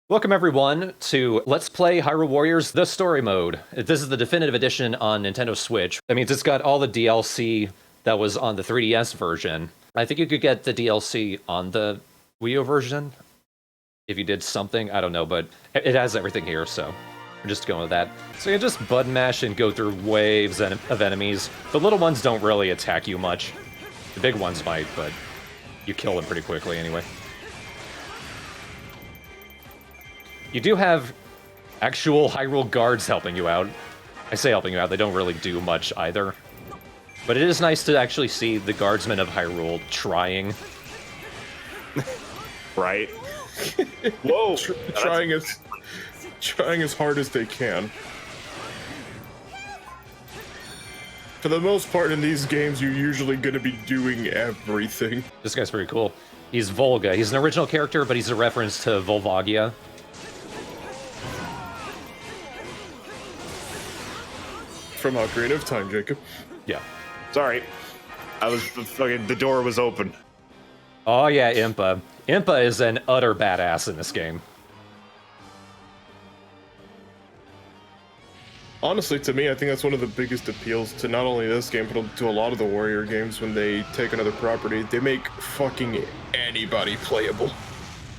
Welcome everyone to Let's Play Hyrule Warriors The Story Mode. This is the definitive edition on Nintendo Switch. That means it's got all the DLC that was on the 3DS version. I think you could get the DLC on the Wii U version if you did something, I don't know, but it has everything here, so we're just going with that. So you just button mash and go through waves of enemies. The little ones don't really attack you much. The big ones might, but you kill them pretty quickly anyway. You do have actual Hyrule guards helping you out. I say helping you out, they don't really do much either. But it is nice to actually see the guardsmen of Hyrule trying. Right? Whoa! Trying as hard as they can. For the most part in these games, you're usually going to be doing everything. This guy's pretty cool. He's Volga. He's an original character, but he's a reference to Volvagia. From Ocarina of Time, Jacob. Yeah. Sorry. The door was open. Oh yeah, Impa. Impa is an utter badass in this game. Honestly, to me, I think that's one of the biggest appeals to not only this game, but to a lot of the Warrior games when they take another property. They make fucking anybody playable.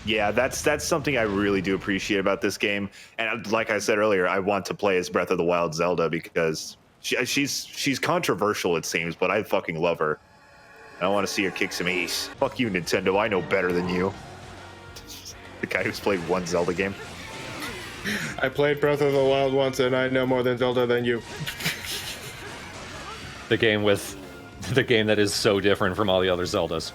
Yeah, that's something I really do appreciate about this game. And like I said earlier, I want to play as Breath of the Wild Zelda because she's controversial, it seems, but I fucking love her. I want to see her kick some ace. Fuck you, Nintendo. I know better than you. The guy who's played one Zelda game. I played Breath of the Wild once, and I know more than Zelda than you. The game that is so different from all the other Zeldas.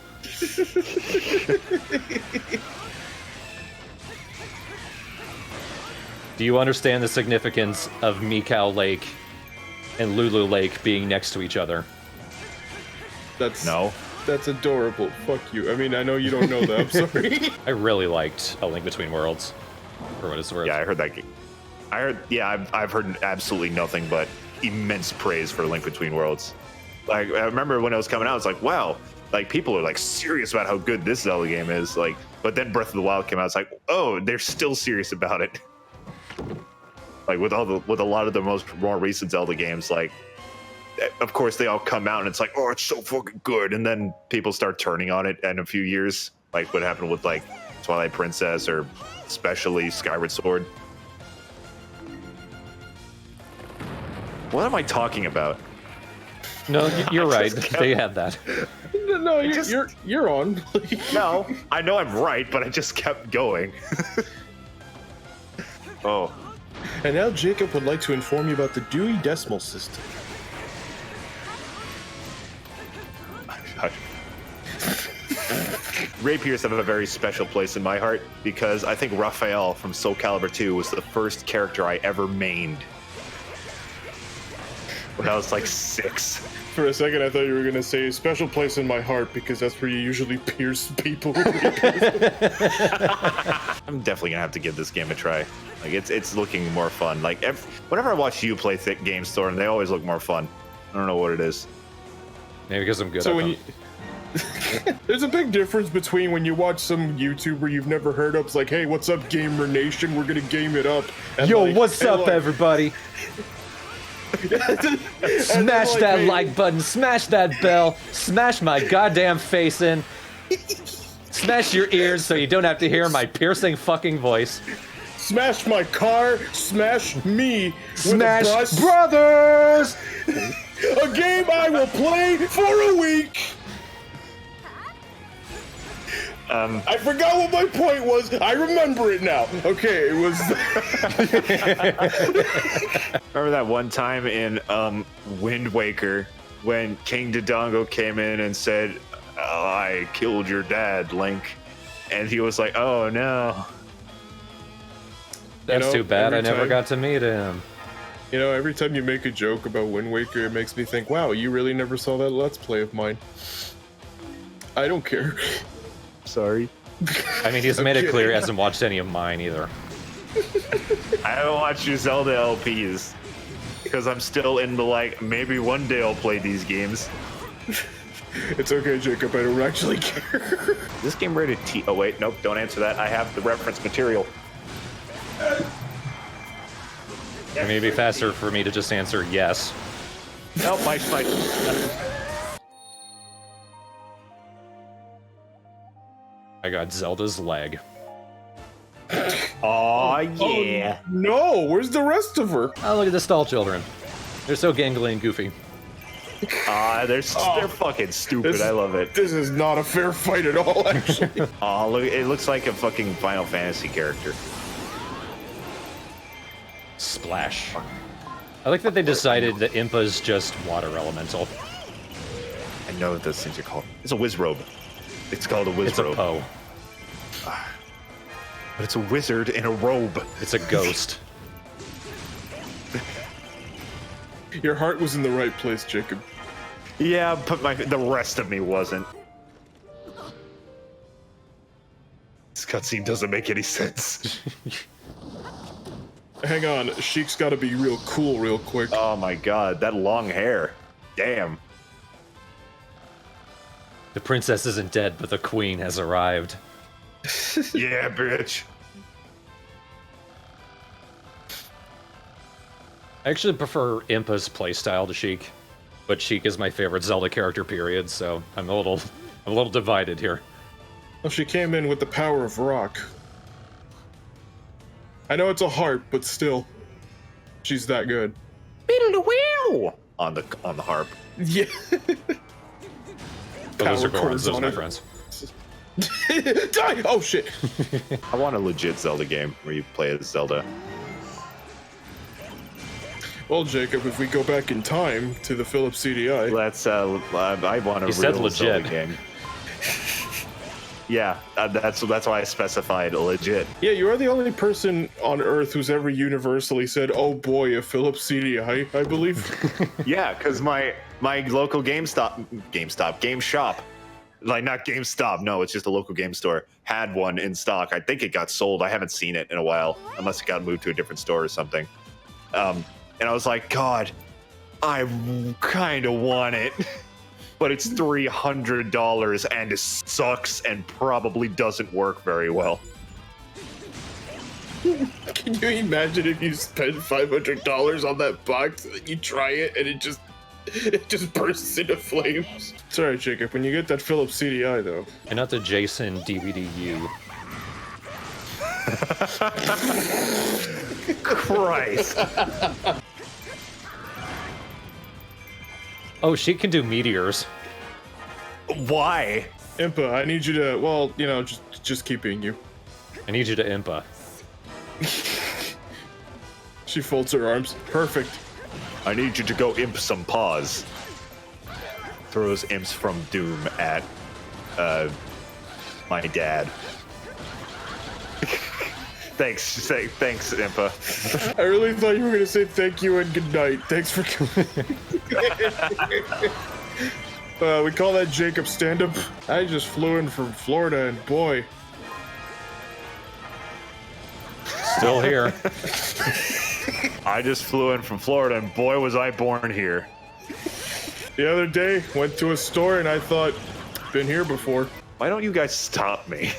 Do you understand the significance of Mikau Lake and Lulu Lake being next to each other? No. That's adorable. Fuck you. I mean, I know you don't know that. I'm sorry. I really liked A Link Between Worlds, for what it's worth. Yeah, I heard that game. I've heard absolutely nothing but immense praise for Link Between Worlds. Like, I remember when it was coming out, it's like, wow, like people are like serious about how good this Zelda game is. Like, but then Breath of the Wild came out, it's like, oh, they're still serious about it. Like with a lot of the more recent Zelda games, like, of course they all come out and it's like, oh, it's so fucking good, and then people start turning on it in a few years, like what happened with like Twilight Princess or especially Skyward Sword. What am I talking about? No, you're right. They had that. No, you're on. No, I know I'm right, but I just kept going. Oh. And now Jacob would like to inform you about the Dewey Decimal System. Rapiers have a very special place in my heart because I think Raphael from Soul Calibur 2 was the first character I ever mained when I was like 6. For a second, I thought you were going to say a special place in my heart because that's where you usually pierce people. I'm definitely gonna have to give this game a try. Like it's looking more fun. Like whenever I watch you play Game Storm, they always look more fun. I don't know what it is. Maybe because I'm good So at when them. there's a big difference between when you watch some YouTuber you've never heard of. It's like, hey, what's up, Gamer Nation? We're gonna game it up. And Yo, like, what's up, like, everybody? Smash that like button, smash that bell, smash my goddamn face in, smash your ears so you don't have to hear my piercing fucking voice. Smash my car, smash me, Smash with a bus. Brothers! A game I will play for a week. I forgot what my point was. I remember it now. Okay, it was. Remember that one time in Wind Waker when King Dodongo came in and said, oh, I killed your dad, Link. And he was like, oh no. That's too bad I never time- got to meet him. You know, every time you make a joke about Wind Waker, it makes me think, wow, you really never saw that Let's Play of mine. I don't care. Sorry. I mean, he's made it clear he hasn't watched any of mine either. I haven't watched your Zelda LPs because I'm still in the like, maybe one day I'll play these games. It's okay, Jacob, I don't actually care. Is this game rated T? Oh wait, nope, don't answer that. I have the reference material. It may be faster for me to just answer yes. No, my. I got Zelda's leg. Aw, yeah. Oh, no, where's the rest of her? Oh, look at the stall children. They're so gangly and goofy. They're fucking stupid. I love it. This is not a fair fight at all, actually. Aw, look, it looks like a fucking Final Fantasy character. Splash. I like that they decided that Impa's just water elemental. I know what those things are called. It's a whiz robe. It's called a whiz It's a robe. Poe. But it's a wizard in a robe. It's a ghost. Your heart was in the right place, Jacob. Yeah, but the rest of me wasn't. This cutscene doesn't make any sense. Hang on, Sheik's gotta be real cool real quick. Oh my god, that long hair. Damn. The princess isn't dead, but the queen has arrived. Yeah, bitch. I actually prefer Impa's playstyle to Sheik, but Sheik is my favorite Zelda character, period, so I'm a little divided here. Well, she came in with the power of rock. I know it's a harp, but still, she's that good. On the harp. Yeah. But those are Power Gorons, chords those are on my it. friends. Die! Oh shit! I want a legit Zelda game where you play as Zelda. Well, Jacob, if we go back in time to the Philips CDI, Let's. I want a You said real Zelda legit. game. Yeah, that's why I specified legit. yeah, you are the only person on Earth who's ever universally said, "Oh boy, a Philips CDI," I believe. Yeah, because my local game shop, like not GameStop, no, it's just a local game store, had one in stock. I think it got sold. I haven't seen it in a while, unless it got moved to a different store or something. And I was like, God, I kind of want it, but it's $300 and it sucks and probably doesn't work very well. Can you imagine if you spend $500 on that box and then you try it and it just bursts into flames? Sorry, Jacob. When you get that Philips CDI, though. And not the Jason DVD-U. Christ. Oh, she can do meteors. Why? Impa, I need you to, well, you know, just keep being you. I need you to Impa. She folds her arms. Perfect. I need you to go imp some paws. Throws imps from Doom at my dad. Thanks, Impa. I really thought you were gonna say thank you and good night. Thanks for coming. We call that Jacob stand-up. I just flew in from Florida and boy. Still here. I just flew in from Florida and boy was I born here. The other day, went to a store and I thought, been here before. Why don't you guys stop me?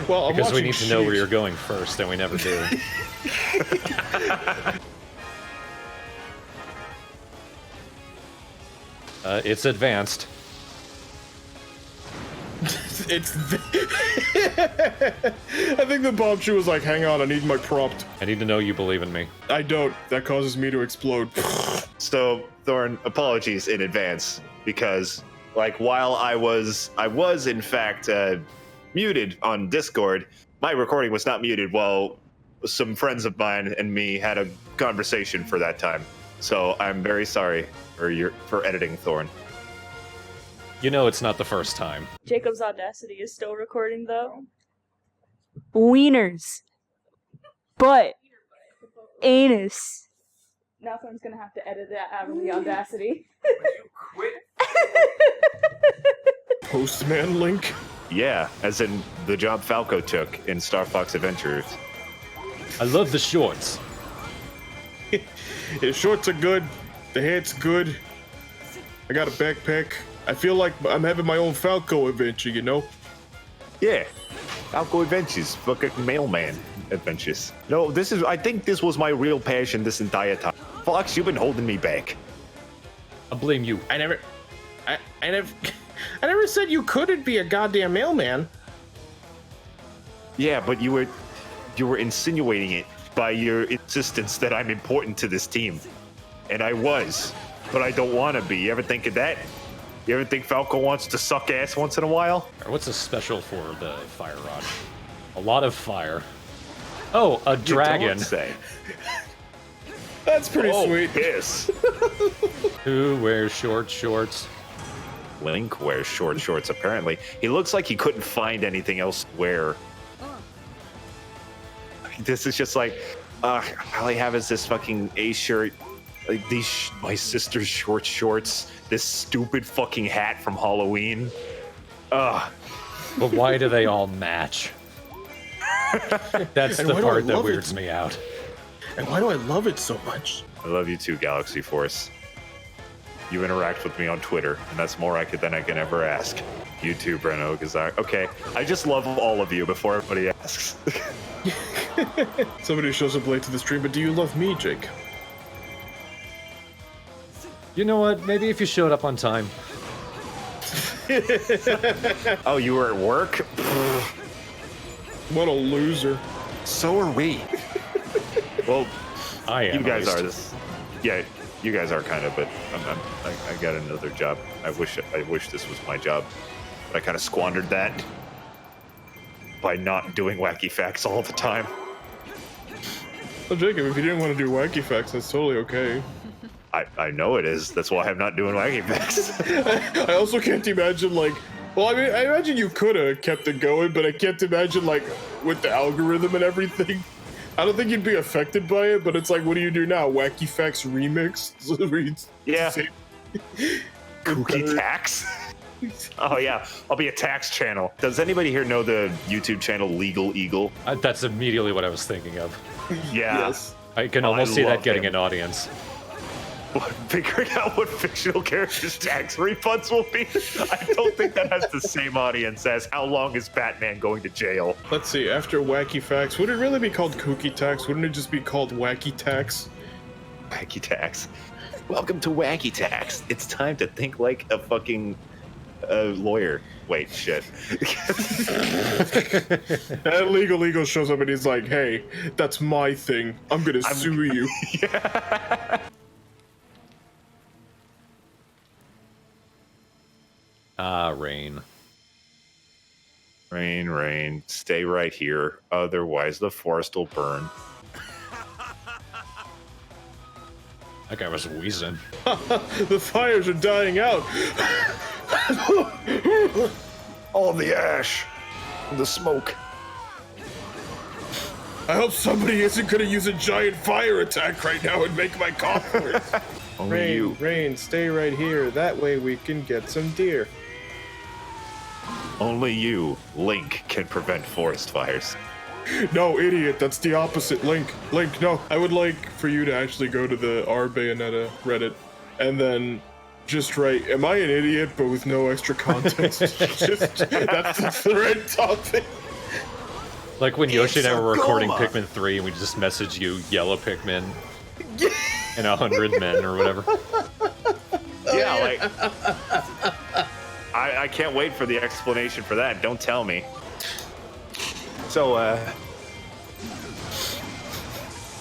Well, I'm Because we watching need to know where Sheik. you're going first, and we never do. It's advanced. It's. I think the bomb shoe was like, hang on, I need my prompt. I need to know you believe in me. I don't. That causes me to explode. So, Thorn, apologies in advance because, like, while I was in fact muted on Discord, my recording was not muted while some friends of mine and me had a conversation for that time. So I'm very sorry for editing, Thorn. You know it's not the first time. Jacob's Audacity is still recording though. Wieners. Butt. Anus. Now someone's gonna have to edit that out of the Audacity. Postman Link. Yeah, as in the job Falco took in Star Fox Adventures. I love the shorts. His shorts are good. The hat's good. I got a backpack. I feel like I'm having my own Falco adventure, you know? Yeah, Falco Adventures, fucking mailman adventures. No, I think this was my real passion this entire time. Fox, you've been holding me back. I blame you. I never said you couldn't be a goddamn mailman. Yeah, but you were insinuating it by your insistence that I'm important to this team. And I was, but I don't want to be. You ever think of that? You ever think Falco wants to suck ass once in a while? What's a special for the fire rod? A lot of fire. Oh, a dragon. Don't say. That's pretty sweet. Yes. Who wears short shorts? Link wears short shorts, apparently. He looks like he couldn't find anything else to wear. This is just like, all I have is this fucking A shirt, like these my sister's short shorts, this stupid fucking hat from Halloween. But why do they all match? That's the part that weirds me out. And why do I love it so much? I love you too, Galaxy Force. You interact with me on Twitter, and that's more than I can ever ask. You too, Breno, because okay, I just love all of you before everybody asks. Somebody shows up late to the stream, but do you love me, Jake? You know what? Maybe if you showed up on time. Oh, you were at work? What a loser. So are we. Well, I am. you guys at are least. this. Yeah, you guys are kind of, but I got another job. I wish this was my job, but I kind of squandered that by not doing wacky facts all the time. Well, Jacob, if you didn't want to do wacky facts, that's totally okay. I know it is. That's why I'm not doing wacky facts. I also can't imagine, like, well, I mean, I imagine you could have kept it going, but I can't imagine, like, with the algorithm and everything. I don't think you'd be affected by it, but it's like, what do you do now? Wacky Facts Remix? Yeah. Kooky Tax? Oh, yeah. I'll be a tax channel. Does anybody here know the YouTube channel Legal Eagle? That's immediately what I was thinking of. Yeah. Yes. I can almost see that getting an audience. Figuring out what fictional characters' tax refunds will be. I don't think that has the same audience as how long is Batman going to jail? Let's see, after Wacky Facts, would it really be called Kooky Tax? Wouldn't it just be called Wacky Tax? Wacky Tax. Welcome to Wacky Tax. It's time to think like a fucking lawyer. Wait, shit. And Legal Eagle shows up and he's like, hey, that's my thing. I'm gonna sue you. Yeah. Rain. Rain, rain, stay right here. Otherwise, the forest will burn. That guy was wheezing. The fires are dying out. All the ash, the smoke. I hope somebody isn't gonna use a giant fire attack right now and make my cough worse. Only you. Rain, stay right here. That way we can get some deer. Only you, Link, can prevent forest fires. No, idiot, that's the opposite. Link, no. I would like for you to actually go to the R Bayonetta Reddit and then just write, am I an idiot, but with no extra context? That's the thread topic. Like when Yoshi and I were recording Goma. Pikmin 3 and we just messaged you yellow Pikmin and 100 men or whatever. Yeah, like... I can't wait for the explanation for that. Don't tell me. So,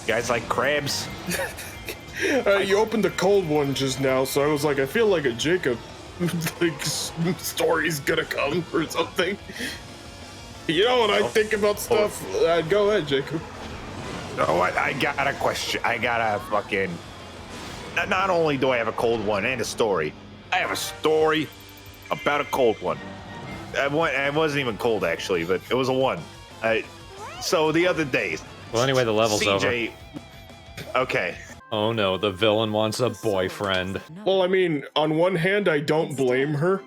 you guys like crabs? You opened the cold one just now, so I was like, I feel like a Jacob like story's gonna come or something. You know, when I think about stuff, go ahead, Jacob. No, I got a question. I got a fucking... Not only do I have a cold one and a story, I have a story about a cold one. It wasn't even cold, actually, but it was a one. So the other day... Well, anyway, the level's CJ, over. Okay. Oh no, the villain wants a boyfriend. Well, I mean, on one hand, I don't blame her,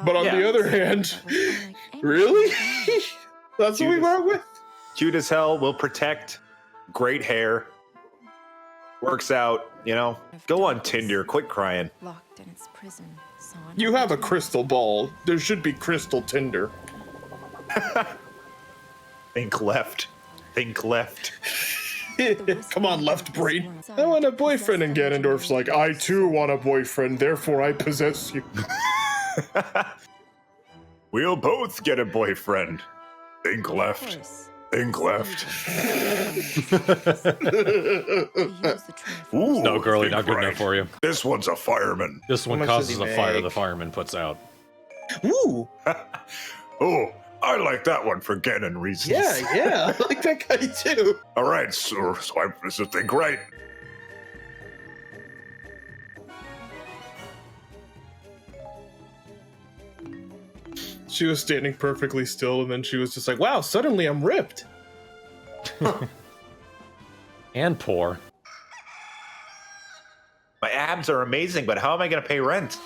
but on the other hand, really? That's what we went with? Cute as hell, will protect, great hair, works out, you know. Go on Tinder, quit crying. Locked in its prison. You have a crystal ball. There should be crystal Tinder. Think left. Think left. Come on, left brain. I want a boyfriend, and Ganondorf's like, I too want a boyfriend, therefore I possess you. We'll both get a boyfriend. Think left. Think left. Ooh, No, girlie, think not good right. enough for you. This one's a fireman. This one much causes does a he fire make? the fireman puts out. Ooh, Oh, I like that one for Ganon reasons. yeah, I like that guy too. All right, so think right. She was standing perfectly still, and then she was just like, wow, suddenly I'm ripped. And poor. My abs are amazing, but how am I going to pay rent?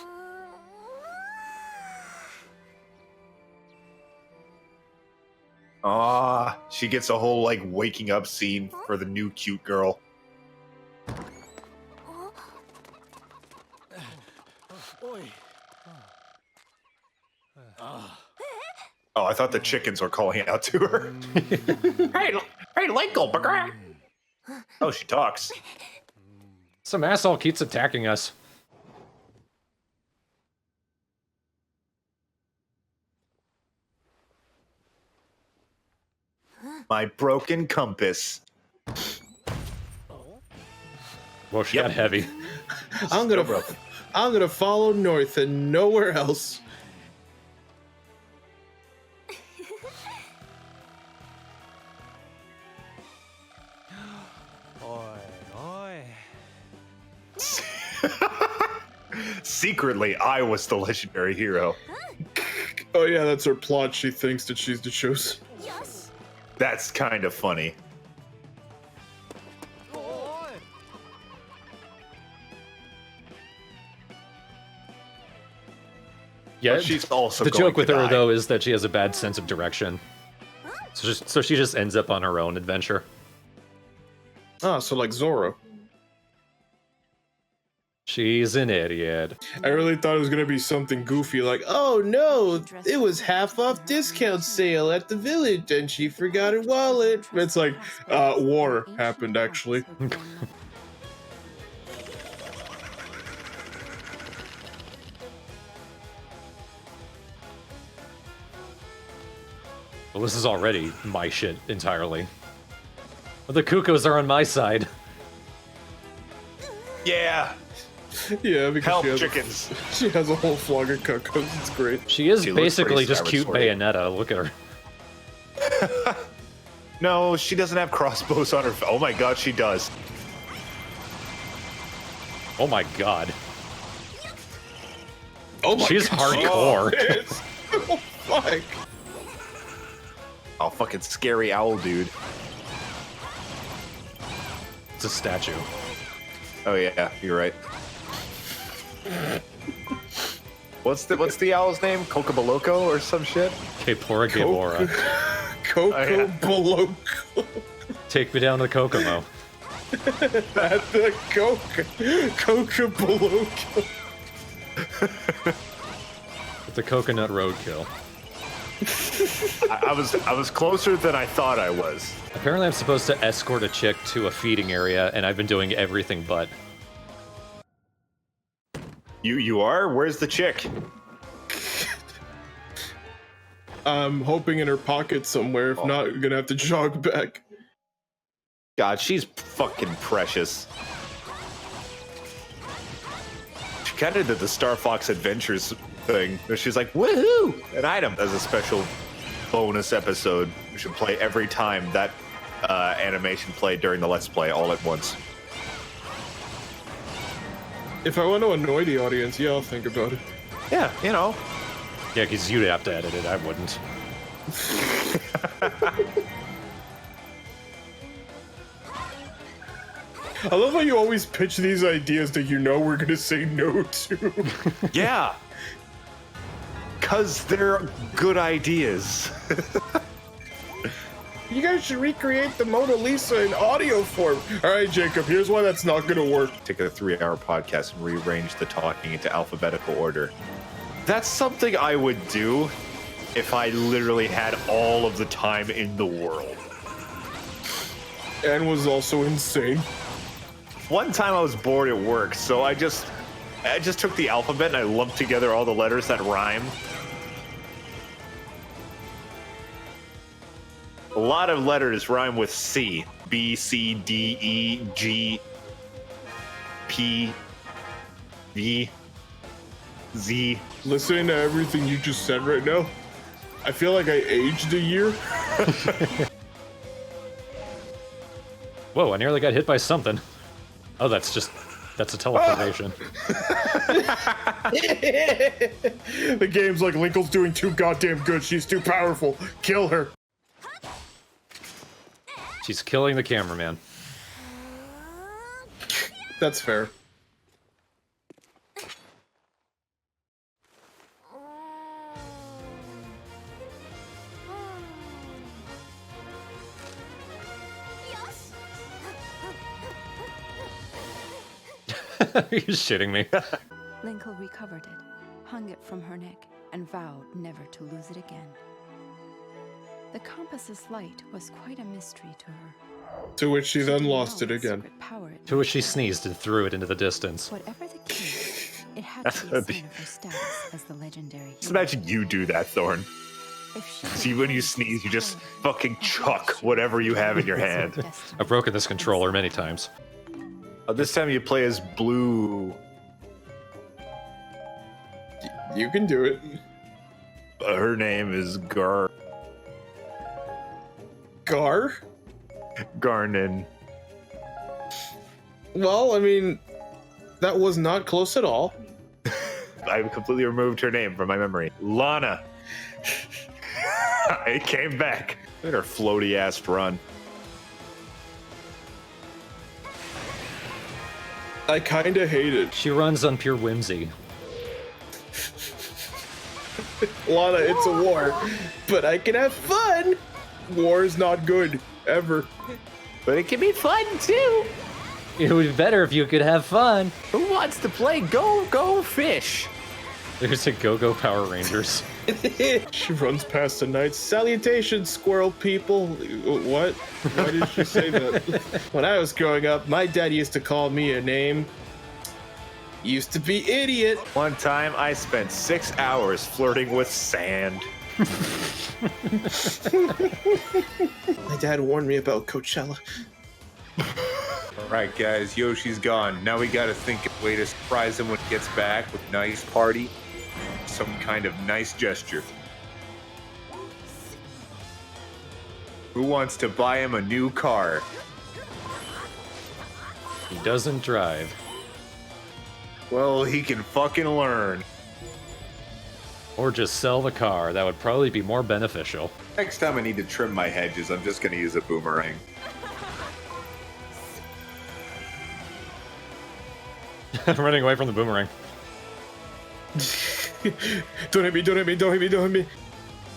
She gets a whole like waking up scene for the new cute girl. Oh, I thought the chickens were calling out to her. hey, Linkle. Oh, she talks. Some asshole keeps attacking us. My broken compass. Well, she Yep. got heavy. I'm gonna follow north and nowhere else. Secretly, I was the legendary hero. Oh yeah, that's her plot. She thinks that she's the chosen. That's kind of funny. Yeah, But she's also the going joke with to her die. though is that she has a bad sense of direction. So she just ends up on her own adventure. Ah, so like Zoro. She's an idiot. I really thought it was gonna be something goofy, like, oh no, it was half off discount sale at the village and she forgot her wallet. It's like, war happened actually. Well, this is already my shit entirely. But the Cuckoos are on my side. Yeah, Yeah, because help she has, chickens. she has a whole flock of cuckoos. It's great. She is She looks basically pretty just cute Star-Wars. Bayonetta. Look at her. No, she doesn't have crossbows on her. Oh my god, she does. Oh my god. Oh my She's God. hardcore. It's- oh, fuck. Oh, fucking scary owl dude. It's a statue. Oh yeah, you're right. What's the owl's name? Cocoboloco or some shit? Kepora Gabora. Coco Oh, yeah. Boloco. Take me down to Kokomo. At the Coca Boloco. It's a coconut roadkill. I was closer than I thought I was. Apparently I'm supposed to escort a chick to a feeding area, and I've been doing everything but. You are? Where's the chick? I'm hoping in her pocket somewhere. If not, we're gonna have to jog back. God, she's fucking precious. She kind of did the Star Fox Adventures thing, where she's like, woohoo! An item as a special bonus episode. We should play every time that animation played during the Let's Play all at once. If I want to annoy the audience, yeah, I'll think about it. Yeah, you know. Yeah, because you'd have to edit it, I wouldn't. I love how you always pitch these ideas that you know we're gonna say no to. Yeah. Because they're good ideas. You guys should recreate the Mona Lisa in audio form. All right, Jacob, here's why that's not gonna work. Take a 3-hour podcast and rearrange the talking into alphabetical order. That's something I would do, if I literally had all of the time in the world. And was also insane. One time I was bored at work, so I just took the alphabet and I lumped together all the letters that rhyme. A lot of letters rhyme with C. B, C, D, E, G, P, V, Z. Listening to everything you just said right now, I feel like I aged a year. Whoa, I nearly got hit by something. Oh, that's a teleportation. The game's like, Linkle's doing too goddamn good. She's too powerful. Kill her. She's killing the cameraman. That's fair. You're shitting me. Linkle recovered it, hung it from her neck, and vowed never to lose it again. The compass's light was quite a mystery to her. To which she then didn't lost know it what again. secret power it To which she sneezed and threw it into the distance. Whatever the case, it had to be a sign of her status as the legendary Just hero. imagine you do that, Thorn. If she See, when you sneeze, you just fucking chuck whatever you have in your hand. I've broken this controller many times. This time you play as Blue. You can do it. Her name is Gar? Garnon. Well, I mean, that was not close at all. I completely removed her name from my memory. Lana. It came back. Look at her floaty ass run. I kinda hate it. She runs on pure whimsy. Lana, it's a war, but I can have fun. War is not good, ever. But it can be fun too. It would be better if you could have fun. Who wants to play Go Fish? There's a Go-Go Power Rangers. She runs past the knights. Salutations, squirrel people. What? Why did she say that? When I was growing up, my dad used to call me a name. Used to be idiot. One time I spent 6 hours flirting with sand. My dad warned me about Coachella. Alright guys, Yoshi's gone. Now we gotta think of a way to surprise him when he gets back with nice party. Some kind of nice gesture. Who wants to buy him a new car? He doesn't drive. Well, he can fucking learn. Or just sell the car. That would probably be more beneficial. Next time I need to trim my hedges, I'm just gonna use a boomerang. I'm running away from the boomerang. Don't hit me, don't hit me, don't hit me, don't hit me.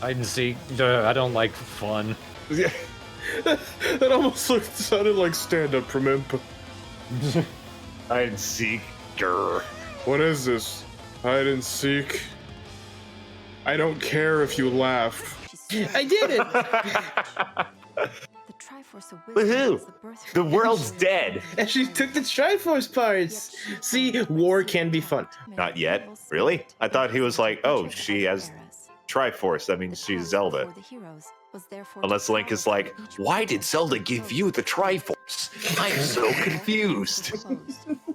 Hide and seek. I don't like fun. That almost sounded like stand-up from Imp. Hide and seek. Grr. What is this? Hide and seek? I don't care if you laugh. I did it! The Triforce of Woohoo! Wisdom is the birth The world's dead. And she took the Triforce parts! See, war can be fun. Not yet. Really? I thought he was like, oh, she has Triforce. That means she's Zelda. Unless Link is like, why did Zelda give you the Triforce? I'm so confused.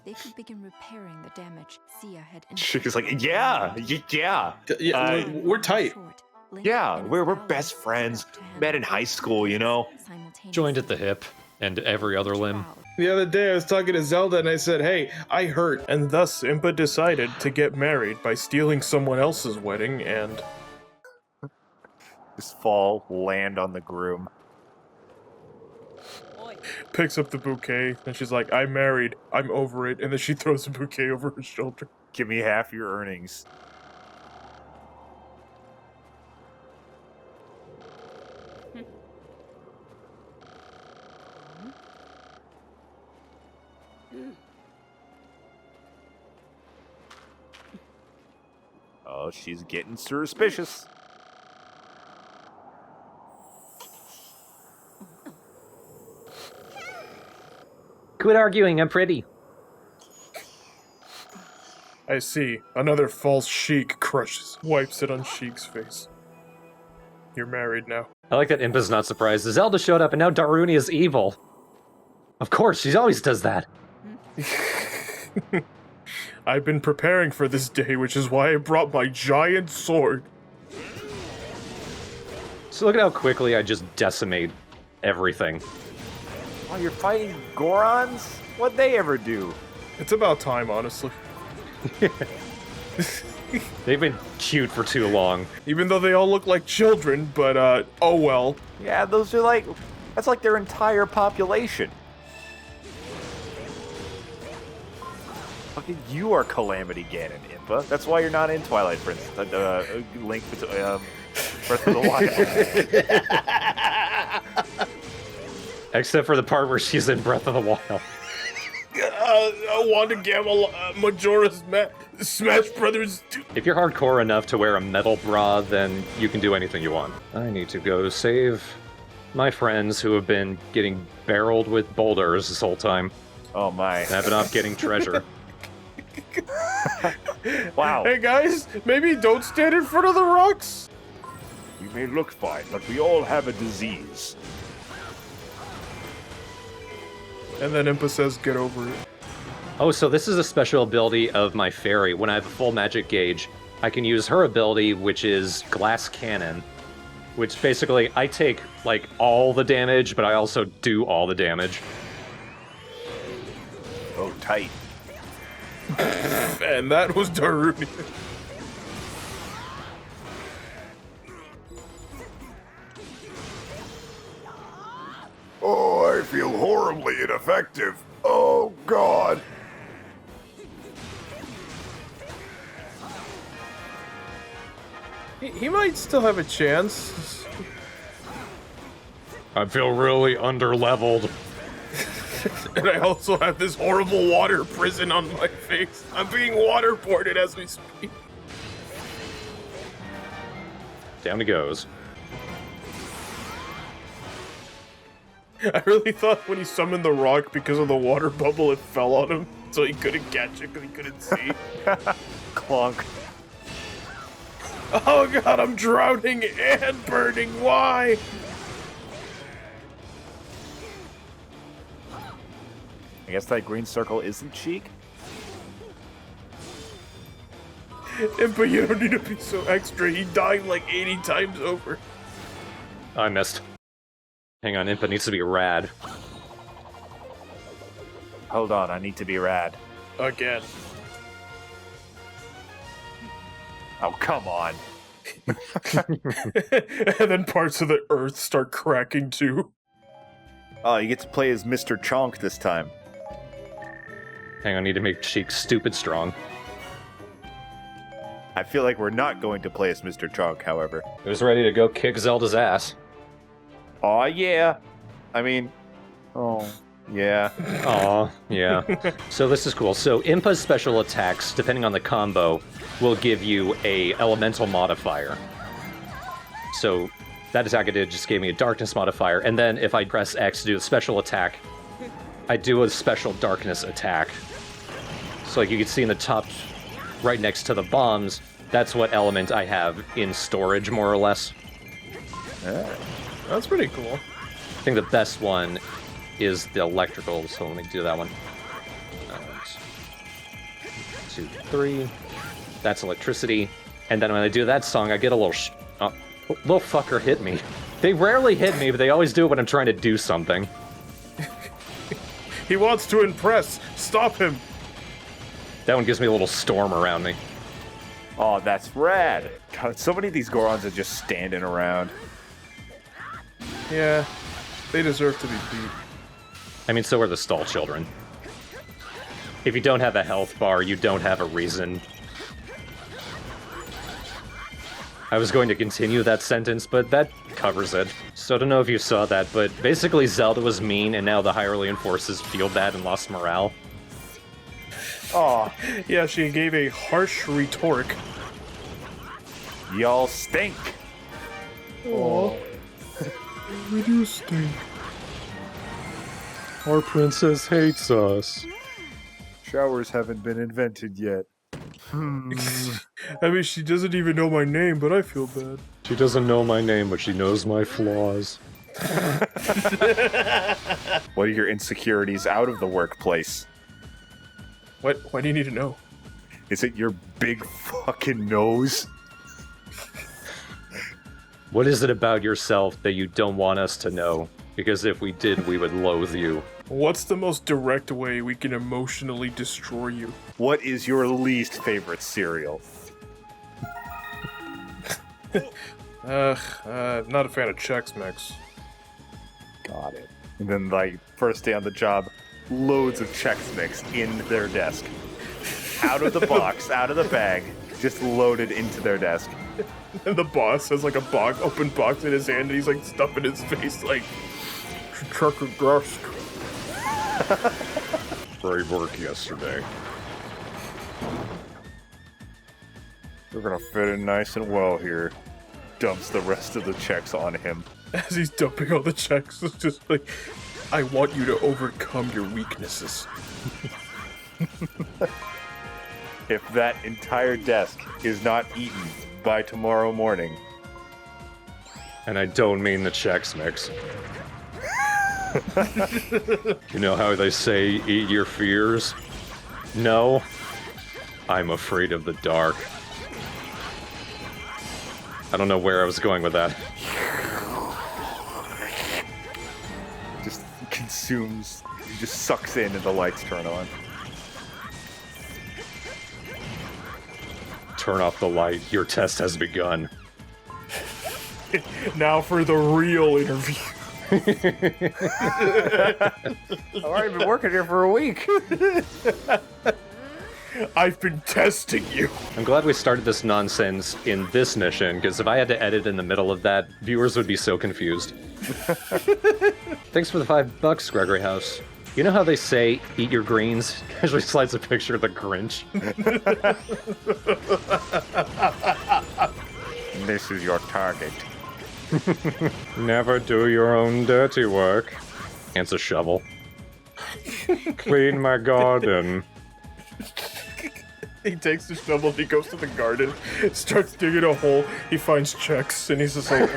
They could begin repairing the damage Sia had She's like, yeah. We're tight. Yeah, we're best friends. Met in high school, you know? Joined at the hip and every other limb. The other day I was talking to Zelda and I said, hey, I hurt. And thus Impa decided to get married by stealing someone else's wedding and... Just fall, land on the groom. picks up the bouquet and she's like, I'm married, I'm over it. And then she throws the bouquet over her shoulder. Give me half your earnings. Oh, she's getting suspicious. Quit arguing, I'm pretty. I see. Another false Sheik wipes it on Sheik's face. You're married now. I like that Impa's not surprised. Zelda showed up and now Daruni is evil. Of course, she always does that. I've been preparing for this day, which is why I brought my giant sword. So look at how quickly I just decimate everything. Oh, you're fighting Gorons? What'd they ever do? It's about time, honestly. They've been cute for too long. Even though they all look like children, but, oh well. Yeah, that's like their entire population. Fucking you are Calamity Ganon, Impa. That's why you're not in Twilight Princess, Link, Breath of the Wild. Except for the part where she's in Breath of the Wild. Wanda Gamma, Majora's Smash Brothers. If you're hardcore enough to wear a metal bra, then you can do anything you want. I need to go save my friends who have been getting barreled with boulders this whole time. Oh my. And I've been off getting treasure. Wow. Hey guys, maybe don't stand in front of the rocks. We may look fine, but we all have a disease. And then Impa says, get over it. Oh, so this is a special ability of my fairy. When I have a full magic gauge, I can use her ability, which is Glass Cannon. Which basically, I take, like, all the damage, but I also do all the damage. Oh, tight. And that was Daruni. Oh, I feel horribly ineffective. Oh, God. He might still have a chance. I feel really underleveled. And I also have this horrible water prison on my face. I'm being waterboarded as we speak. Down he goes. I really thought when he summoned the rock because of the water bubble, it fell on him, so he couldn't catch it because he couldn't see. Clunk. Oh god, I'm drowning and burning. Why? I guess that green circle isn't cheek. But you don't need to be so extra. He died like 80 times over. I missed. Hang on, Impa needs to be rad. Hold on, I need to be rad. Again. Oh, come on. And then parts of the earth start cracking too. Oh, you get to play as Mr. Chonk this time. Hang on, I need to make Sheik stupid strong. I feel like we're not going to play as Mr. Chonk, however. Who's ready to go kick Zelda's ass? Aw, yeah. I mean, oh, yeah. Aw, yeah. So this is cool. So Impa's special attacks, depending on the combo, will give you a elemental modifier. So that attack I did just gave me a darkness modifier, and then if I press X to do a special attack, I do a special darkness attack. So like you can see in the top, right next to the bombs, that's what element I have in storage, more or less. Yeah. That's pretty cool. I think the best one is the electrical, so let me do that one. 1, 2, 3. That's electricity. And then when I do that song, I get a little little fucker hit me. They rarely hit me, but they always do it when I'm trying to do something. He wants to impress. Stop him. That one gives me a little storm around me. Oh, that's rad. God, so many of these Gorons are just standing around. Yeah, they deserve to be beat. I mean, so are the stall children. If you don't have a health bar, you don't have a reason. I was going to continue that sentence, but that covers it. So I don't know if you saw that, but basically Zelda was mean, and now the Hyrulean forces feel bad and lost morale. Oh, Yeah, she gave a harsh retort. y'all stink. Oh. We do stink. Our princess hates us. Showers haven't been invented yet. I mean, she doesn't even know my name, but I feel bad. She doesn't know my name, but she knows my flaws. What are your insecurities out of the workplace? What? Why do you need to know? Is it your big fucking nose? What is it about yourself that you don't want us to know? Because if we did, we would loathe you. What's the most direct way we can emotionally destroy you? What is your least favorite cereal? Not a fan of Chex Mix. Got it. And then, like, first day on the job, loads of Chex Mix in their desk. Out of the box, out of the bag, just loaded into their desk. And the boss has like a open box in his hand, and he's like stuffing his face like, check your desk. Great work yesterday. We're gonna fit in nice and well here. Dumps the rest of the checks on him. As he's dumping all the checks, it's just like, I want you to overcome your weaknesses. If that entire desk is not eaten by tomorrow morning. And I don't mean the Chex Mix. You know how they say, eat your fears? No, I'm afraid of the dark. I don't know where I was going with that. Just consumes, just sucks in and the lights turn on. Turn off the light. Your test has begun. Now for the real interview. I've already been working here for a week. I've been testing you. I'm glad we started this nonsense in this mission, because if I had to edit in the middle of that, viewers would be so confused. Thanks for the $5, Gregory House. You know how they say, eat your greens? Casually slides a picture of the Grinch. This is your target. Never do your own dirty work. Hands a shovel. Clean my garden. He takes the shovel, he goes to the garden, starts digging a hole, he finds checks, and he's just like,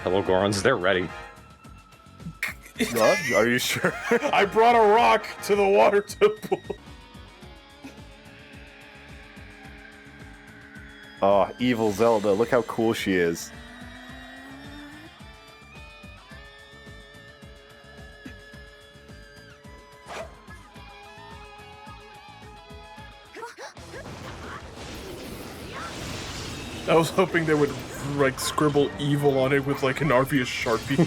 Hello, Gorons, they're ready. Are you sure? I brought a rock to the water temple. Oh, evil Zelda, look how cool she is. I was hoping they would, like, scribble evil on it with, like, an obvious Sharpie.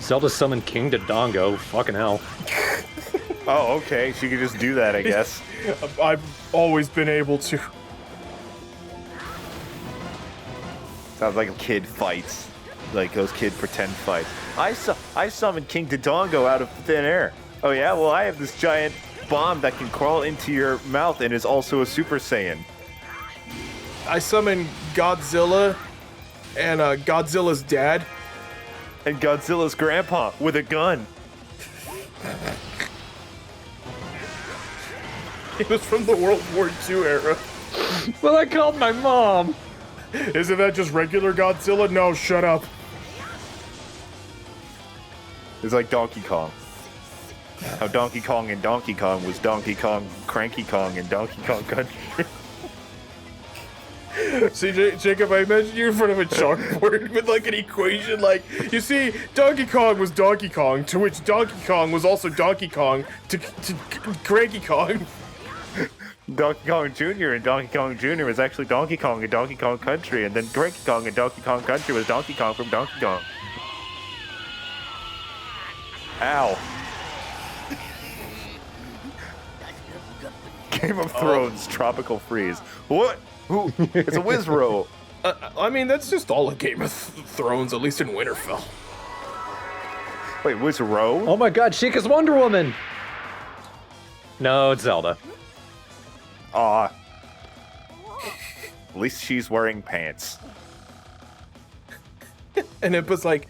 Zelda summoned King Dodongo, fucking hell. Oh, okay, she could just do that, I guess. I've always been able to. Sounds like a kid fights. Like those kid pretend fights. I summoned King Dodongo out of thin air. Oh yeah? Well, I have this giant bomb that can crawl into your mouth and is also a Super Saiyan. I summoned Godzilla and Godzilla's dad. And Godzilla's grandpa with a gun. It was from the World War II era. Well, I called my mom! Isn't that just regular Godzilla? No, shut up. It's like Donkey Kong. How Donkey Kong and Donkey Kong was Donkey Kong, Cranky Kong, and Donkey Kong Country. See, Jacob, I imagine you in front of a chalkboard with like an equation like, you see, Donkey Kong was Donkey Kong, to which Donkey Kong was also Donkey Kong, to Cranky Kong. Donkey Kong Jr. and Donkey Kong Jr. was actually Donkey Kong and Donkey Kong Country, and then Cranky Kong and Donkey Kong Country was Donkey Kong from Donkey Kong. Ow. Game of Thrones, Tropical Freeze. What? Who? It's a Wizro. I mean, that's just all a Game of Thrones, at least in Winterfell. Wait, Wizro? Oh my god, Sheik is Wonder Woman! No, it's Zelda. Aw. At least she's wearing pants. And it was like,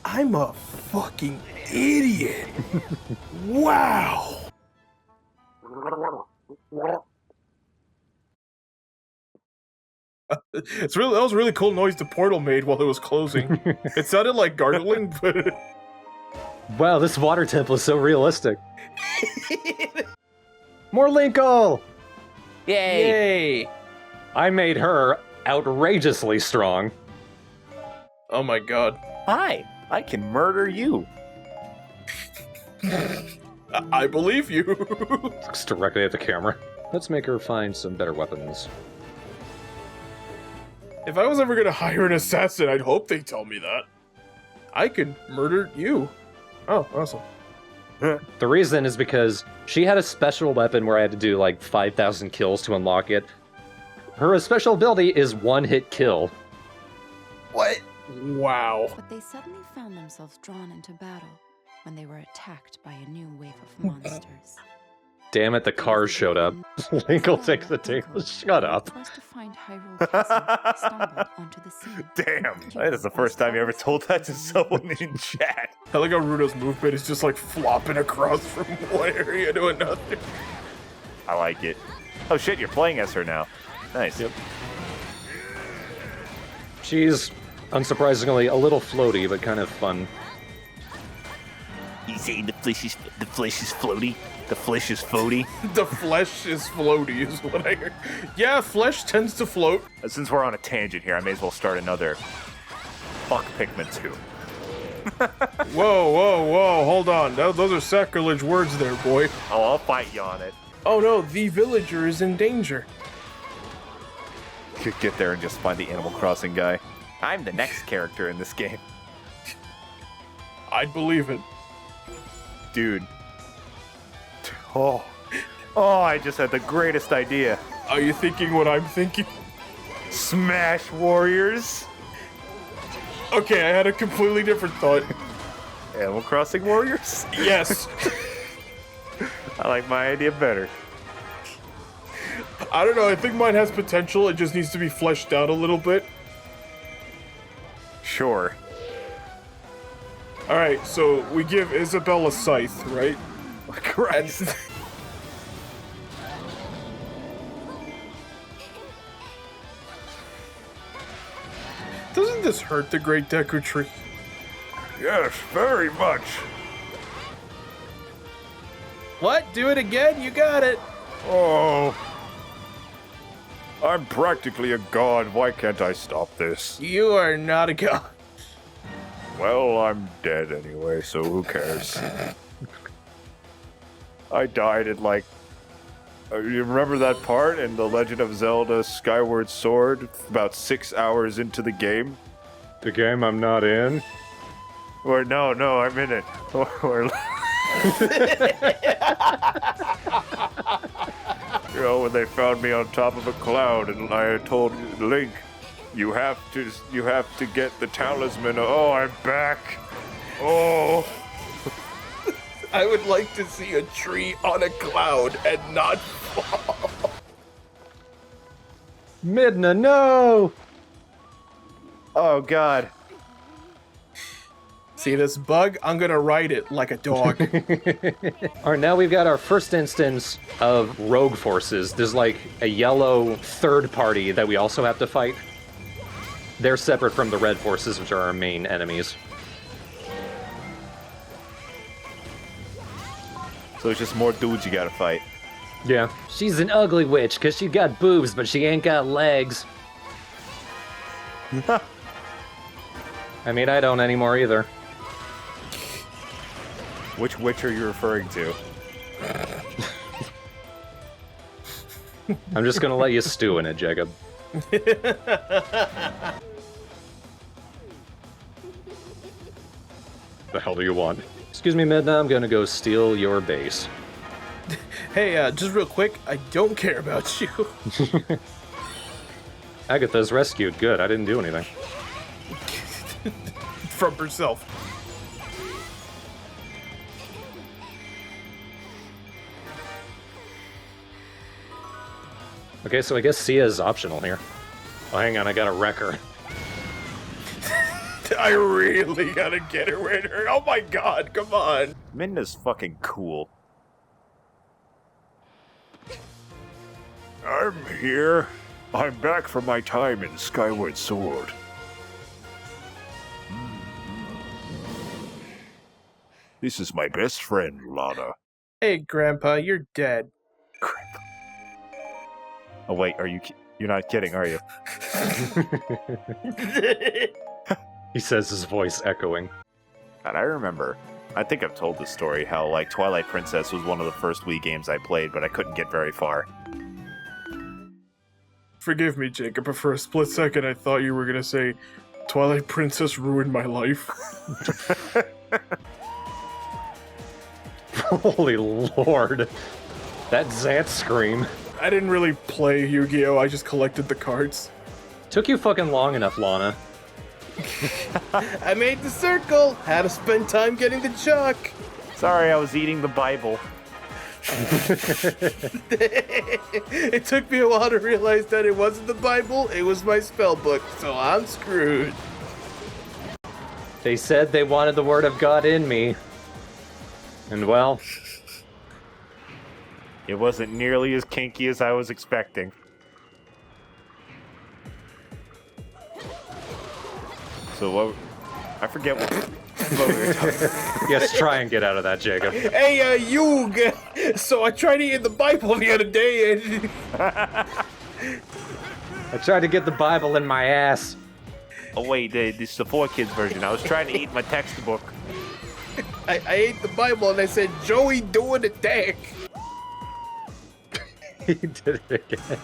I'm a fucking idiot. Wow. That was a really cool noise the portal made while it was closing. It sounded like gargling, but Wow, this water temple is so realistic. More Linkle! Yay! I made her outrageously strong. oh my god. Hi, I can murder you. I believe you. Looks directly at the camera. Let's make her find some better weapons. If I was ever gonna hire an assassin, I'd hope they tell me that. I could murder you. Oh, awesome. The reason is because she had a special weapon where I had to do like 5,000 kills to unlock it. Her special ability is one-hit kill. What? Wow. But they suddenly found themselves drawn into battle when they were attacked by a new wave of monsters. Damn it, the cars showed up. Linkle takes the table. Shut up. Forced to find Hyrule Castle, stumbled onto the scene. Damn, that is the first time you ever told that to someone in chat. I like how Rudo's movement is just like flopping across from one area to another. I like it. Oh shit, you're playing as her now. Nice. Yep. She's, unsurprisingly, a little floaty, but kind of fun. You saying the flesh is floaty? The flesh is floaty? The flesh is floaty is what I heard. Yeah, flesh tends to float. Since we're on a tangent here, I may as well start another. Fuck Pikmin 2. Whoa, whoa, whoa, hold on. Those are sacrilege words there, boy. Oh, I'll fight you on it. Oh no, the villager is in danger. Could get there and just find the Animal Crossing guy. I'm the next character in this game. I'd believe it. Dude. Oh, I just had the greatest idea. Are you thinking what I'm thinking? Smash Warriors? Okay, I had a completely different thought. Animal Crossing Warriors? Yes. I like my idea better. I don't know, I think mine has potential, it just needs to be fleshed out a little bit. Sure. Alright, so we give Isabelle a scythe, right? Correct. Doesn't this hurt the Great Deku Tree? Yes, very much. What? Do it again? You got it. Oh. I'm practically a god. Why can't I stop this? You are not a god. Well, I'm dead anyway, so who cares? I died in like... you remember that part in The Legend of Zelda Skyward Sword? About 6 hours into the game? The game I'm not in? Or no, I'm in it. Or you know, when they found me on top of a cloud and I told Link, you have to get the talisman. Oh, I'm back. Oh. I would like to see a tree on a cloud and not fall. Midna, no! Oh, God. See this bug? I'm gonna ride it like a dog. Alright, now we've got our first instance of rogue forces. There's like a yellow third party that we also have to fight. They're separate from the red forces, which are our main enemies. So it's just more dudes you gotta fight. Yeah. She's an ugly witch, because she got boobs, but she ain't got legs. I mean, I don't anymore either. Which witch are you referring to? I'm just gonna let you stew in it, Jacob. The hell do you want? Excuse me, Midna, I'm gonna go steal your base. Hey, just real quick, I don't care about you. Agatha's rescued. Good, I didn't do anything. From herself. Okay, so I guess Sia is optional here. Oh, hang on, I got a wrecker. I really gotta get her with her. Oh my god, come on. Midna's fucking cool. I'm here. I'm back from my time in Skyward Sword. This is my best friend, Lana. Hey, Grandpa, you're dead. Oh wait, you're not kidding, are you? He says, his voice echoing. God, I remember. I think I've told this story, how like Twilight Princess was one of the first Wii games I played, but I couldn't get very far. Forgive me, Jacob, but for a split second I thought you were gonna say Twilight Princess ruined my life. Holy lord. That Zant scream. I didn't really play Yu-Gi-Oh! I just collected the cards. Took you fucking long enough, Lana. I made the circle! Had to spend time getting the chalk! Sorry, I was eating the Bible. It took me a while to realize that it wasn't the Bible, it was my spell book, so I'm screwed. They said they wanted the word of God in me. And well... It wasn't nearly as kinky as I was expecting. So what... I forget what we were talking about. Yes, try and get out of that, Jacob. Hey, Yug! So I tried to eat the Bible the other day and... I tried to get the Bible in my ass. Oh wait, this is the 4Kids version. I was trying to eat my textbook. I ate the Bible and I said, Joey, do an attack! He did it again.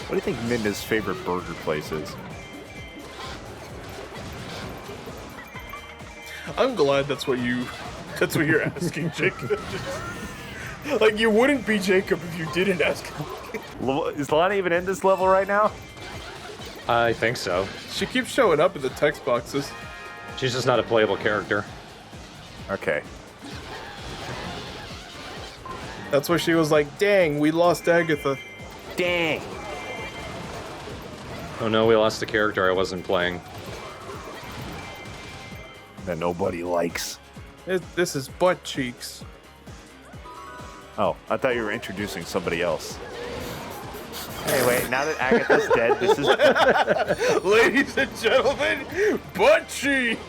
What do you think Midna's favorite burger place is? I'm glad that's what you're asking, Jacob. Like, you wouldn't be Jacob if you didn't ask him. Is Lana even in this level right now? I think so. She keeps showing up in the text boxes. She's just not a playable character. Okay. That's why she was like, dang, we lost Agatha. Dang! Oh no, we lost the character I wasn't playing. That nobody likes. This is Butt Cheeks. Oh, I thought you were introducing somebody else. Anyway, now that Agatha's dead, this is... Ladies and gentlemen, Butt Cheeks!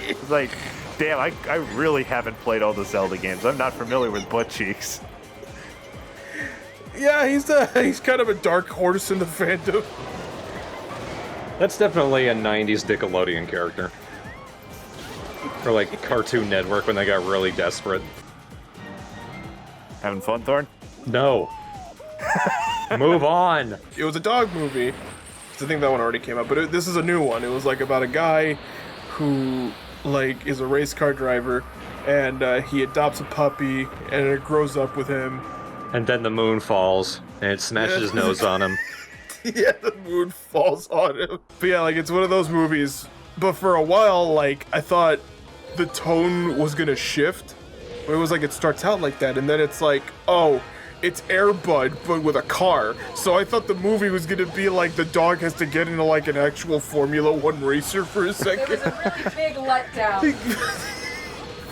It's like, damn, I really haven't played all the Zelda games. I'm not familiar with Butt Cheeks. Yeah, he's kind of a dark horse in the fandom. That's definitely a 90s Nickelodeon character. Or like Cartoon Network when they got really desperate. Having fun, Thorn? No. Move on. It was a dog movie. I think that one already came out, but this is a new one. It was like about a guy who like is a race car driver, and he adopts a puppy, and it grows up with him. And then the moon falls, and it smashes his nose on him. Yeah, the moon falls on him. But yeah, like, it's one of those movies. But for a while, like, I thought the tone was gonna shift. It was like, it starts out like that, and then it's like, oh, it's Air Bud, but with a car. So I thought the movie was gonna be like the dog has to get into like an actual Formula One racer for a second. It was a really big letdown.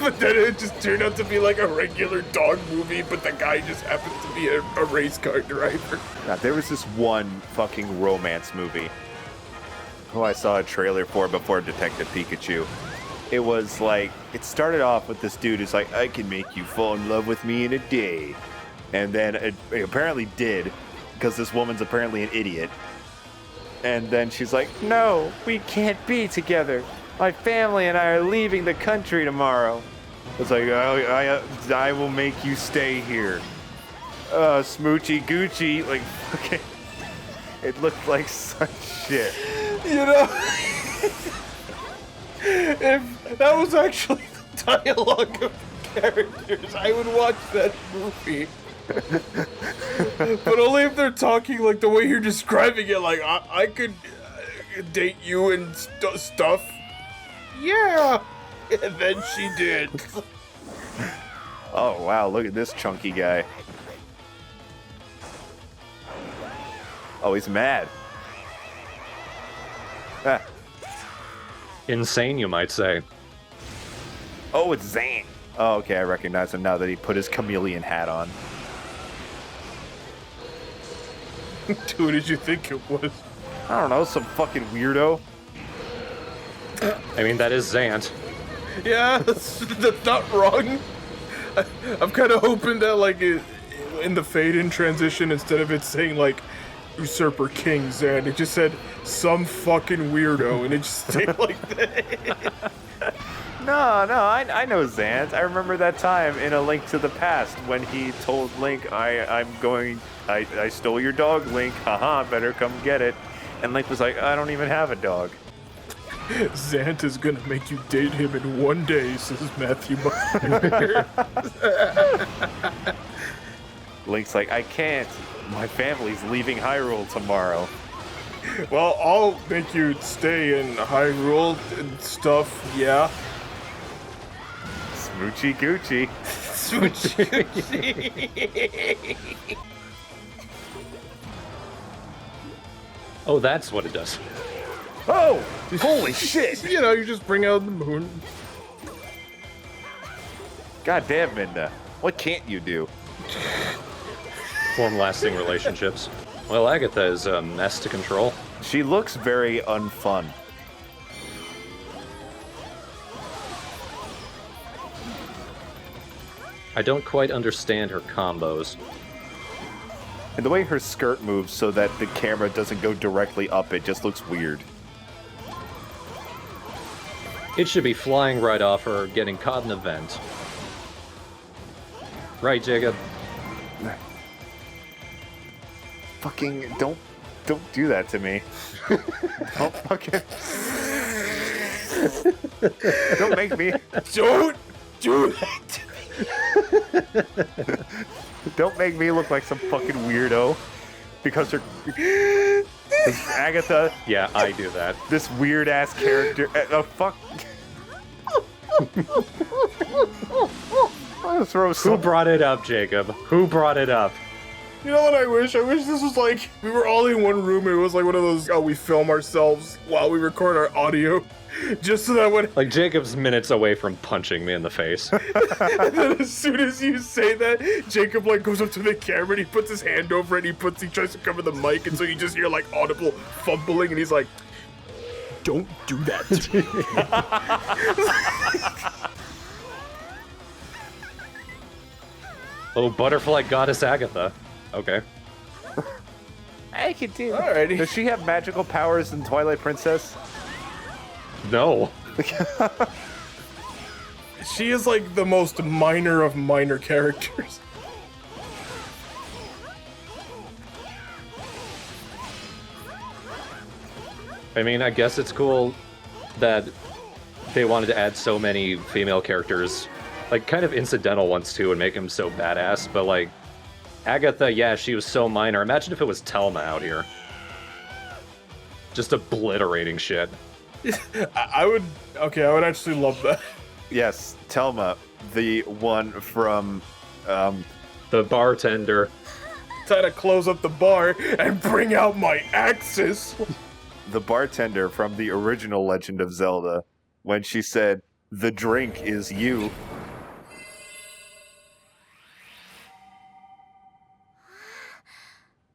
But then it just turned out to be like a regular dog movie, but the guy just happens to be a race car driver. Now, there was this one fucking romance movie who I saw a trailer for before Detective Pikachu. It was like, it started off with this dude who's like, I can make you fall in love with me in a day. And then it apparently did, because this woman's apparently an idiot. And then she's like, no, we can't be together. My family and I are leaving the country tomorrow. It's like, I will make you stay here. Smoochy Gucci, like, okay. It looked like such shit. You know, if that was actually the dialogue of the characters, I would watch that movie. But only if they're talking like the way you're describing it, like, I could date you and stuff. Yeah! And then she did. Oh, wow, look at this chunky guy. Oh, he's mad. Ah. Insane, you might say. Oh, it's Zane. Oh, okay, I recognize him now that he put his chameleon hat on. Who did you think it was? I don't know, some fucking weirdo. I mean, that is Zant. Yeah, that's not wrong. I'm kind of hoping that, like, in the fade-in transition, instead of it saying, like, Usurper King Zan, it just said some fucking weirdo, and it just stayed like that. No, I know Zant. I remember that time in A Link to the Past when he told Link, I stole your dog, Link. Haha, better come get it. And Link was like, I don't even have a dog. Zant is gonna make you date him in one day, says Matthew. Link's like, I can't. My family's leaving Hyrule tomorrow. Well, I'll make you stay in Hyrule and stuff, yeah. Smoochy Gucci. Smoochy Gucci. Oh, that's what it does. Oh! Holy shit! You know, you just bring out the moon. Goddamn, Minda. What can't you do? Form lasting relationships. Well, Agatha is a mess to control. She looks very unfun. I don't quite understand her combos. And the way her skirt moves so that the camera doesn't go directly up, it just looks weird. It should be flying right off her, getting caught in a vent. Right, Jacob? Fucking don't do that to me. Don't fucking don't make me Don't do that to me. Don't make me look like some fucking weirdo because her Agatha. Yeah, I do that. This weird ass character. Fuck. Who brought it up, Jacob? Who brought it up? You know what I wish? I wish this was like, we were all in one room, it was like one of those, we film ourselves while we record our audio. Just so that when... Like, Jacob's minutes away from punching me in the face. And then as soon as you say that, Jacob, like, goes up to the camera and he puts his hand over it, he tries to cover the mic, and so you just hear, like, audible fumbling, and he's like, don't do that to me. Oh, butterfly goddess Agatha. Okay. I can do. Alrighty. Does she have magical powers in Twilight Princess? No. She is, like, the most minor of minor characters. I mean, I guess it's cool that they wanted to add so many female characters, like, kind of incidental ones, too, and make them so badass, but, like, Agatha, yeah, she was so minor. Imagine if it was Telma out here. Just obliterating shit. I would actually love that. Yes, Telma, the one from, The bartender. Try to close up the bar and bring out my axes. the bartender from the original Legend of Zelda, when she said, "The drink is you."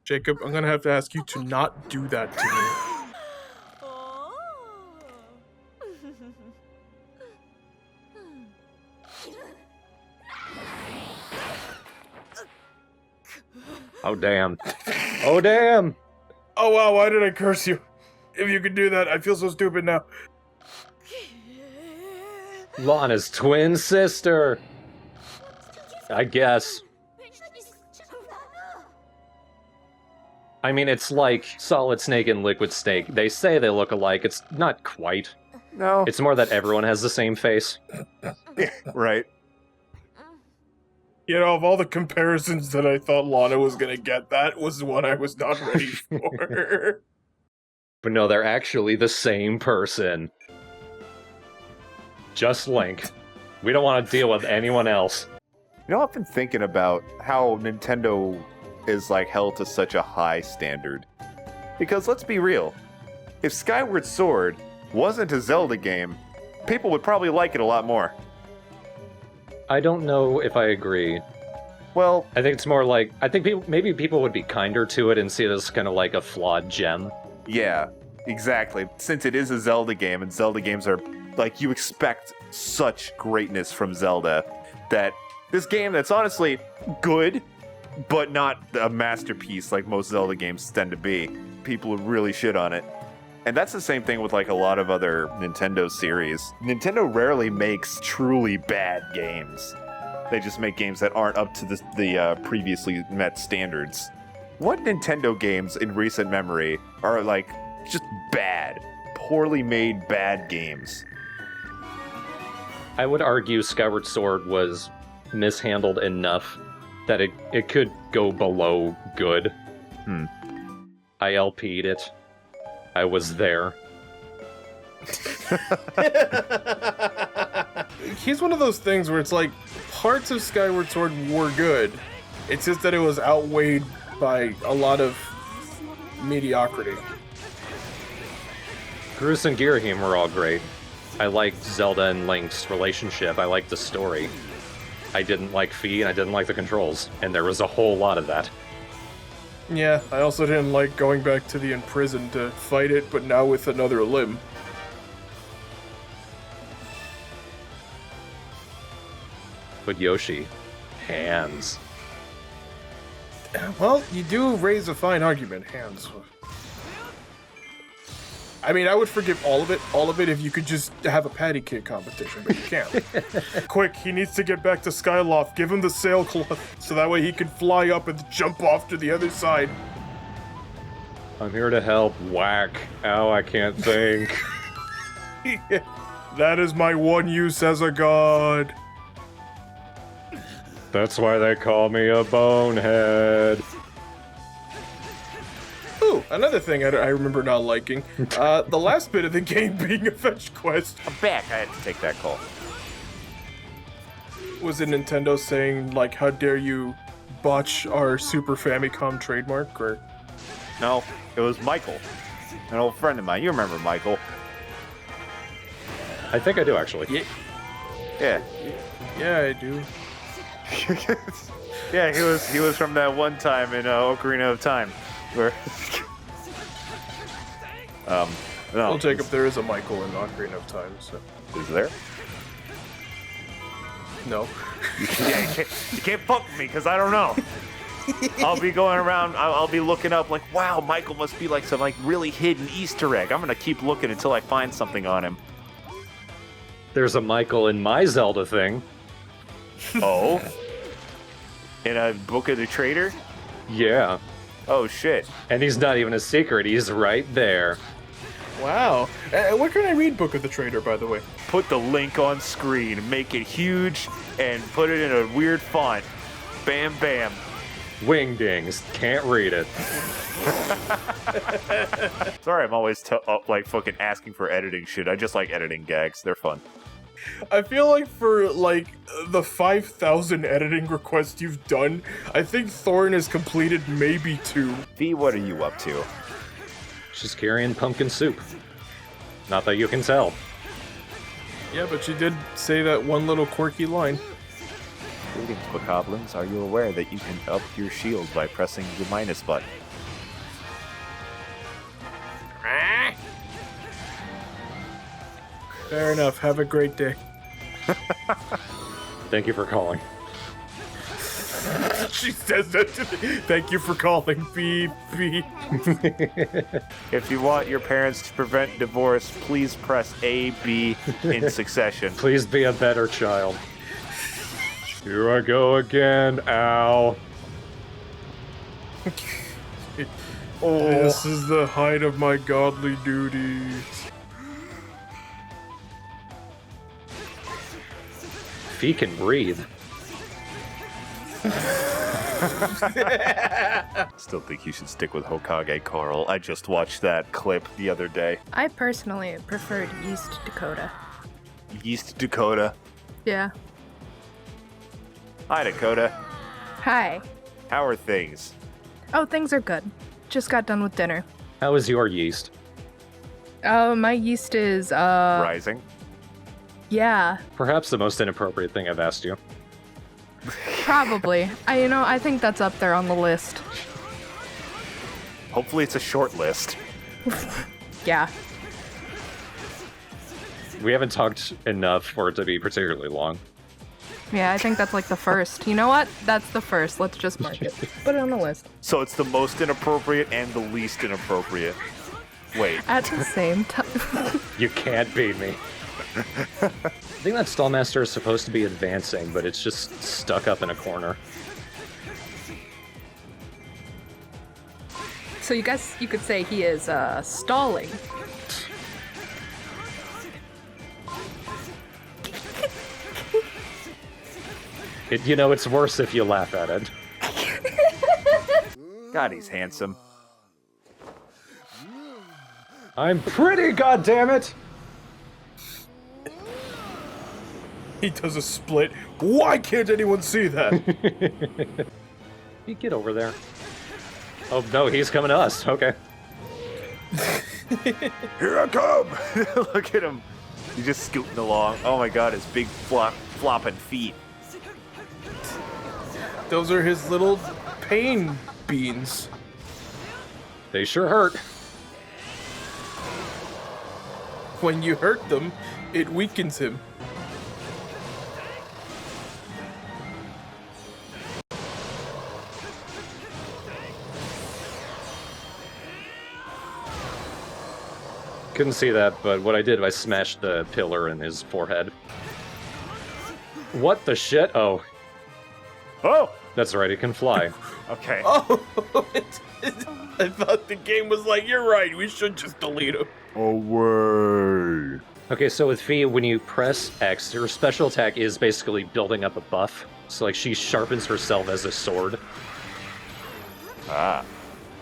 Jacob, I'm gonna have to ask you to not do that to me. Oh, damn. Oh, damn! Oh, wow, why did I curse you? If you could do that, I feel so stupid now. Lana's twin sister! I guess. I mean, it's like Solid Snake and Liquid Snake. They say they look alike. It's not quite. No. It's more that everyone has the same face. Right. You know, of all the comparisons that I thought Lana was gonna get, that was one I was not ready for. But no, they're actually the same person. Just Link. We don't want to deal with anyone else. You know, I've been thinking about how Nintendo is like held to such a high standard. Because let's be real, if Skyward Sword wasn't a Zelda game, people would probably like it a lot more. I don't know if I agree. Well, I think it's more like, I think maybe people would be kinder to it and see it as kind of like a flawed gem. yeah, exactly. Since it is a Zelda game, and Zelda games are, like, you expect such greatness from Zelda, that this game that's honestly good, but not a masterpiece like most Zelda games tend to be, people would really shit on it. And that's the same thing with, like, a lot of other Nintendo series. Nintendo rarely makes truly bad games. They just make games that aren't up to the previously met standards. What Nintendo games in recent memory are, like, just bad, poorly made bad games? I would argue Skyward Sword was mishandled enough that it could go below good. I LP'd it. I was there. He's one of those things where it's like, parts of Skyward Sword were good. It's just that it was outweighed by a lot of mediocrity. Groose and Girahim were all great. I liked Zelda and Link's relationship. I liked the story. I didn't like Fi, and I didn't like the controls. And there was a whole lot of that. Yeah, I also didn't like going back to the Imprisoned to fight it, but now with another limb. But Yoshi, hands. Well, you do raise a fine argument, hands. I mean, I would forgive all of it if you could just have a patty cake competition, but you can't. Quick, he needs to get back to Skyloft. Give him the sailcloth, so that way he can fly up and jump off to the other side. I'm here to help. Whack. Ow, I can't think. That is my one use as a god. That's why they call me a bonehead. Ooh, another thing I remember not liking. The last bit of the game being a fetch quest. I'm back. I had to take that call. Was it Nintendo saying, like, how dare you botch our Super Famicom trademark, or? No, it was Michael, an old friend of mine. You remember Michael? I think I do, actually. Yeah. Yeah, I do. Yeah, he was from that one time in Ocarina of Time, where. No. Well, Jacob, there is a Michael in Ocarina of Time, so. Is there? No. You can't fuck with me, because I don't know. I'll be going around, I'll be looking up like, wow, Michael must be like some like really hidden Easter egg. I'm gonna keep looking until I find something on him. There's a Michael in my Zelda thing. Oh? In a Book of the Trader? Yeah. Oh, shit. And he's not even a secret, he's right there. Wow. Where can I read Book of the Trader, by the way? Put the link on screen, make it huge, and put it in a weird font. Bam, bam. Wingdings, can't read it. Sorry, I'm always like fucking asking for editing shit. I just like editing gags. They're fun. I feel like for, like, the 5,000 editing requests you've done, I think Thorn has completed maybe 2. V, what are you up to? She's carrying pumpkin soup. Not that you can tell. Yeah, but she did say that one little quirky line. Greetings, Bokoblins. Are you aware that you can up your shield by pressing the minus button? Fair enough. Have a great day. Thank you for calling. She says that to me. Thank you for calling, beep, beep. If you want your parents to prevent divorce, please press A, B in succession. Please be a better child. Here I go again, ow. This is the height of my godly duties. Fi can breathe. Still think you should stick with Hokage, Carl. I just watched that clip the other day. I personally preferred East Dakota. East Dakota. Yeah. Hi, Dakota. Hi. How are things? Oh, things are good. Just got done with dinner. How is your yeast? My yeast is, Rising. yeah, Perhaps the most inappropriate thing I've asked you. probably. I think that's up there on the list. Hopefully it's a short list. Yeah. We haven't talked enough for it to be particularly long. Yeah, I think that's like the first. You know what? That's the first. Let's just mark it. Put it on the list. So it's the most inappropriate and the least inappropriate. Wait. At the same time. You can't beat me. I think that Stallmaster is supposed to be advancing, but it's just stuck up in a corner. So you guess you could say he is stalling. It's worse if you laugh at it. God, he's handsome. I'm pretty, goddammit! He does a split. Why can't anyone see that? You get over there. Oh no, he's coming to us. Okay. Here I come! Look at him. He's just scooting along. Oh my god, his big flopping feet. Those are his little pain beans. They sure hurt. When you hurt them, it weakens him. Couldn't see that, but what I did, I smashed the pillar in his forehead. What the shit? Oh. Oh! That's right, he can fly. Okay. Oh, I thought the game was like, you're right, we should just delete him. Away. Okay, so with Fee, when you press X, her special attack is basically building up a buff. So, like, she sharpens herself as a sword. Ah.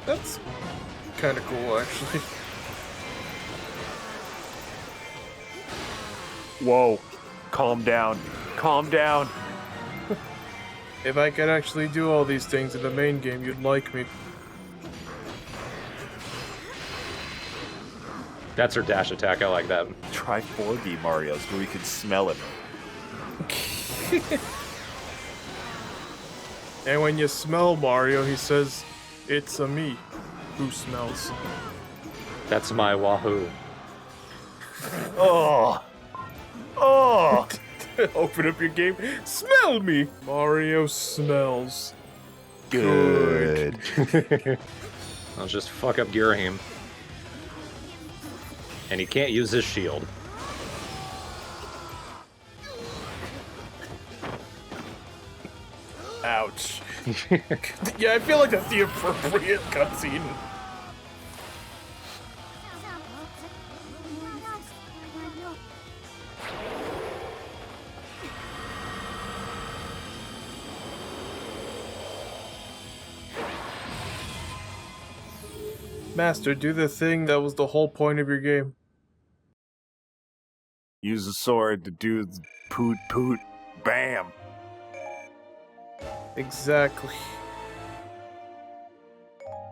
That's kind of cool, actually. Whoa. Calm down. Calm down. If I could actually do all these things in the main game, you'd like me. That's her dash attack, I like that. Try 4D Mario's where you can smell it. And when you smell Mario, he says, it's a me who smells. That's my wahoo. Oh. Oh. Open up your game. Smell me. Mario smells. Good. I'll just fuck up Girahim. And he can't use his shield. Ouch. Yeah, I feel like that's the appropriate cutscene. Master, do the thing that was the whole point of your game. Use the sword to do the poot poot bam. Exactly.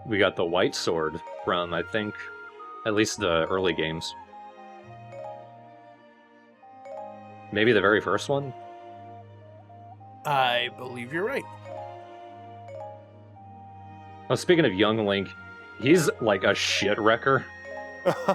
We got the white sword from, I think, at least the early games. Maybe the very first one? I believe you're right. Well, speaking of young Link, he's like a shit wrecker.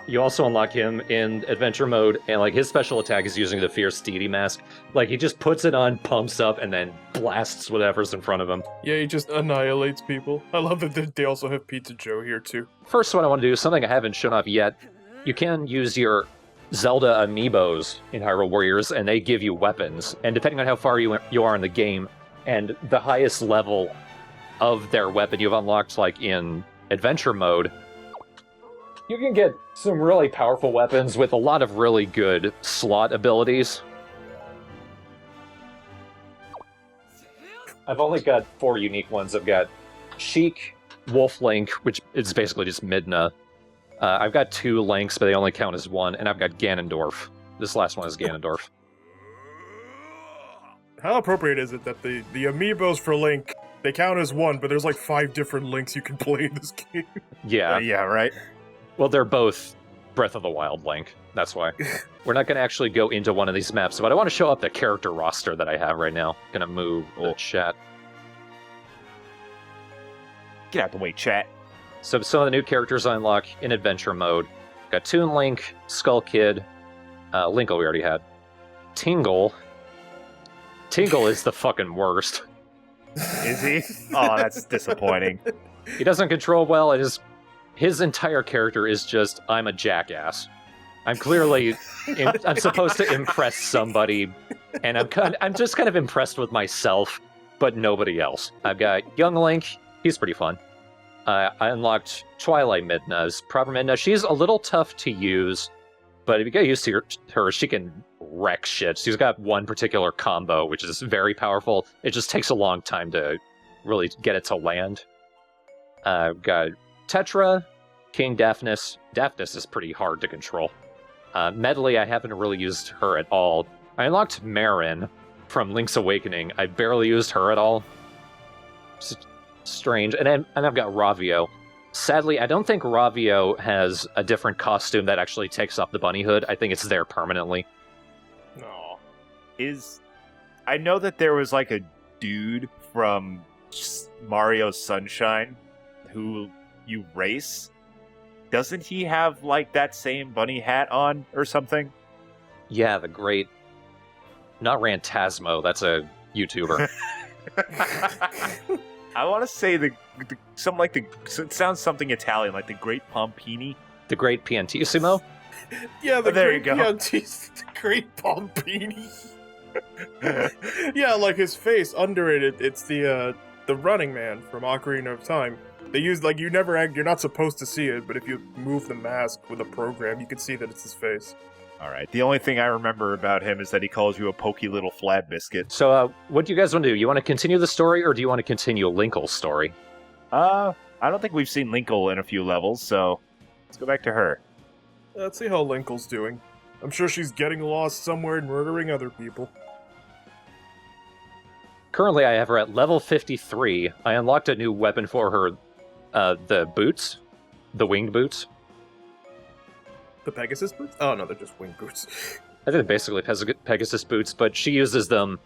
You also unlock him in adventure mode, and like his special attack is using the Fierce Deity Mask. Like he just puts it on, pumps up, and then blasts whatever's in front of him. Yeah, he just annihilates people. I love that they also have Pizza Joe here too. First one I want to do is something I haven't shown off yet. You can use your Zelda Amiibos in Hyrule Warriors, and they give you weapons. And depending on how far you are in the game, and the highest level of their weapon you've unlocked, like in adventure mode, you can get some really powerful weapons with a lot of really good slot abilities. I've only got 4 unique ones. I've got Sheik, Wolf Link, which is basically just Midna. I've got 2 Links, but they only count as 1, and I've got Ganondorf. This last one is Ganondorf. How appropriate is it that the amiibos for Link, they count as 1, but there's like 5 different Links you can play in this game? Yeah. Yeah, right? Well, they're both Breath of the Wild Link. That's why. We're not going to actually go into one of these maps, but I want to show up the character roster that I have right now. Going to move the chat. Get out the way, chat. So some of the new characters I unlock in adventure mode. Got Toon Link, Skull Kid, Linkle we already had. Tingle. Tingle is the fucking worst. Is he? Oh, that's disappointing. He doesn't control well, and his entire character is just, I'm a jackass. I'm clearly, I'm supposed to impress somebody, and I'm just kind of impressed with myself, but nobody else. I've got Young Link, he's pretty fun. I unlocked Twilight Midna's proper Midna. She's a little tough to use, but if you get used to her, she can wreck shit. She's got one particular combo, which is very powerful. It just takes a long time to really get it to land. Got Tetra, King Daphnis. Daphnis is pretty hard to control. Medley, I haven't really used her at all. I unlocked Marin from Link's Awakening. I barely used her at all. It's strange. And I've got Ravio. Sadly, I don't think Ravio has a different costume that actually takes off the bunny hood. I think it's there permanently. No. I know that there was like a dude from Mario Sunshine who you race. Doesn't he have like that same bunny hat on or something? Yeah, the great... Not Rantasmo, that's a YouTuber. I want to say it sounds something Italian, like the Great Pompini. The Great Piantissimo? Yeah, there you go. The Great Pompini. Yeah, like his face under it's the Running Man from Ocarina of Time. They use you're not supposed to see it, but if you move the mask with a program, you can see that it's his face. All right. The only thing I remember about him is that he calls you a pokey little flat biscuit. So, what do you guys want to do? You want to continue the story, or do you want to continue Linkle's story? I don't think we've seen Linkle in a few levels, so let's go back to her. Let's see how Linkle's doing. I'm sure she's getting lost somewhere and murdering other people. Currently, I have her at level 53. I unlocked a new weapon for her, the boots. The winged boots. The Pegasus boots? Oh, no, they're just winged boots. I think they're basically Pegasus boots, but she uses them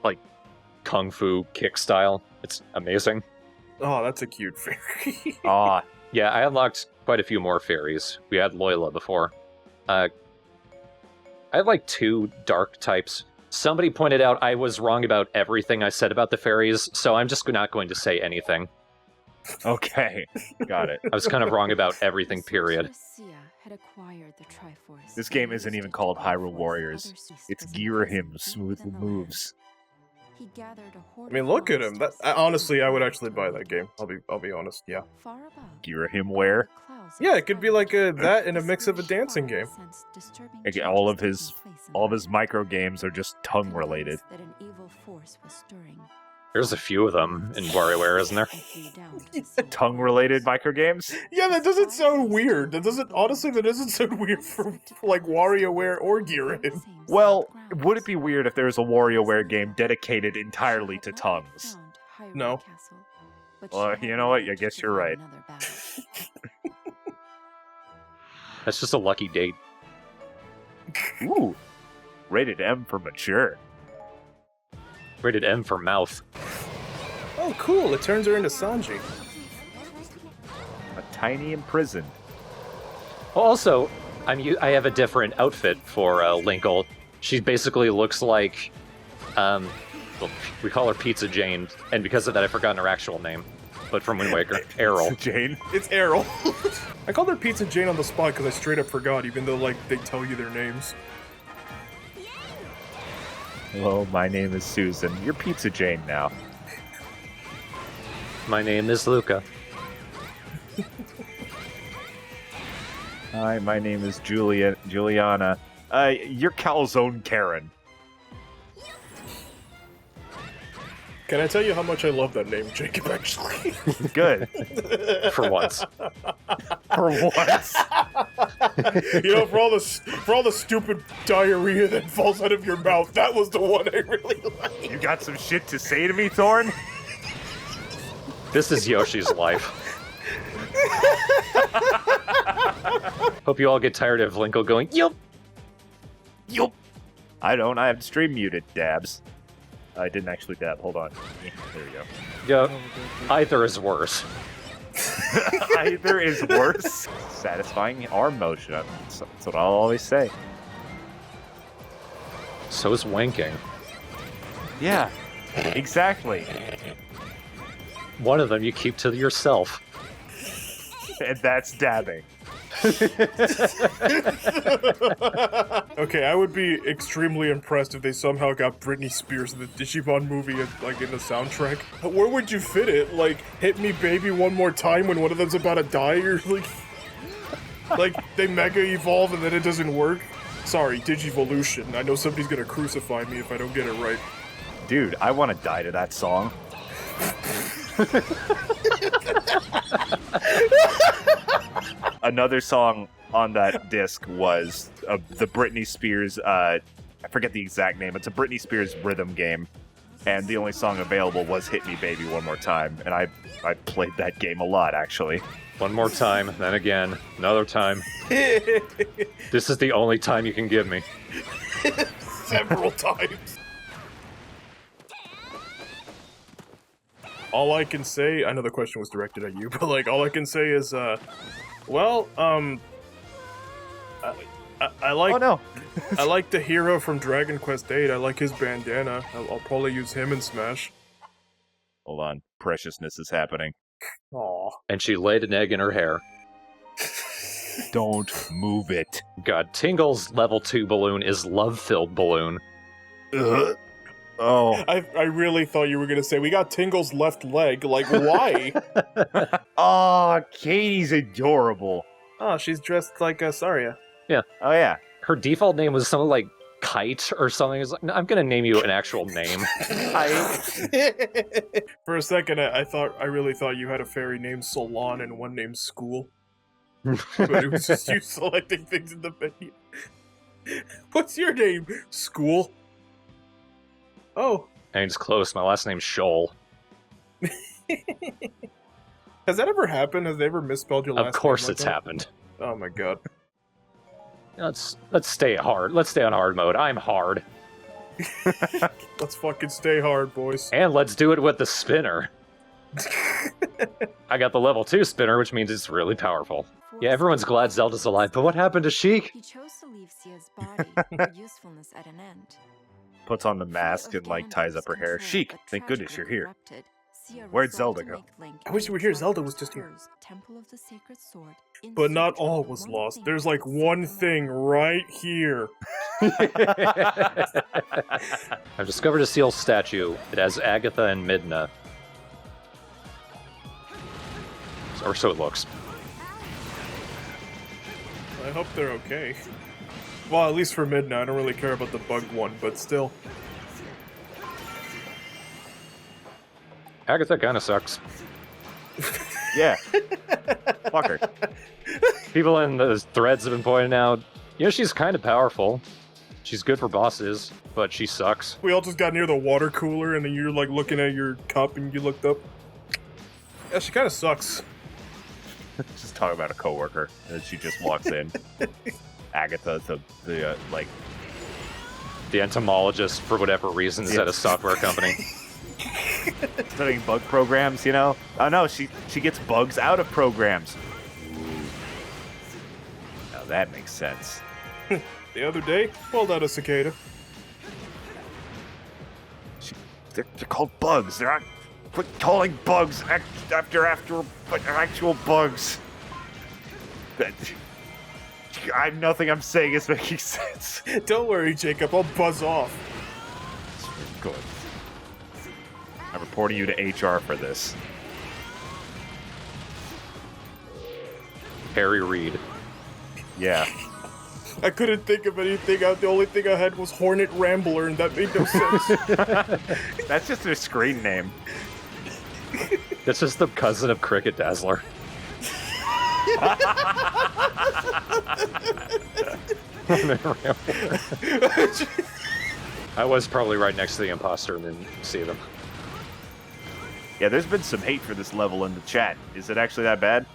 like kung fu kick style. It's amazing. Oh, that's a cute fairy. Aw. Yeah, I unlocked quite a few more fairies. We had Loyola before. I have like 2 dark types. Somebody pointed out I was wrong about everything I said about the fairies, so I'm just not going to say anything. Okay, got it. I was kind of wrong about everything, period. This game isn't even called Hyrule Warriors. It's Girahim Smooth Moves. I mean, look at him. Honestly, I would actually buy that game. I'll be honest. Yeah. Girahim where? Yeah, it could be like that in a mix of a dancing game. Again, all of his micro games are just tongue related. There's a few of them in WarioWare, isn't there? Tongue related micro games? Yeah, that doesn't sound weird. That doesn't sound weird for like WarioWare or Girahim. Well, would it be weird if there was a WarioWare game dedicated entirely to tongues? No. Well, you know what? I guess you're right. That's just a lucky date. Ooh. Rated M for mature. Rated M for mouth. Oh, cool. It turns her into Sanji. A tiny imprisoned. Also, I have a different outfit for Linkle. She basically looks like, well, we call her Pizza Jane, and because of that, I've forgotten her actual name. But from Wind Waker, Errol. Jane? It's Errol. I called her Pizza Jane on the spot because I straight up forgot, even though like they tell you their names. Hello, my name is Susan. You're Pizza Jane now. My name is Luca. Hi, my name is Juliana. You're Calzone Karen. Can I tell you how much I love that name, Jacob, actually? Good. For once. For once. You know, for all the stupid diarrhea that falls out of your mouth, that was the one I really liked. You got some shit to say to me, Thorn? This is Yoshi's life. Hope you all get tired of Linkle going, yup! Yup. I don't. I have the stream muted, dabs. I didn't actually dab. Hold on. There we go. Yeah, either is worse. Either is worse. Satisfying arm motion. That's what I'll always say. So is wanking. Yeah, exactly. One of them you keep to yourself. And that's dabbing. Okay, I would be extremely impressed if they somehow got Britney Spears in the Digimon movie, like in the soundtrack. Where would you fit it? Like, hit me baby one more time when one of them's about to die, or like they mega evolve and then it doesn't work? Sorry, Digivolution. I know somebody's gonna crucify me if I don't get it right. Dude, I want to die to that song. Another song on that disc was the Britney Spears, I forget the exact name, it's a Britney Spears rhythm game, and the only song available was Hit Me Baby One More Time, and I played that game a lot, actually. One more time, then again, another time. This is the only time you can give me. Several times. All I can say, I know the question was directed at you, but like, all I can say is, well, I like. Oh no! I like the hero from Dragon Quest VIII. I like his bandana. I'll probably use him in Smash. Hold on, preciousness is happening. Aw. And she laid an egg in her hair. Don't move it. God, Tingle's level 2 balloon is love-filled balloon. Ugh. Oh. I really thought you were gonna say we got Tingle's left leg. Like, why? Oh, Katie's adorable. Oh, she's dressed like Saria. Yeah. Oh yeah. Her default name was something like Kite or something. It's like, no, I'm gonna name you an actual name. For a second, I really thought you had a fairy named Solon and one named School. But it was just you selecting things in the menu. What's your name? School? Oh. Name's close. My last name's Shoal. Has that ever happened? Has they ever misspelled your last name? Of course like it's that? happened. Oh my god. Let's stay hard. Let's stay on hard mode. I'm hard. Let's fucking stay hard, boys. And let's do it with the spinner. I got the level 2 spinner, which means it's really powerful. Yeah, everyone's glad Zelda's alive, but what happened to Sheik? He chose to leave Sia's body, her usefulness at an end. Puts on the mask and like ties up her hair. Sheik, thank goodness you're here. Where'd Zelda go? I wish you were here. Zelda was just here. But not all was lost. There's like one thing right here. I've discovered a seal statue. It has Agatha and Midna. Or so it looks. I hope they're okay. Well, at least for Midna. I don't really care about the bug one, but still. Agatha kinda sucks. Yeah. Fuck her. People in the threads have been pointing out, you know, she's kind of powerful. She's good for bosses, but she sucks. We all just got near the water cooler, and then you're like looking at your cup, and you looked up. Yeah, she kind of sucks. Just talking about a coworker, and she just walks in. Agatha, the The entomologist, for whatever reason, is at a software company. studying bug programs, you know? Oh no, she gets bugs out of programs. Ooh. Now that makes sense. The other day, pulled out a cicada. They're called bugs. They're not. Quit calling bugs after actual bugs. Nothing I'm saying is making sense. Don't worry, Jacob. I'll buzz off. Good. I'm reporting you to HR for this. Harry Reid. Yeah. I couldn't think of anything. The only thing I had was Hornet Rambler, and that made no sense. That's just their screen name. That's just the cousin of Cricket Dazzler. I was probably right next to the imposter and didn't see them. Yeah, there's been some hate for this level in the chat. Is it actually that bad?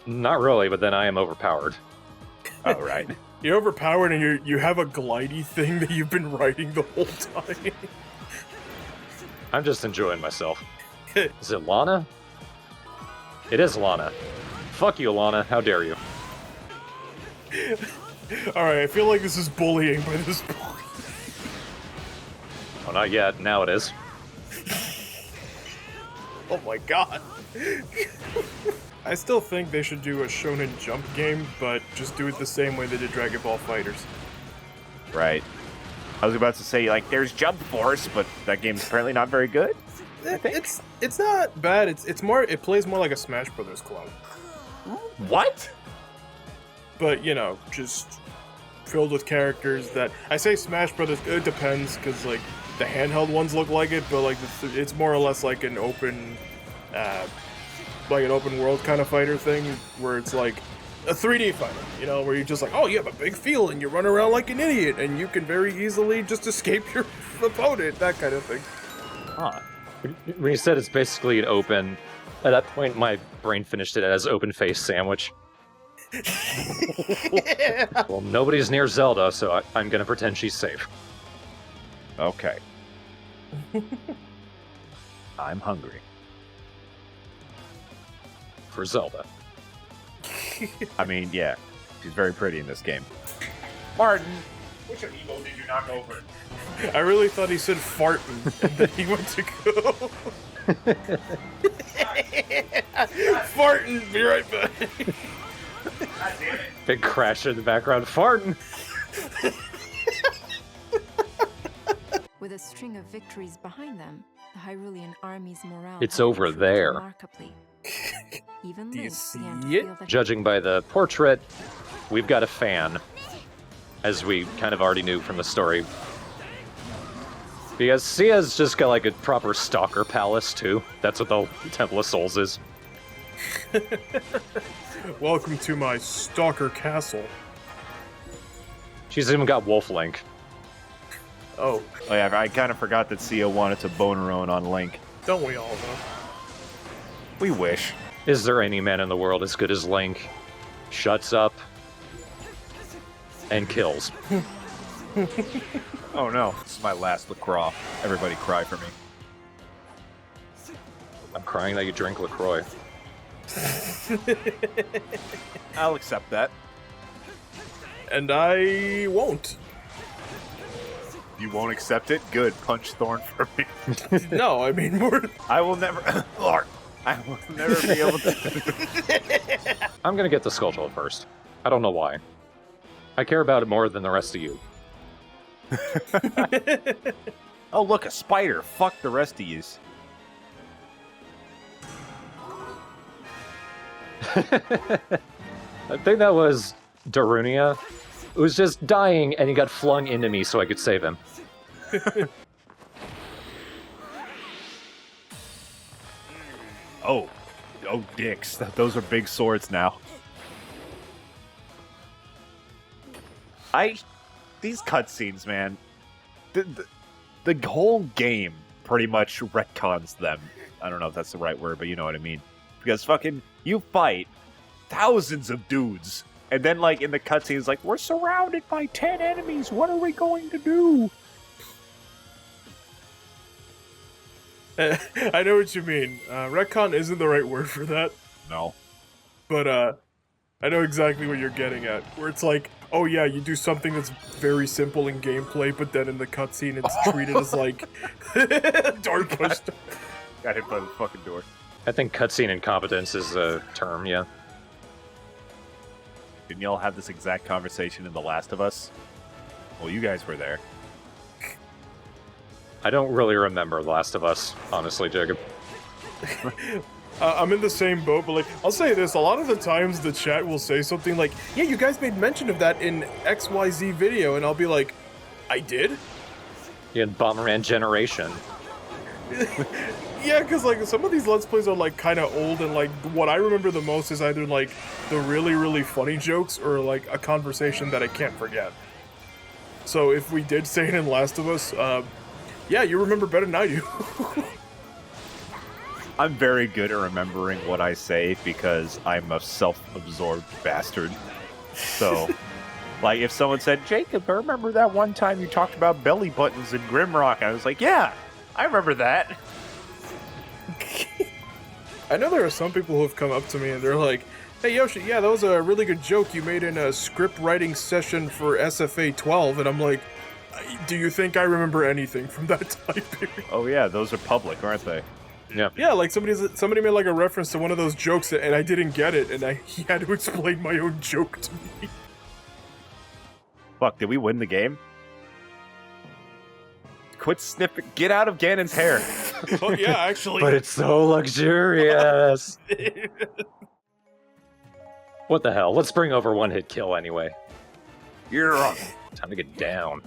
Not really, but then I am overpowered. Oh, right. You're overpowered and you have a glidey thing that you've been riding the whole time. I'm just enjoying myself. Is it Lana? It is Lana. Fuck you, Lana. How dare you? Alright, I feel like this is bullying by this point. Oh, not yet. Now it is. Oh my god. I still think they should do a Shonen Jump game, but just do it the same way they did Dragon Ball FighterZ. Right. I was about to say, like, there's Jump Force, but that game's apparently not very good. It's not bad. It plays more like a Smash Brothers clone. What? But you know, just filled with characters that I say Smash Brothers. It depends because like the handheld ones look like it, but like it's more or less like an open world kind of fighter thing where it's like a 3D fighter, you know, where you're just like, oh, you have a big field and you run around like an idiot and you can very easily just escape your opponent, that kind of thing. Huh. When you said it's basically an open, at that point my brain finished it as open face sandwich. Well, nobody's near Zelda, so I'm gonna pretend she's safe. Okay. I'm hungry. For Zelda. I mean, yeah. She's very pretty in this game. Martin! Which Amiibo did you knock over? I really thought he said fartin', and then he went to go. Fartin', be right back. Big crash in the background. Farting! With a string of victories behind them, the Hyrulean army's morale It's had over improved there. remarkably. Even Do you Link see began to it? feel that Judging by the portrait, we've got a fan, as we kind of already knew from the story. Because Sia's just got like a proper stalker palace too. That's what the Temple of Souls is. Welcome to my stalker castle. She's even got Wolf Link. Oh, Oh yeah, I kind of forgot that Sia wanted to bone her own on Link. don't we all though? We wish. Is there any man in the world as good as Link? Shuts up and kills. Oh no, this is my last LaCroix. Everybody cry for me. I'm crying that you drink LaCroix. I'll accept that. And I won't. You won't accept it? Good. Punch Thorn for me. No, I mean more. I will never... Lord, I will never be able to... I'm gonna get the Skulltula first. I don't know why. I care about it more than the rest of you. Oh, look, a spider. Fuck the rest of yous. I think that was Darunia. It was just dying, and he got flung into me so I could save him. Oh, dicks. Those are big swords now. These cutscenes, man. The whole game pretty much retcons them. I don't know if that's the right word, but you know what I mean. Because fucking, you fight thousands of dudes, and then like in the cutscenes, like, we're surrounded by 10 enemies. What are we going to do? I know what you mean. Retcon isn't the right word for that, No. but I know exactly what you're getting at. Where it's like, oh yeah, you do something that's very simple in gameplay, but then in the cutscene it's treated as like door push. Got hit by the fucking door. I think cutscene incompetence is a term, yeah. Didn't y'all have this exact conversation in The Last of Us? Well, you guys were there. I don't really remember The Last of Us, honestly, Jacob. I'm in the same boat, but like, I'll say this, a lot of the times the chat will say something like, yeah, you guys made mention of that in XYZ video, and I'll be like, I did? In Bomberman Generation. Yeah, because like some of these Let's Plays are like kind of old, and like what I remember the most is either like the really, really funny jokes or like a conversation that I can't forget. So if we did say it in Last of Us, yeah, you remember better than I do. I'm very good at remembering what I say because I'm a self-absorbed bastard. So, like, if someone said, Jacob, I remember that one time you talked about belly buttons in Grimrock. I was like, yeah, I remember that. I know there are some people who have come up to me and they're like, hey Yoshi, yeah, that was a really good joke you made in a script writing session for SFA 12, and I'm like, do you think I remember anything from that time period? Oh yeah, those are public, aren't they? Yeah. Yeah, like somebody made like a reference to one of those jokes and I didn't get it, and he had to explain my own joke to me. Fuck, did we win the game? Quit snipping. Get out of Ganon's hair. Oh yeah, actually. But it's so luxurious. What the hell? Let's bring over one hit kill anyway. You're up. Time to get down.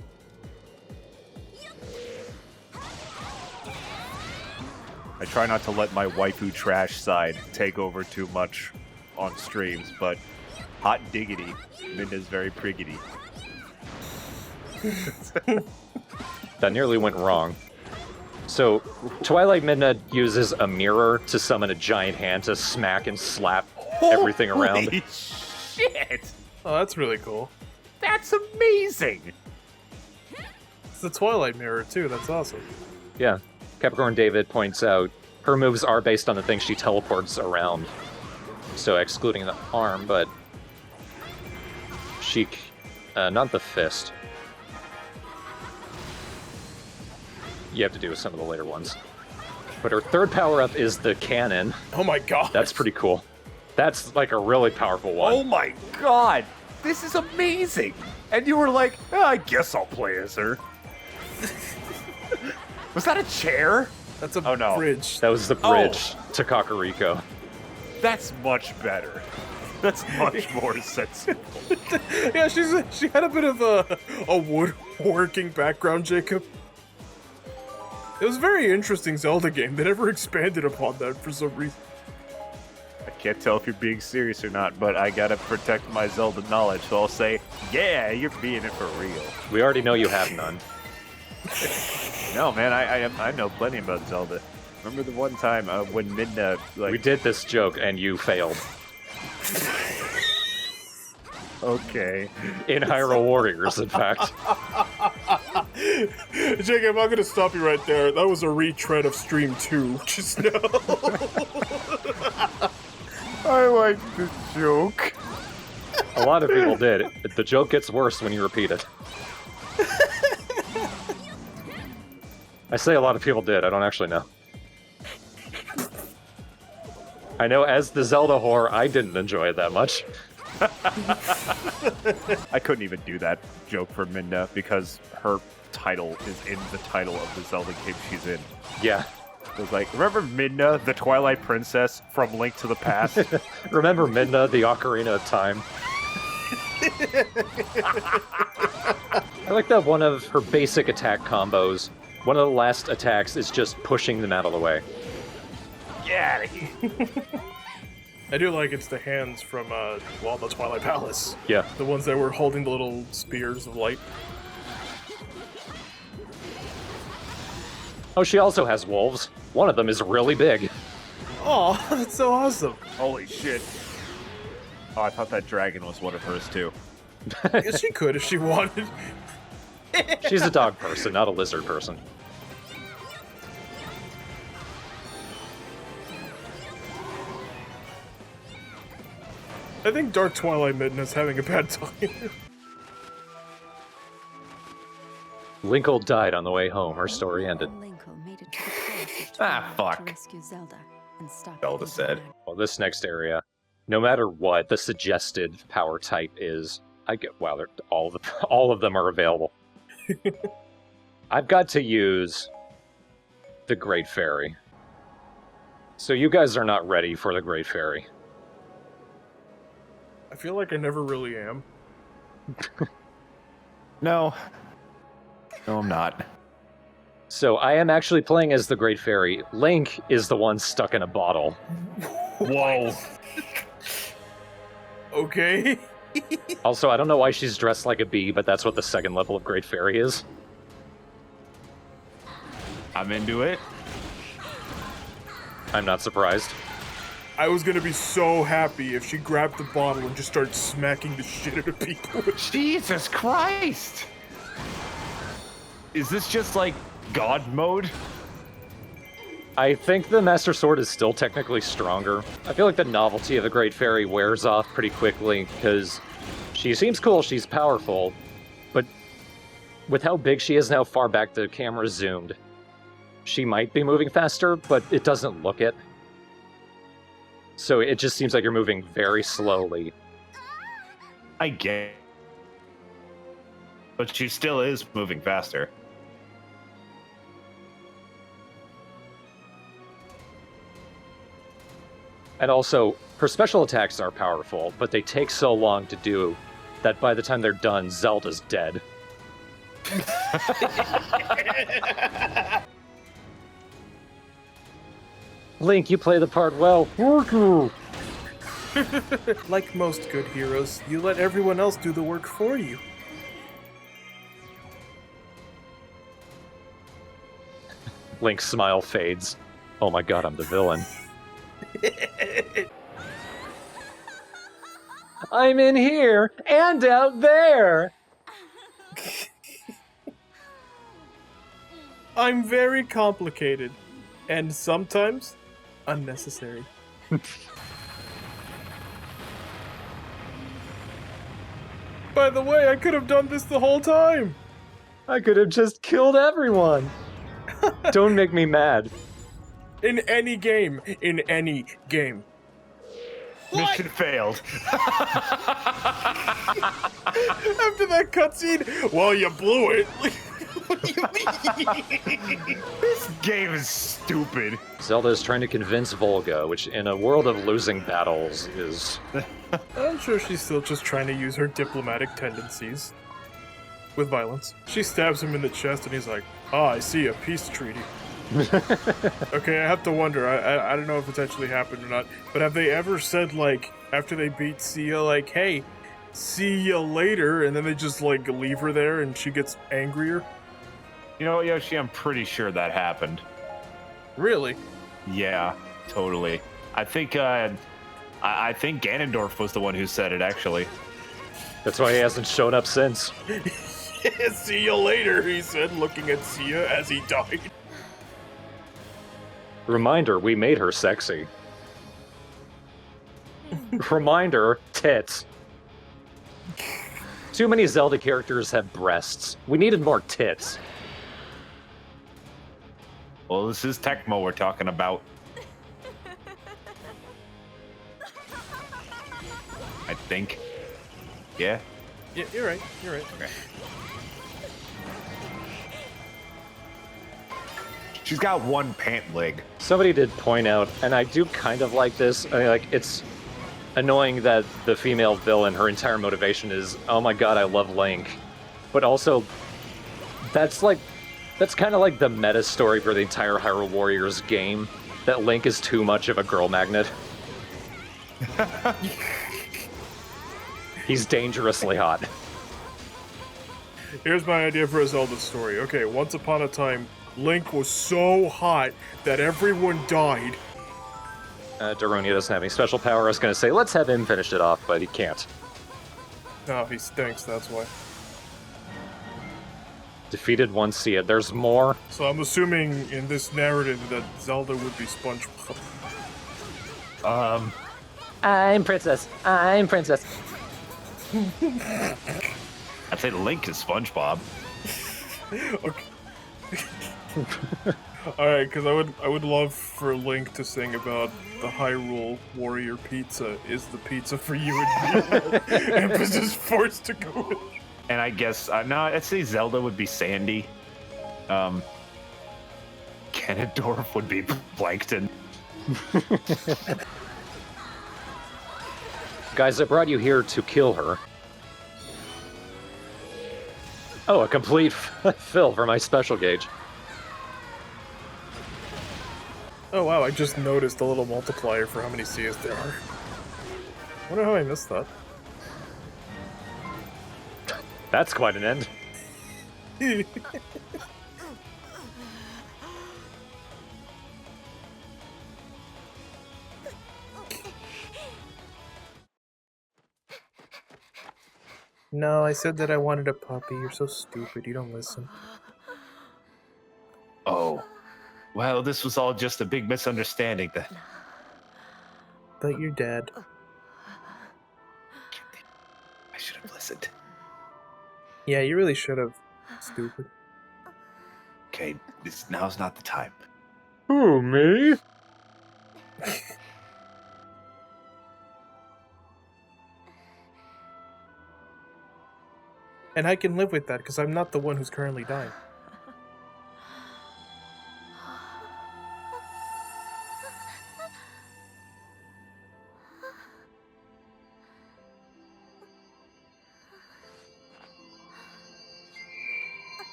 I try not to let my waifu trash side take over too much on streams, but hot diggity, Minda's very priggity. That nearly went wrong. So, Twilight Midna uses a mirror to summon a giant hand to smack and slap everything around. Holy shit! Oh, that's really cool. That's amazing! It's the Twilight Mirror, too. That's awesome. Yeah. Capricorn David points out her moves are based on the things she teleports around. So, excluding the arm, but she... not the fist. You have to do with some of the later ones. But her third power-up is the cannon. Oh my god. That's pretty cool. That's like a really powerful one. Oh my god! This is amazing! And you were like, oh, I guess I'll play as her. Was that a chair? That's a bridge. That was the bridge to Kakariko. That's much better. That's much more sensible. Yeah, she had a bit of a woodworking background, Jacob. It was a very interesting Zelda game. They never expanded upon that for some reason. I can't tell if you're being serious or not, but I gotta protect my Zelda knowledge, so I'll say, yeah, you're being it for real. We already know you have none. No, man, I know plenty about Zelda. Remember the one time when Midna, like... We did this joke and you failed. Okay. In Hyrule Warriors, in fact. Jacob, I'm gonna stop you right there. That was a retread of Stream 2. Just know. I like the joke. A lot of people did. The joke gets worse when you repeat it. I say a lot of people did. I don't actually know. I know as the Zelda whore, I didn't enjoy it that much. I couldn't even do that joke for Minda because her title is in the title of the Zelda game she's in. Yeah. It was like, remember Midna, the Twilight Princess from Link to the Past? Remember Midna, the Ocarina of Time? I like that one of her basic attack combos, one of the last attacks is just pushing them out of the way. Get out of here. I do like it's the hands from, the Twilight Palace. Yeah. The ones that were holding the little spears of light. Oh, she also has wolves. One of them is really big. Oh, that's so awesome. Holy shit. Oh, I thought that dragon was one of hers, too. Yes, she could if she wanted. She's a dog person, not a lizard person. I think Dark Twilight Midna's having a bad time. Linkle died on the way home. Her story ended. Linkle made it to the palace of Ah, Twilight fuck. to rescue Zelda and stop Zelda the said. evil Well, this next area, no matter what the suggested power type is, I get all of them are available. I've got to use the Great Fairy. So you guys are not ready for the Great Fairy. I feel like I never really am. No. No, I'm not. So I am actually playing as the Great Fairy. Link is the one stuck in a bottle. Whoa. Okay. Also, I don't know why she's dressed like a bee, but that's what the second level of Great Fairy is. I'm into it. I'm not surprised. I was gonna be so happy if she grabbed the bottle and just started smacking the shit out of people. Jesus Christ! Is this just like God mode? I think the Master Sword is still technically stronger. I feel like the novelty of the Great Fairy wears off pretty quickly, because she seems cool, she's powerful, but with how big she is and how far back the camera zoomed, she might be moving faster, but it doesn't look it. So it just seems like you're moving very slowly. I get, but she still is moving faster. And also, her special attacks are powerful, but they take so long to do that by the time they're done, Zelda's dead. Link, you play the part well. Like most good heroes, you let everyone else do the work for you. Link's smile fades. Oh my god, I'm the villain. I'm in here and out there. I'm very complicated, and sometimes unnecessary. By the way, I could have done this the whole time. I could have just killed everyone. Don't make me mad. In any game. In any game. Mission failed. After that cutscene, well, you blew it. What do you mean? This game is stupid. Zelda is trying to convince Volga, which in a world of losing battles is... I'm sure she's still just trying to use her diplomatic tendencies. With violence. She stabs him in the chest and he's like, I see a peace treaty. Okay, I have to wonder, I don't know if it's actually happened or not, but have they ever said, like, after they beat Sia, like, hey, see ya later, and then they just, like, leave her there and she gets angrier? You know, Yoshi, I'm pretty sure that happened. Really? Yeah, totally. I think Ganondorf was the one who said it, actually. That's why he hasn't shown up since. See you later, he said, looking at Sia as he died. Reminder, we made her sexy. Reminder, tits. Too many Zelda characters have breasts. We needed more tits. Well, this is Tecmo we're talking about. I think. Yeah? Yeah, you're right, you're right. Okay. She's got one pant leg. Somebody did point out, and I do kind of like this, I mean, like, it's annoying that the female villain, her entire motivation is, oh my god, I love Link. But also, that's kind of like the meta story for the entire Hyrule Warriors game, that Link is too much of a girl magnet. He's dangerously hot. Here's my idea for a Zelda story. Okay, once upon a time, Link was so hot that everyone died. Daronia doesn't have any special power. I was going to say, let's have him finish it off, but he can't. No, he stinks, that's why. Defeated one Sia. There's more. So I'm assuming in this narrative that Zelda would be SpongeBob. I'm Princess. I'm Princess. I'd say Link is SpongeBob. Okay. Alright, because I would love for Link to sing about the Hyrule Warrior pizza is the pizza for you and me. Emphasis is forced to go with. And I guess, no, I'd say Zelda would be Sandy. Ganondorf would be Plankton. Guys, I brought you here to kill her. Oh, a complete fill for my special gauge. Oh wow, I just noticed a little multiplier for how many Cias there are. Wonder how I missed that. That's quite an end. No, I said that I wanted a puppy. You're so stupid. You don't listen. Oh. Well, this was all just a big misunderstanding then. But you're dead. I should have listened. Yeah, you really should have. Stupid. Okay, now's not the time. Who, me? And I can live with that, because I'm not the one who's currently dying.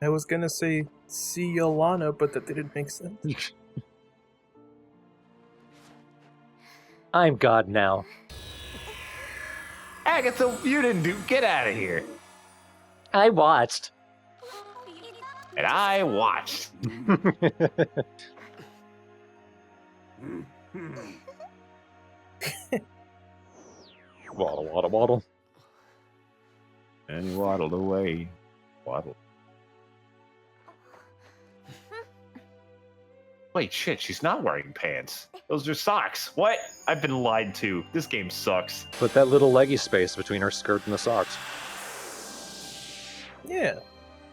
I was gonna say, see ya, Lana, but that didn't make sense. I'm God now. Agatha, you didn't get out of here. I watched. And I watched. Waddle, waddle, waddle. And he waddled away. Waddle. Wait, shit, she's not wearing pants. Those are socks. What? I've been lied to. This game sucks. Put that little leggy space between her skirt and the socks. Yeah.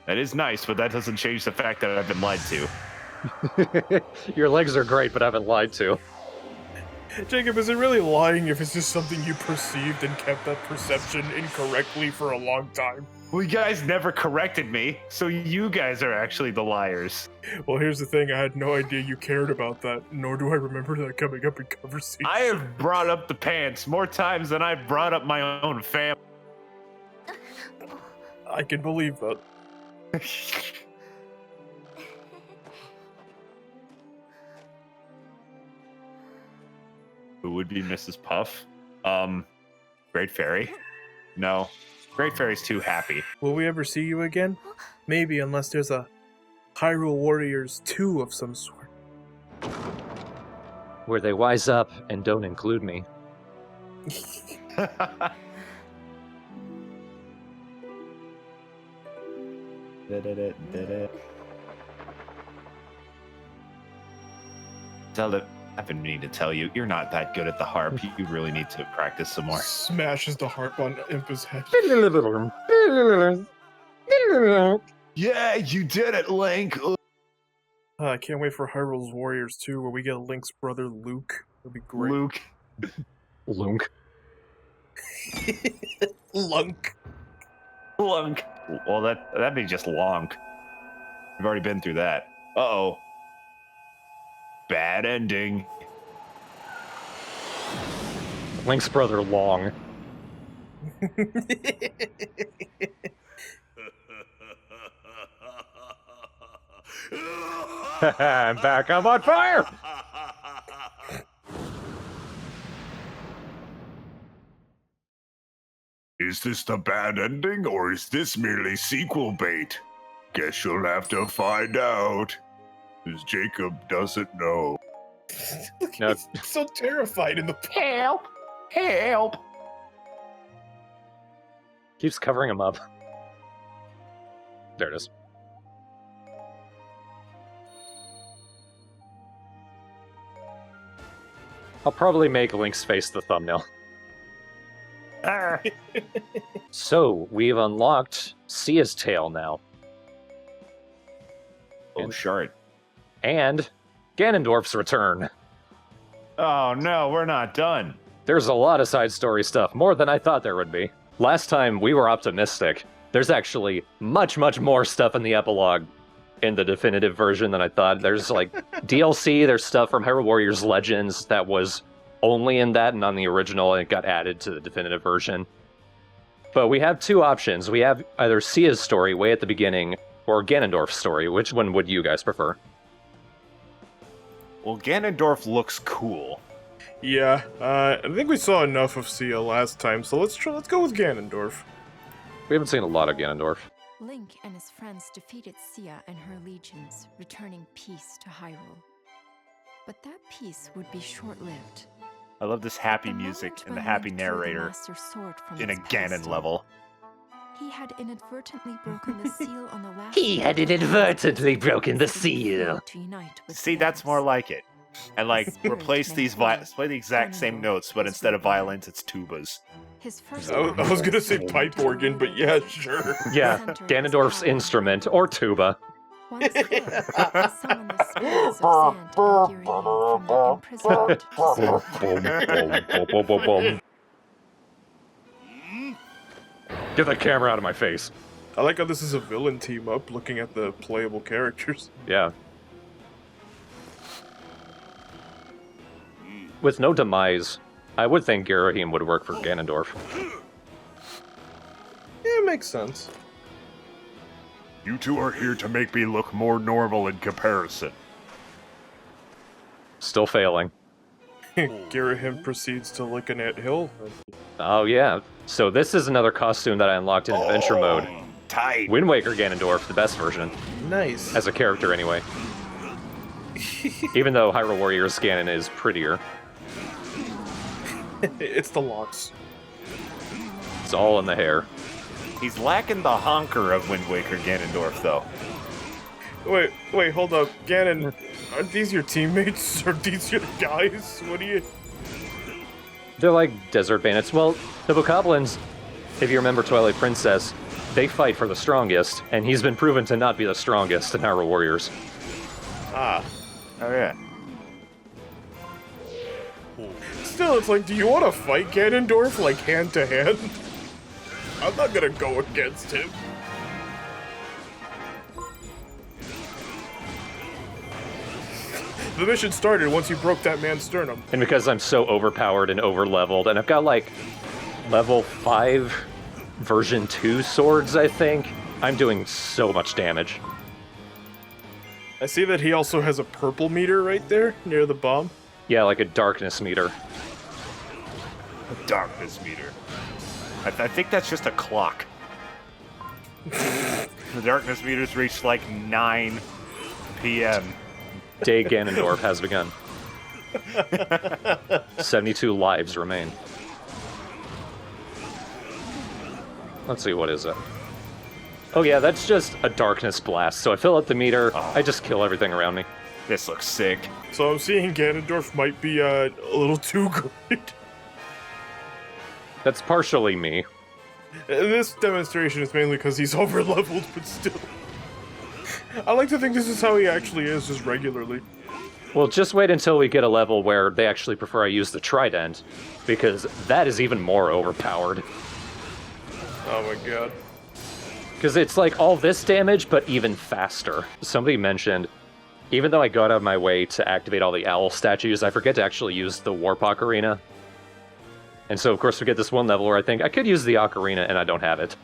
That is nice, but that doesn't change the fact that I've been lied to. Your legs are great, but I've been lied to. Jacob, is it really lying if it's just something you perceived and kept that perception incorrectly for a long time? Well, you guys never corrected me, so you guys are actually the liars. Well, here's the thing, I had no idea you cared about that, nor do I remember that coming up in conversation. I have brought up the pants more times than I've brought up my own family. I can believe that. Who would be Mrs. Puff? Great Fairy? No. Great Fairy's too happy. Will we ever see you again? Maybe, unless there's a Hyrule Warriors 2 of some sort. Where they wise up and don't include me. Zelda, I've been meaning to tell you, you're not that good at the harp. You really need to practice some more. Smashes the harp on Impa's head. Yeah, you did it, Link. I can't wait for Hyrule's Warriors 2, where we get Link's brother Luke. That'd be great. Luke. Lunk. Lunk. Lunk. Well, that'd be just Lonk. We've already been through that. Uh-oh. Bad ending. Link's brother Long. I'm back. I'm on fire. Is this the bad ending, or is this merely sequel bait? Guess you'll have to find out. Because Jacob doesn't know. No. He's so terrified in the Help! Help! Keeps covering him up. There it is. I'll probably make Link's face the thumbnail. So, we've unlocked Sia's tail now. Oh, shart. And Ganondorf's return. Oh no, we're not done. There's a lot of side story stuff, more than I thought there would be. Last time, we were optimistic. There's actually much, much more stuff in the epilogue in the definitive version than I thought. There's like DLC, there's stuff from Hyrule Warriors Legends that was only in that and on the original, and it got added to the definitive version. But we have two options. We have either Sia's story way at the beginning, or Ganondorf's story. Which one would you guys prefer? Well, Ganondorf looks cool. Yeah, I think we saw enough of Sia last time, so let's go with Ganondorf. We haven't seen a lot of Ganondorf. Link and his friends defeated Sia and her legions, returning peace to Hyrule. But that peace would be short-lived. I love this happy music and the happy narrator in a Ganon level. He had inadvertently broken the seal on the last. He had inadvertently broken the seal. See, that's more like it. And like replace these play the exact same notes, but instead of violins, it's tubas. I was gonna say pipe organ, but yeah, sure. Yeah, Ganondorf's instrument or tuba. Once there, he summoned the spirits of Zant and Girahim from their imprisonment. Get the camera out of my face. I like how this is a villain team up, looking at the playable characters. Yeah. With no demise, I would think Girahim would work for Ganondorf. Yeah, it makes sense. You two are here to make me look more normal in comparison. Still failing. Girahim proceeds to lick an anthill. Oh yeah. So this is another costume that I unlocked in Adventure Mode. Tight. Wind Waker Ganondorf, the best version. Nice. As a character, anyway. Even though Hyrule Warriors Ganon is prettier. It's the locks. It's all in the hair. He's lacking the honker of Wind Waker Ganondorf, though. Wait, hold up. Ganon, aren't these your teammates? Are these your guys? What are you... They're like desert bandits. Well, the Bokoblins, if you remember Twilight Princess, they fight for the strongest, and he's been proven to not be the strongest in Hyrule Warriors. Ah. Oh, yeah. Still, it's like, do you want to fight Ganondorf, like, hand to hand? I'm not gonna go against him. The mission started once you broke that man's sternum. And because I'm so overpowered and overleveled, and I've got like level 5 version 2 swords, I think, I'm doing so much damage. I see that he also has a purple meter right there, near the bomb. Yeah, like a darkness meter. A darkness meter. I think that's just a clock. The darkness meter's reached like 9 p.m. Day Ganondorf has begun. 72 lives remain. Let's see, what is it? Oh yeah, that's just a darkness blast. So I fill up the meter, I just kill everything around me. This looks sick. So I'm seeing Ganondorf might be a little too good. That's partially me. This demonstration is mainly because he's over-leveled, but still. I like to think this is how he actually is, just regularly. Well, just wait until we get a level where they actually prefer I use the trident, because that is even more overpowered. Oh my god. Because it's like all this damage, but even faster. Somebody mentioned, even though I got out of my way to activate all the owl statues, I forget to actually use the Warp Ocarina. And so, of course, we get this one level where I think I could use the Ocarina, and I don't have it.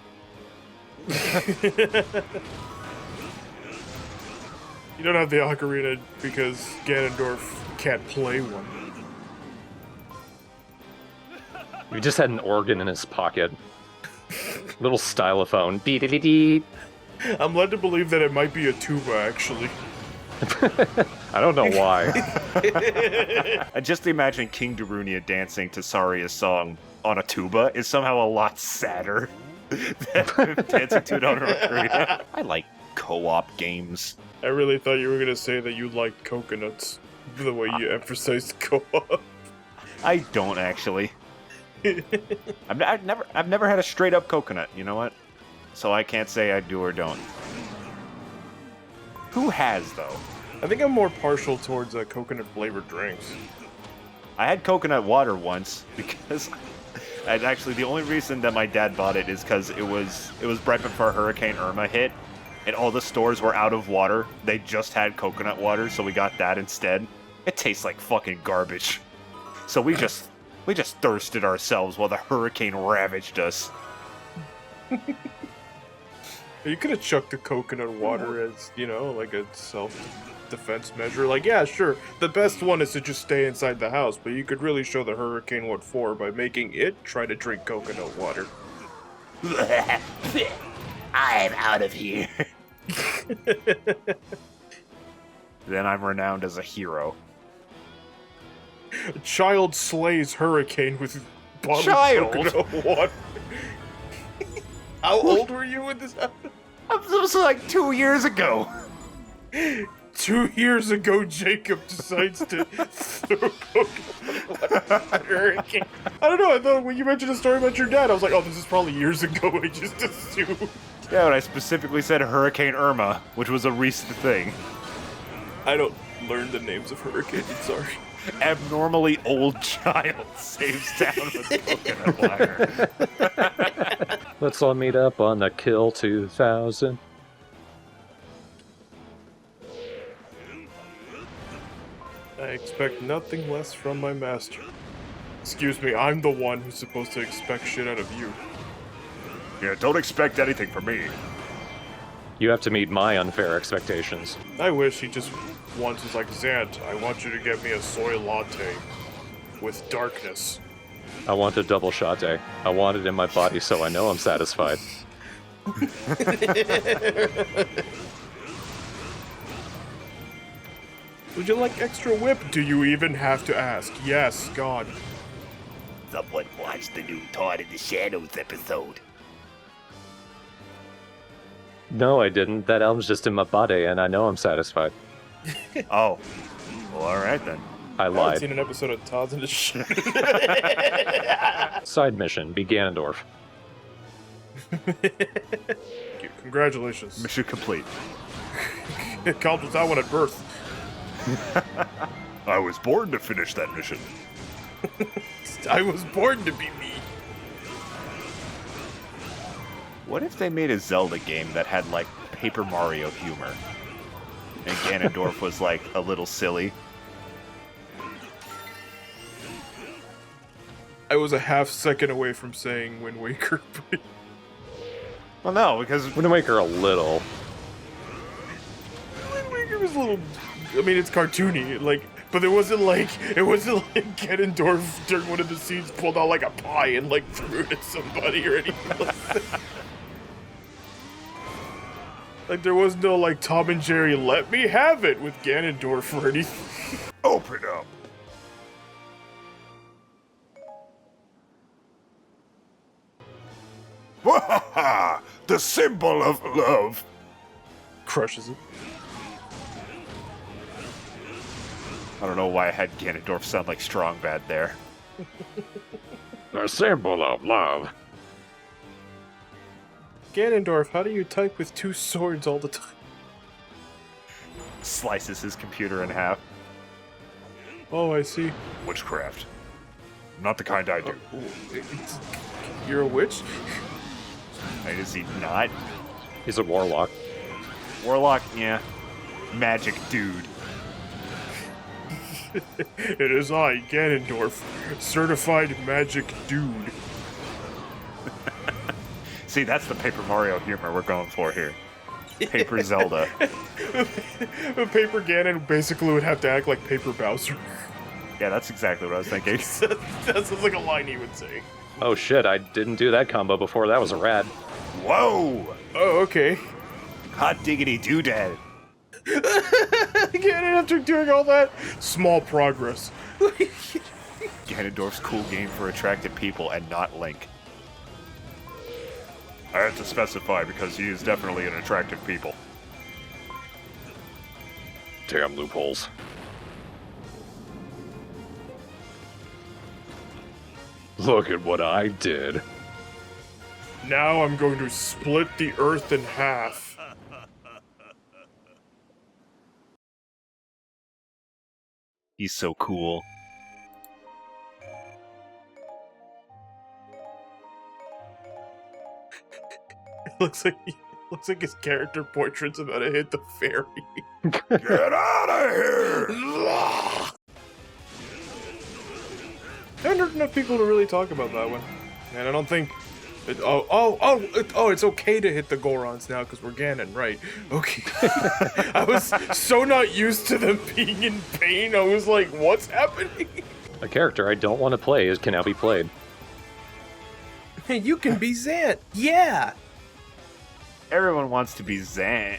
You don't have the Ocarina because Ganondorf can't play one. He just had an organ in his pocket. Little stylophone. Dee-dee-dee-dee. I'm led to believe that it might be a tuba, actually. I don't know why. I just imagine King Darunia dancing to Saria's song on a tuba is somehow a lot sadder than dancing to it on a ocarina. I like co-op games. I really thought you were gonna say that you liked coconuts, the way you emphasized co-op. I don't actually. I've never had a straight up coconut. You know what? So I can't say I do or don't. Who has though? I think I'm more partial towards coconut flavored drinks. I had coconut water once because actually the only reason that my dad bought it is because it was right before Hurricane Irma hit, and all the stores were out of water. They just had coconut water, so we got that instead. It tastes like fucking garbage. So we just thirsted ourselves while the hurricane ravaged us. You could have chucked the coconut water as, you know, like a self-defense measure. Like, yeah, sure, the best one is to just stay inside the house, but you could really show the hurricane what for by making it try to drink coconut water. I'm out of here. Then I'm renowned as a hero. A child slays hurricane with bottled Child? coconut water. How old were you when this happened? This was like 2 years ago. 2 years ago, Jacob decides to throw coconut water at a hurricane. I don't know, I thought when you mentioned a story about your dad, I was like, oh, this is probably years ago, I just assumed. Yeah, but I specifically said Hurricane Irma, which was a recent thing. I don't learn the names of hurricanes, I'm sorry. Abnormally old child saves town with coconut wire. Let's all meet up on the Kill 2000. I expect nothing less from my master. Excuse me, I'm the one who's supposed to expect shit out of you. Yeah, don't expect anything from me. You have to meet my unfair expectations. I wish he just once was like, Zant, I want you to get me a soy latte with darkness. I want a double shot day. I want it in my body so I know I'm satisfied. Would you like extra whip? Do you even have to ask? Yes, God. Someone watched the new Todd in the Shadows episode. No, I didn't. That album's just in my body, and I know I'm satisfied. Oh. Well, alright then. I I haven't lied. seen an episode of Todd's in the Shadows. Side mission, be Ganondorf. Congratulations. Mission complete. Called with that one at birth. I was born to finish that mission. I was born to be me. What if they made a Zelda game that had, like, Paper Mario humor? And Ganondorf was, like, a little silly? I was a half second away from saying Wind Waker. Well, no, because Wind Waker a little. Wind Waker was a little... I mean, it's cartoony, like... But it wasn't like Ganondorf during one of the scenes pulled out like a pie and like threw it at somebody or anything like that. Like there was no like Tom and Jerry let me have it with Ganondorf or anything. Open up. Wahaha! The symbol of love. Crushes it. I don't know why I had Ganondorf sound like Strong Bad there. The symbol of love. Ganondorf, how do you type with two swords all the time? Slices his computer in half. Oh, I see. Witchcraft. Not the kind I do. You're a witch? Wait, is he not? He's a warlock. Warlock, yeah. Magic dude. It is I, Ganondorf, certified magic dude. See, that's the Paper Mario humor we're going for here. Paper Zelda. Paper Ganon basically would have to act like Paper Bowser. Yeah, that's exactly what I was thinking. That sounds like a line he would say. Oh shit, I didn't do that combo before. That was a rad. Whoa! Oh, okay. Hot diggity doodad. Ganon, after doing all that, small progress. Ganondorf's cool game for attractive people and not Link. I had to specify because he is definitely an attractive people. Damn loopholes. Look at what I did. Now I'm going to split the earth in half. He's so cool. Looks like his character portrait's about to hit the fairy. Get out of here! I haven't heard enough people to really talk about that one. And I don't think... it's okay to hit the Gorons now because we're Ganon, right? Okay. I was so not used to them being in pain, I was like, what's happening? A character I don't want to play can now be played. Hey, you can be Zant. Yeah. Everyone wants to be Zant.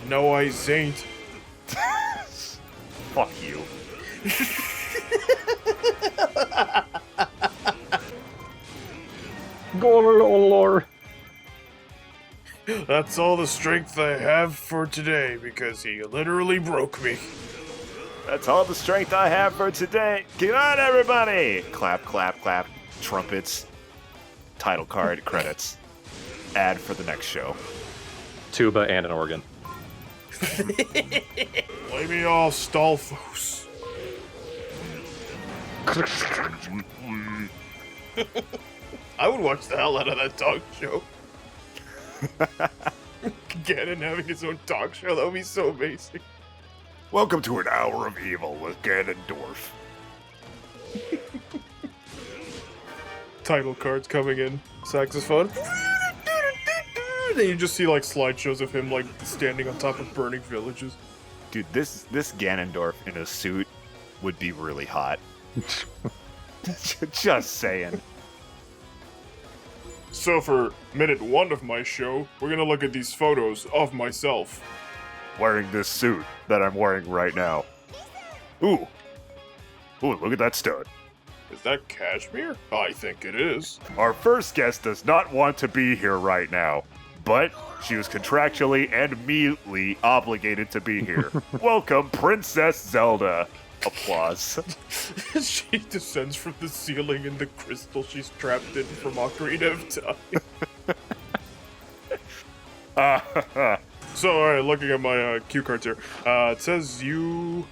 No, I ain't. Fuck you. Gorlor. That's all the strength I have for today because he literally broke me. That's all the strength I have for today. Good night, everybody. Clap, clap, clap. Trumpets. Title card, credits. Ad for the next show. Tuba and an organ. Play me all Stolfos. I would watch the hell out of that talk show. Ganon having his own talk show, that would be so amazing. Welcome to an hour of evil with Ganondorf. Title cards coming in. Saxophone. Then you just see like slideshows of him like standing on top of burning villages. Dude, this Ganondorf in a suit would be really hot. Just saying. So for minute 1 of my show, we're gonna look at these photos of myself. Wearing this suit that I'm wearing right now. Ooh. Ooh, look at that stud. Is that cashmere? I think it is. Our first guest does not want to be here right now, but she was contractually and immediately obligated to be here. Welcome, Princess Zelda. Applause. She descends from the ceiling in the crystal she's trapped in from Ocarina of Time. So, alright, looking at my cue cards here. It says you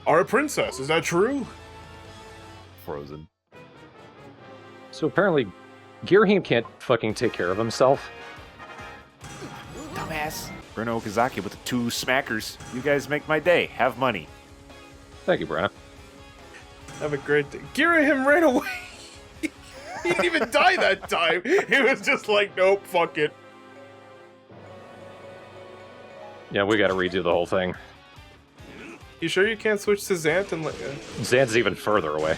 are a princess. Is that true? Frozen. So apparently, Girahim can't fucking take care of himself. Dumbass. Bruno Okazaki with the 2 smackers. You guys make my day. Have money. Thank you, Brenna. Have a great day. Girahim ran away. He didn't even die that time. He was just like, nope, fuck it. Yeah, we gotta redo the whole thing. You sure you can't switch to Zant and like... Zan's even further away.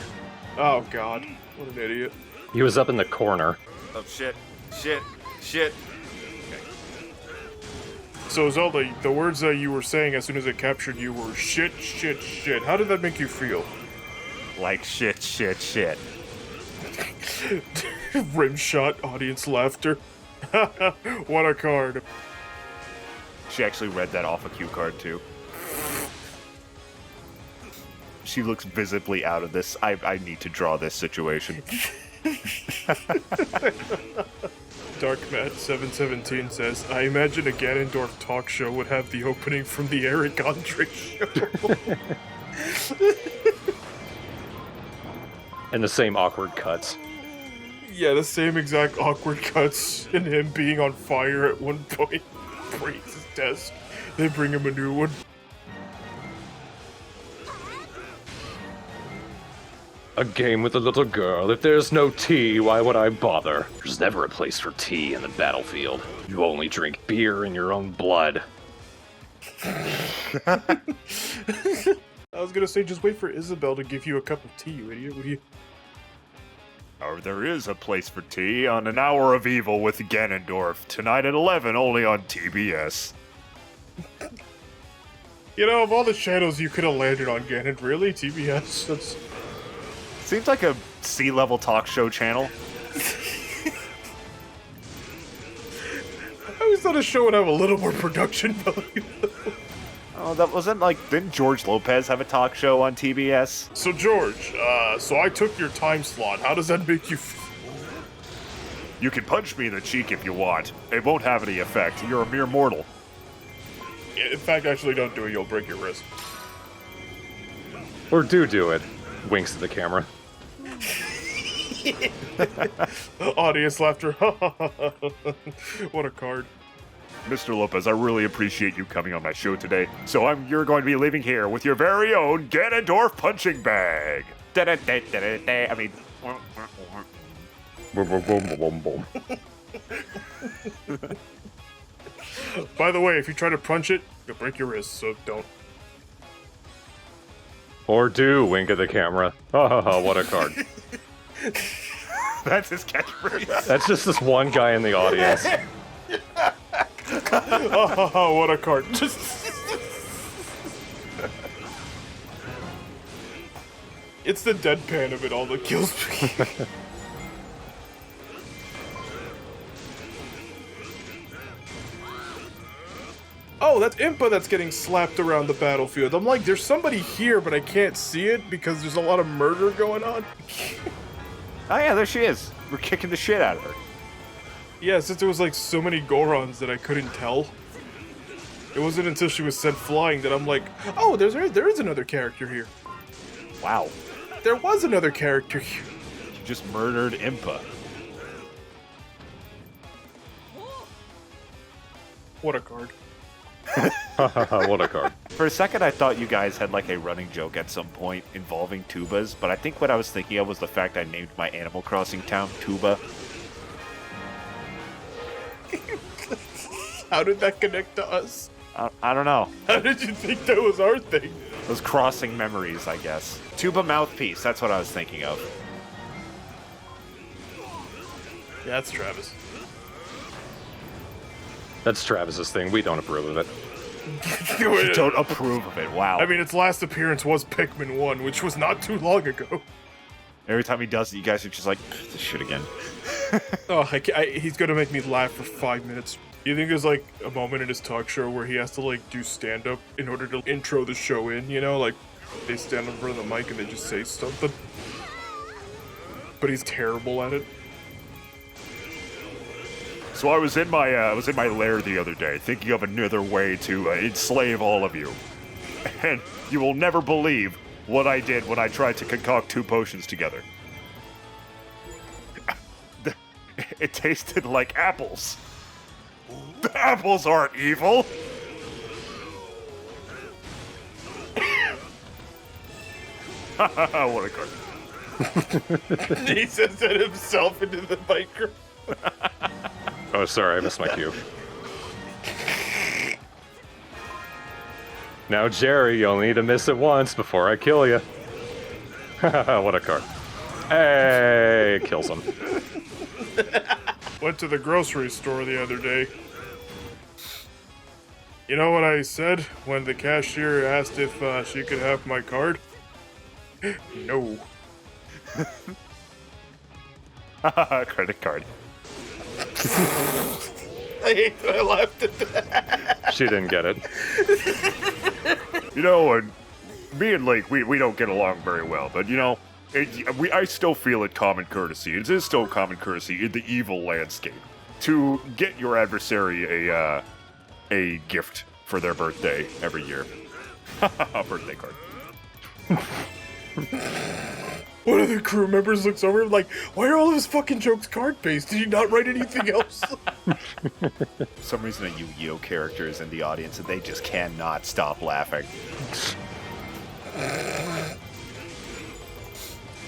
Oh, God. What an idiot. He was up in the corner. Oh, shit. Shit. Shit. So, Zelda, the words that you were saying as soon as it captured you were shit, shit, shit. How did that make you feel? Like shit, shit, shit. Rim shot, audience laughter. What a card. She actually read that off a cue card, too. She looks visibly out of this. I need to draw this situation. Darkmat717 says, I imagine a Ganondorf talk show would have the opening from the Eric Andre show. And the same awkward cuts. Yeah, the same exact awkward cuts and him being on fire at one point. Breaks his desk. They bring him a new one. A game with a little girl. If there's no tea, why would I bother? There's never a place for tea in the battlefield. You only drink beer in your own blood. I was gonna say, just wait for Isabel to give you a cup of tea, you idiot. What do you... Or there is a place for tea on An Hour of Evil with Ganondorf, tonight at 11, only on TBS. You know, of all the channels you could have landed on, Ganon, really? TBS? That's... Seems like a C-level talk show channel. I always thought a show would have a little more production value. Oh, that wasn't like... Didn't George Lopez have a talk show on TBS? So, George, so I took your time slot. How does that make you feel? You can punch me in the cheek if you want. It won't have any effect. You're a mere mortal. In fact, actually, don't do it. You'll break your wrist. Or do it. Winks at the camera. Audience laughter. What a card. Mr. Lopez, I really appreciate you coming on my show today. So you're going to be leaving here with your very own Ganondorf punching bag. I mean... By the way, if you try to punch it, you'll break your wrist, so don't. Or do wink at the camera. Oh, what a card. That's his catchphrase. That's just this one guy in the audience. Oh, what a card. It's the deadpan of it all that kills me. Oh, that's Impa that's getting slapped around the battlefield. I'm like, there's somebody here, but I can't see it because there's a lot of murder going on. Oh yeah, there she is. We're kicking the shit out of her. Yeah, since there was like so many Gorons that I couldn't tell. It wasn't until she was sent flying that I'm like, oh, there is another character here. Wow. There was another character here. You just murdered Impa. What a card. What a card. For a second, I thought you guys had like a running joke at some point involving tubas, but I think what I was thinking of was the fact I named my Animal Crossing town Tuba. How did that connect to us? I don't know. How did you think that was our thing? Those crossing memories, I guess. Tuba mouthpiece, that's what I was thinking of. Yeah, that's Travis. That's Travis's thing. We don't approve of it. You don't approve of it, wow. I mean, its last appearance was Pikmin 1, which was not too long ago. Every time he does it, you guys are just like, this shit again. Oh, he's gonna make me laugh for 5 minutes. You think there's like a moment in his talk show where he has to like do stand-up in order to intro the show in, you know? Like, they stand in front of the mic and they just say something. But he's terrible at it. So I was in my lair the other day, thinking of another way to enslave all of you, and you will never believe what I did when I tried to concoct 2 potions together. It tasted like apples. The apples aren't evil. What a card. He says that himself into the microphone. Oh, sorry, I missed my cue. Now, Jerry, you only need to miss it once before I kill you. What a card. Hey, kills him. Went to the grocery store the other day. You know what I said when the cashier asked if she could have my card? No. Credit card. I hate that I laughed at that. She didn't get it. You know, and me and Link, we don't get along very well, but you know, I still feel it common courtesy. It is still common courtesy in the evil landscape to get your adversary a gift for their birthday every year. Birthday card. One of the crew members looks over and like, why are all of his fucking jokes card-based? Did you not write anything else? For some reason, a Yu-Gi-Oh character is in the audience and they just cannot stop laughing.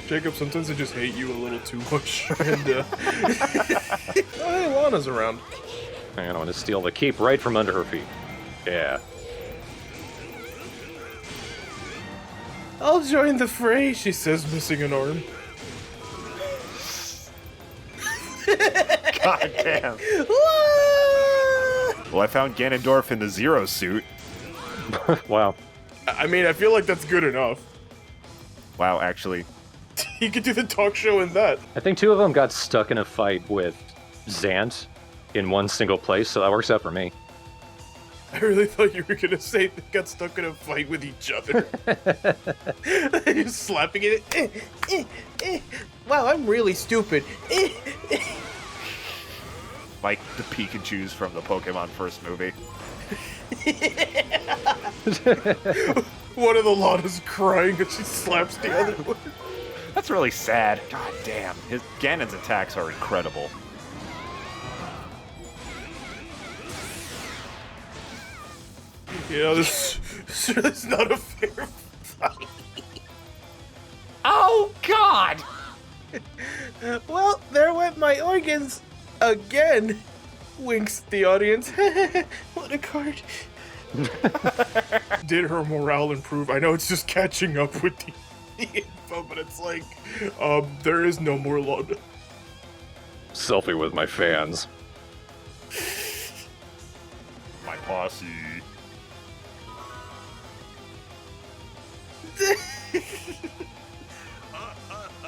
Jacob, sometimes I just hate you a little too much. And, oh, hey, Lana's around. Hang on, I want to steal the keep right from under her feet. Yeah. I'll join the fray, she says, missing an arm. God damn. Well, I found Ganondorf in the Zero suit. Wow. I mean, I feel like that's good enough. Wow, actually. He could do the talk show in that. I think 2 of them got stuck in a fight with Zant in one single place, so that works out for me. I really thought you were gonna say they got stuck in a fight with each other. You're slapping it. Wow, I'm really stupid. Like the Pikachus from the Pokemon first movie. One of the Lana's crying and she slaps the other one. That's really sad. God damn. Ganon's attacks are incredible. You know, this is not a fair fight. Oh, God! Well, there went my organs again. Winks the audience. What a card. Did her morale improve? I know it's just catching up with the info, but it's like, there is no more Lana. Selfie with my fans. my posse.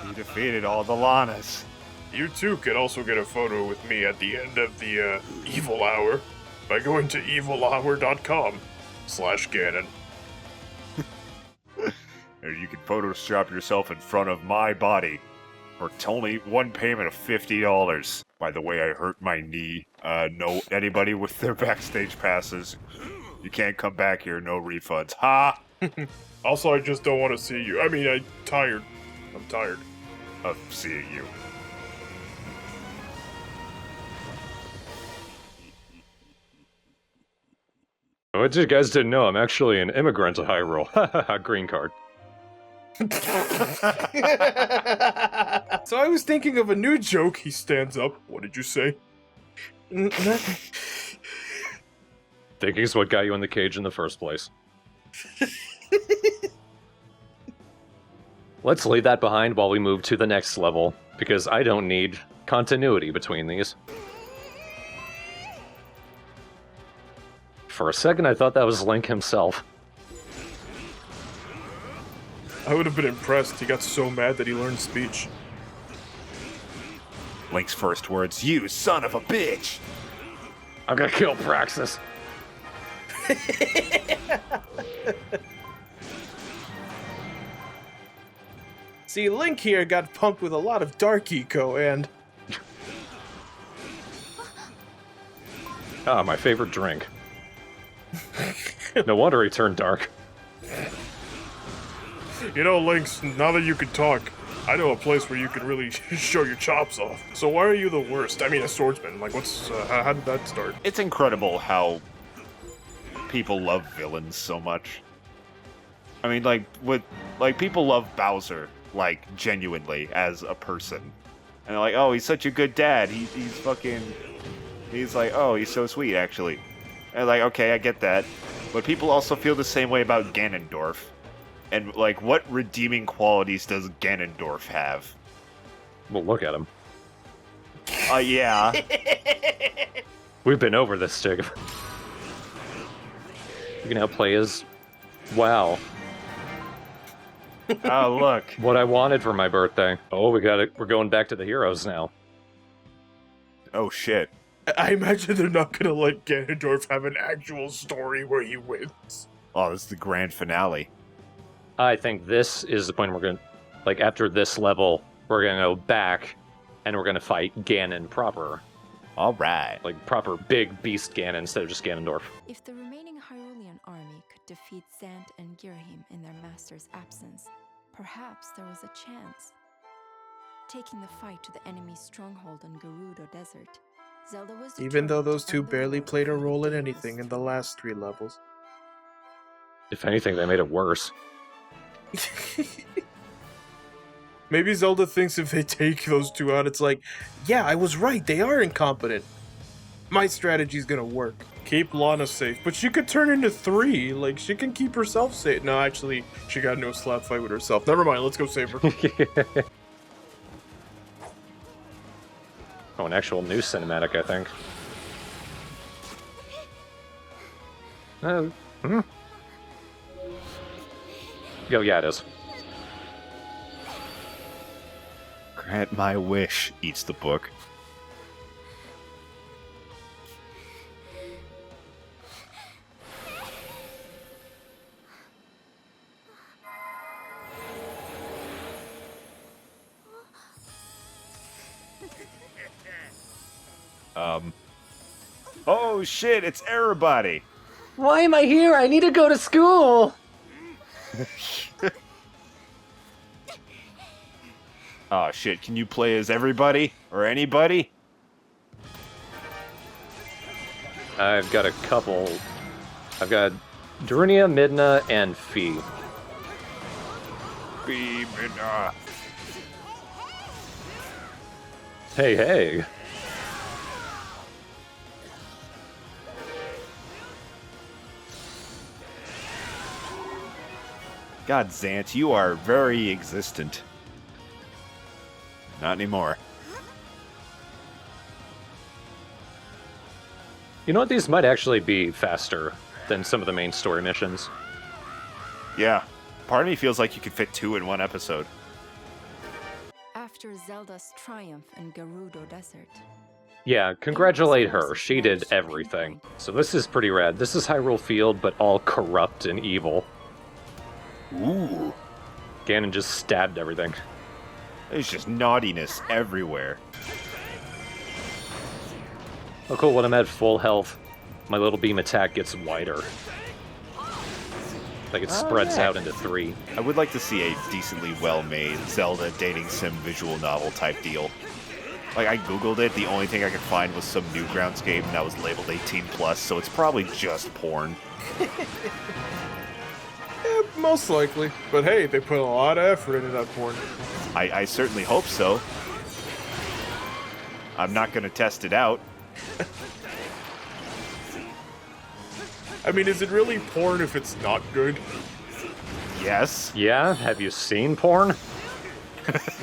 You defeated all the Lanas. You too can also get a photo with me at the end of the Evil Hour by going to evilhour.com/Ganon. Or you can Photoshop yourself in front of my body for only one payment of $50. By the way, I hurt my knee. No, anybody with their backstage passes, you can't come back here. No refunds. Ha! Also, I just don't want to see you. I mean, I'm tired of seeing you. What you guys didn't know, I'm actually an immigrant to Hyrule. Green card. So I was thinking of a new joke. He stands up. What did you say? Nothing. Thinking's what got you in the cage in the first place. Let's leave that behind while we move to the next level, because I don't need continuity between these. For a second, I thought that was Link himself. I would have been impressed. He got so mad that he learned speech. Link's first words, "You son of a bitch!" I'm gonna kill Praxis. See, Link here got pumped with a lot of dark eco and... Ah, my favorite drink. No wonder he turned dark. You know, Lynx, now that you can talk, I know a place where you can really show your chops off. So why are you the worst? I mean, a swordsman. Like, how did that start? It's incredible how people love villains so much. I mean, people love Bowser, like, genuinely, as a person. And they're like, oh, he's such a good dad. He's like, oh, he's so sweet, actually. And like, okay, I get that. But people also feel the same way about Ganondorf. And, like, what redeeming qualities does Ganondorf have? Well, look at him. Yeah. We've been over this, Jacob. You can now play as... Wow. Oh, look. What I wanted for my birthday. Oh, we're going back to the heroes now. Oh, shit. I imagine they're not gonna let Ganondorf have an actual story where he wins. Oh, this is the grand finale. I think this is the point we're going to... Like, after this level, we're going to go back, and we're going to fight Ganon proper. Alright. Like, proper big beast Ganon instead of just Ganondorf. If the remaining Hyrulean army could defeat Zant and Girahim in their master's absence, perhaps there was a chance. Taking the fight to the enemy's stronghold in Gerudo Desert, Zelda was Even though those two barely played a role in anything in the last 3 levels. If anything, they made it worse. Maybe Zelda thinks if they take those two out, it's like, yeah, I was right, they are incompetent. My strategy's gonna work. Keep Lana safe, but she could turn into 3. Like, she can keep herself safe. No, actually, she got no slap fight with herself. Never mind, let's go save her. Oh, an actual new cinematic, I think. Yo, yeah, it is. Grant my wish, eats the book. Oh shit, it's everybody! Why am I here? I need to go to school! Oh shit, can you play as everybody? Or anybody? I've got a couple. I've got Durnia, Midna, and Fee. Fee, Midna. Hey, hey. God, Zant, you are very existent. Not anymore. You know what? These might actually be faster than some of the main story missions. Yeah. Part of me feels like you could fit 2 in one episode. After Zelda's triumph in Gerudo Desert, Yeah, congratulate her. She did everything. So this is pretty rad. This is Hyrule Field, but all corrupt and evil. Ooh. Ganon just stabbed everything. There's just naughtiness everywhere. Oh cool, when I'm at full health, my little beam attack gets wider. Like it spreads out into 3. I would like to see a decently well-made Zelda dating sim visual novel type deal. Like, I googled it, the only thing I could find was some Newgrounds game that was labeled 18+, so it's probably just porn. Yeah, most likely. But hey, they put a lot of effort into that porn. I certainly hope so. I'm not gonna test it out. I mean, is it really porn if it's not good? Yes. Yeah? Have you seen porn?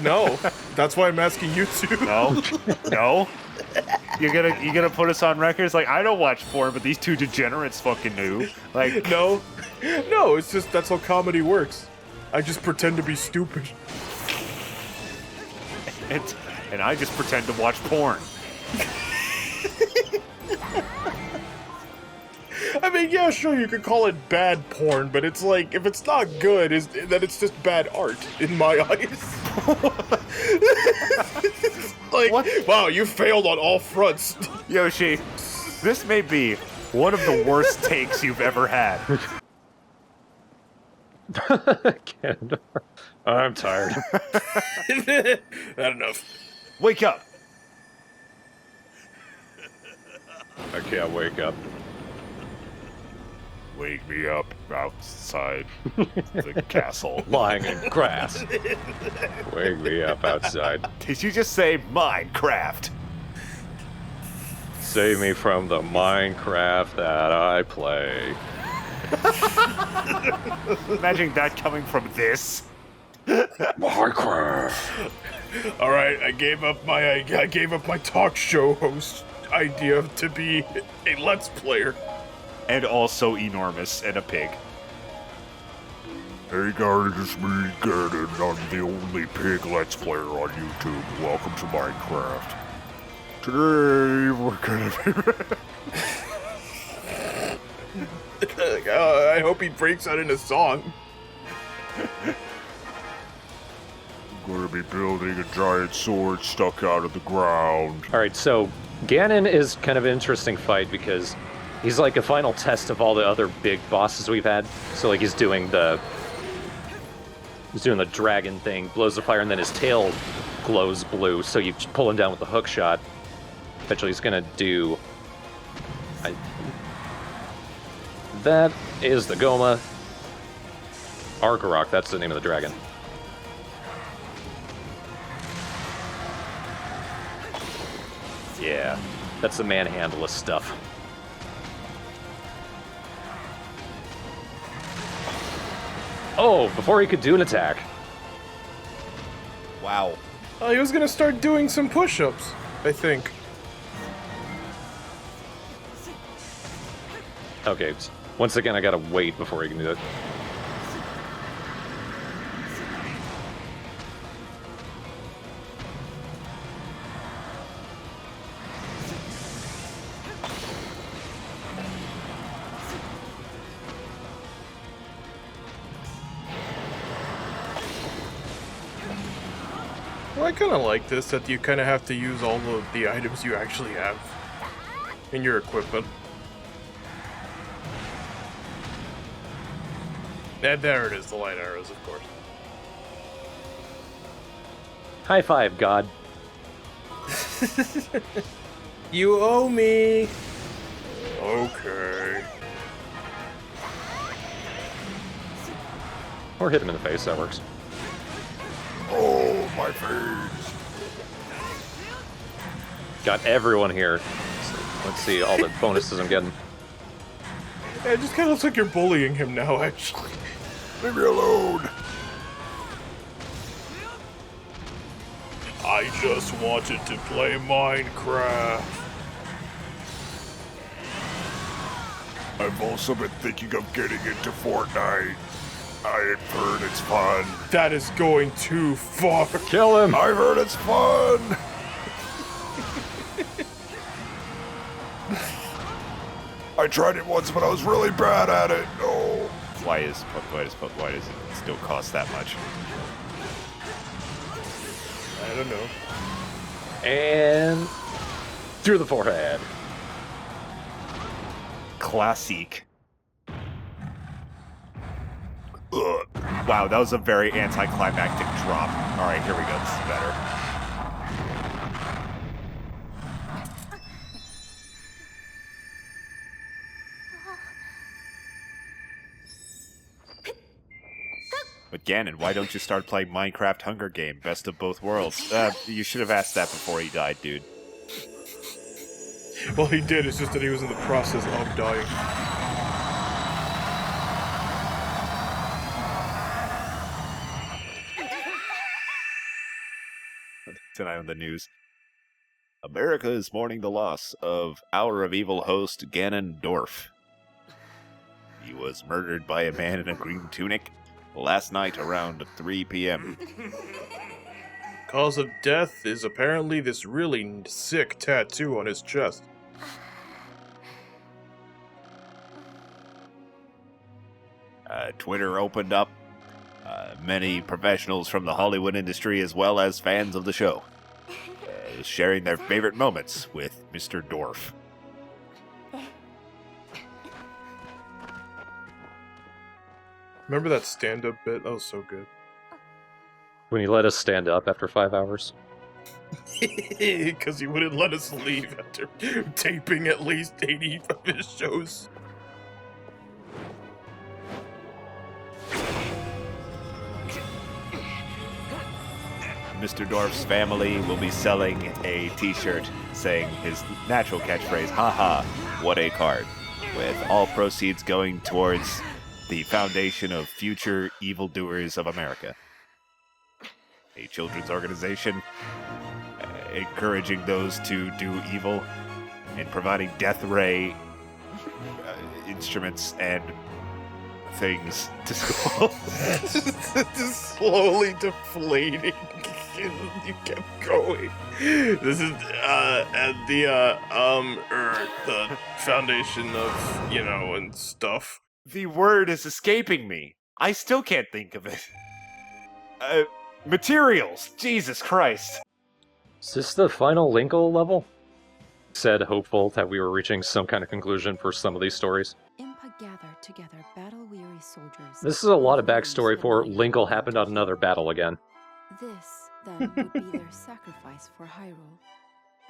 No. That's why I'm asking you two. No. No. You're gonna put us on record? It's like, I don't watch porn, but these two degenerates fucking do. Like, No. No, it's just that's how comedy works. I just pretend to be stupid. and I just pretend to watch porn. I mean, yeah, sure, you could call it bad porn, but it's like, if it's not good, then it's just bad art, in my eyes. Like, what? Wow, you failed on all fronts. Yoshi, this may be one of the worst takes you've ever had. Ganondorf. I'm tired. Not enough. Wake up. I can't wake up. Wake me up outside the castle. Lying in grass. Wake me up outside. Did you just say Minecraft? Save me from the Minecraft that I play. Imagine that coming from this. Minecraft. All right, I gave up my talk show host idea to be a Let's Player. And also enormous and a pig. Hey guys, it's me, Ganon. I'm the only pig Let's Player on YouTube. Welcome to Minecraft. Today, we're gonna be... I hope he breaks out in a song. I'm gonna be building a giant sword stuck out of the ground. Alright, so Ganon is kind of an interesting fight because he's like a final test of all the other big bosses we've had. So like he's doing the dragon thing, blows the fire, and then his tail glows blue, so you pull him down with the hook shot. Eventually he's gonna do... That is the Goma. Argarok, that's the name of the dragon. Yeah, that's the manhandless stuff. Oh, before he could do an attack. Wow. He was gonna start doing some push-ups, I think. Okay, once again I gotta wait before he can do it. Well, I kind of like this, that you kind of have to use all of the items you actually have in your equipment. And there it is, the light arrows, of course. High five, God. You owe me! Okay. Or hit him in the face, that works. Oh, my face. Got everyone here. So let's see all the bonuses I'm getting. Yeah, it just kind of looks like you're bullying him now, actually. Leave me alone. I just wanted to play Minecraft. I've also been thinking of getting into Fortnite. I've heard it's fun. That is going too far. Kill him! I've heard it's fun! I tried it once, but I was really bad at it. Oh. Why does it still cost that much? I don't know. And through the forehead. Classic. Ugh. Wow, that was a very anticlimactic drop. Alright, here we go. This is better. But Ganon, why don't you start playing Minecraft Hunger Game, Best of Both Worlds? You should have asked that before he died, dude. Well, he did. It's just that he was in the process of dying. Tonight on the news, America is mourning the loss of Hour of Evil host Ganondorf. He was murdered by a man in a green tunic last night around 3 p.m. Cause of death is apparently this really sick tattoo on his chest. Twitter opened up. Many professionals from the Hollywood industry as well as fans of the show sharing their favorite moments with Mr. Dorf. Remember that stand-up bit? That was so good. When he let us stand up after 5 hours. Because he wouldn't let us leave after taping at least 80 of his shows. Mr. Dorf's family will be selling a t-shirt saying his natural catchphrase, haha, what a card, with all proceeds going towards the Foundation of Future Evildoers of America, a children's organization encouraging those to do evil and providing death ray instruments and things to school. Just slowly deflating. You kept going. This is the foundation of, and stuff. The word is escaping me. I still can't think of it. Materials. Jesus Christ. Is this the final Linkle level? Said hopeful that we were reaching some kind of conclusion for some of these stories. Impa gathered together battle-weary soldiers. This is a lot of backstory for Linkle happened on another battle again. This, then, would be their sacrifice for Hyrule.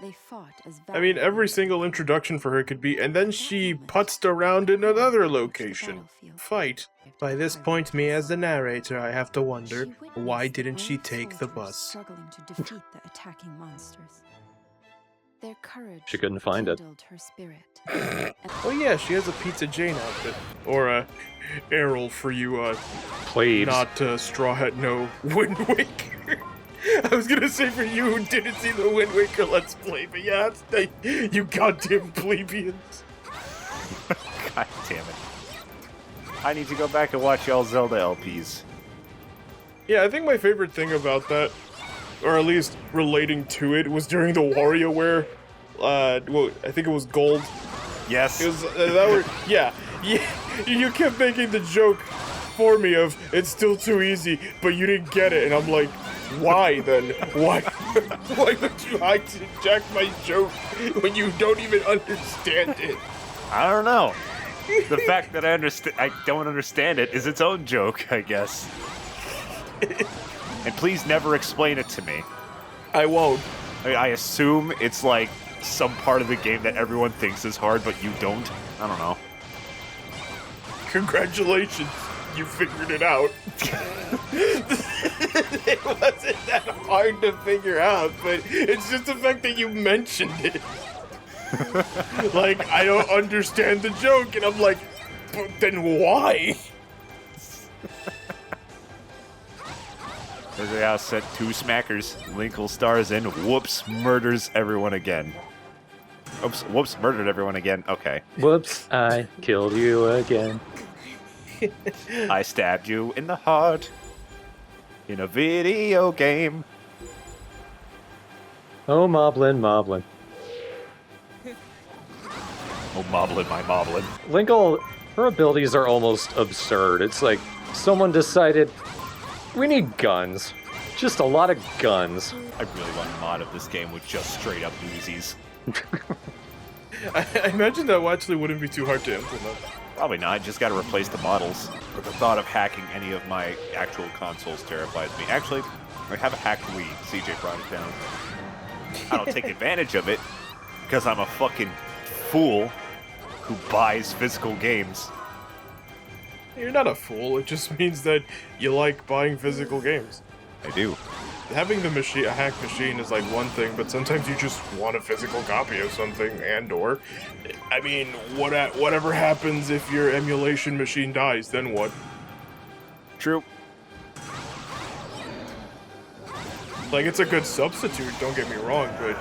They fought as I mean, every single introduction for her could be, and then she putzed around in another location. Fight. By this point, me as the narrator, I have to wonder, why didn't she take the bus? Struggling to defeat the attacking monsters. Their courage She couldn't find it. her spirit. Oh yeah, she has a Pizza Jane outfit. Or a Errol for you, Plebes. not TheStrawhatNO Wind Waker. I was gonna say for you who didn't see the Wind Waker Let's Play, but yeah, you goddamn plebeians. God damn it. I need to go back and watch y'all Zelda LPs. Yeah, I think my favorite thing about that, or at least relating to it, was during the WarioWare, well, I think it was Gold. Yes. It was, yeah, you kept making the joke for me of, it's still too easy, but you didn't get it, and I'm like, why then? Why would you hijack my joke when you don't even understand it? I don't know. The fact that I don't understand it is its own joke, I guess. And please never explain it to me. I won't. I assume it's like some part of the game that everyone thinks is hard, but you don't. I don't know. Congratulations, you figured it out. It wasn't that hard to figure out, but it's just the fact that you mentioned it. Like, I don't understand the joke, and I'm like, but then why? There's a house set 2 smackers. Linkle stars in, whoops, murders everyone again. Oops, whoops, murdered everyone again. Okay. Whoops, I killed you again. I stabbed you in the heart in a video game. Oh, Moblin, Moblin. Oh, Moblin, my Moblin. Linkle, her abilities are almost absurd. It's like someone decided we need guns. Just a lot of guns. I really want a mod of this game with just straight up Uzis. I imagine that actually wouldn't be too hard to implement. Probably not, just gotta replace the models. But the thought of hacking any of my actual consoles terrifies me. Actually, I have a hacked Wii. CJ brought it down. I don't take advantage of it, because I'm a fucking fool who buys physical games. You're not a fool, it just means that you like buying physical games. I do. Having the machine, a hacked machine is like one thing, but sometimes you just want a physical copy of something, and/or, I mean, whatever happens if your emulation machine dies, then what? True. Like, it's a good substitute, don't get me wrong, but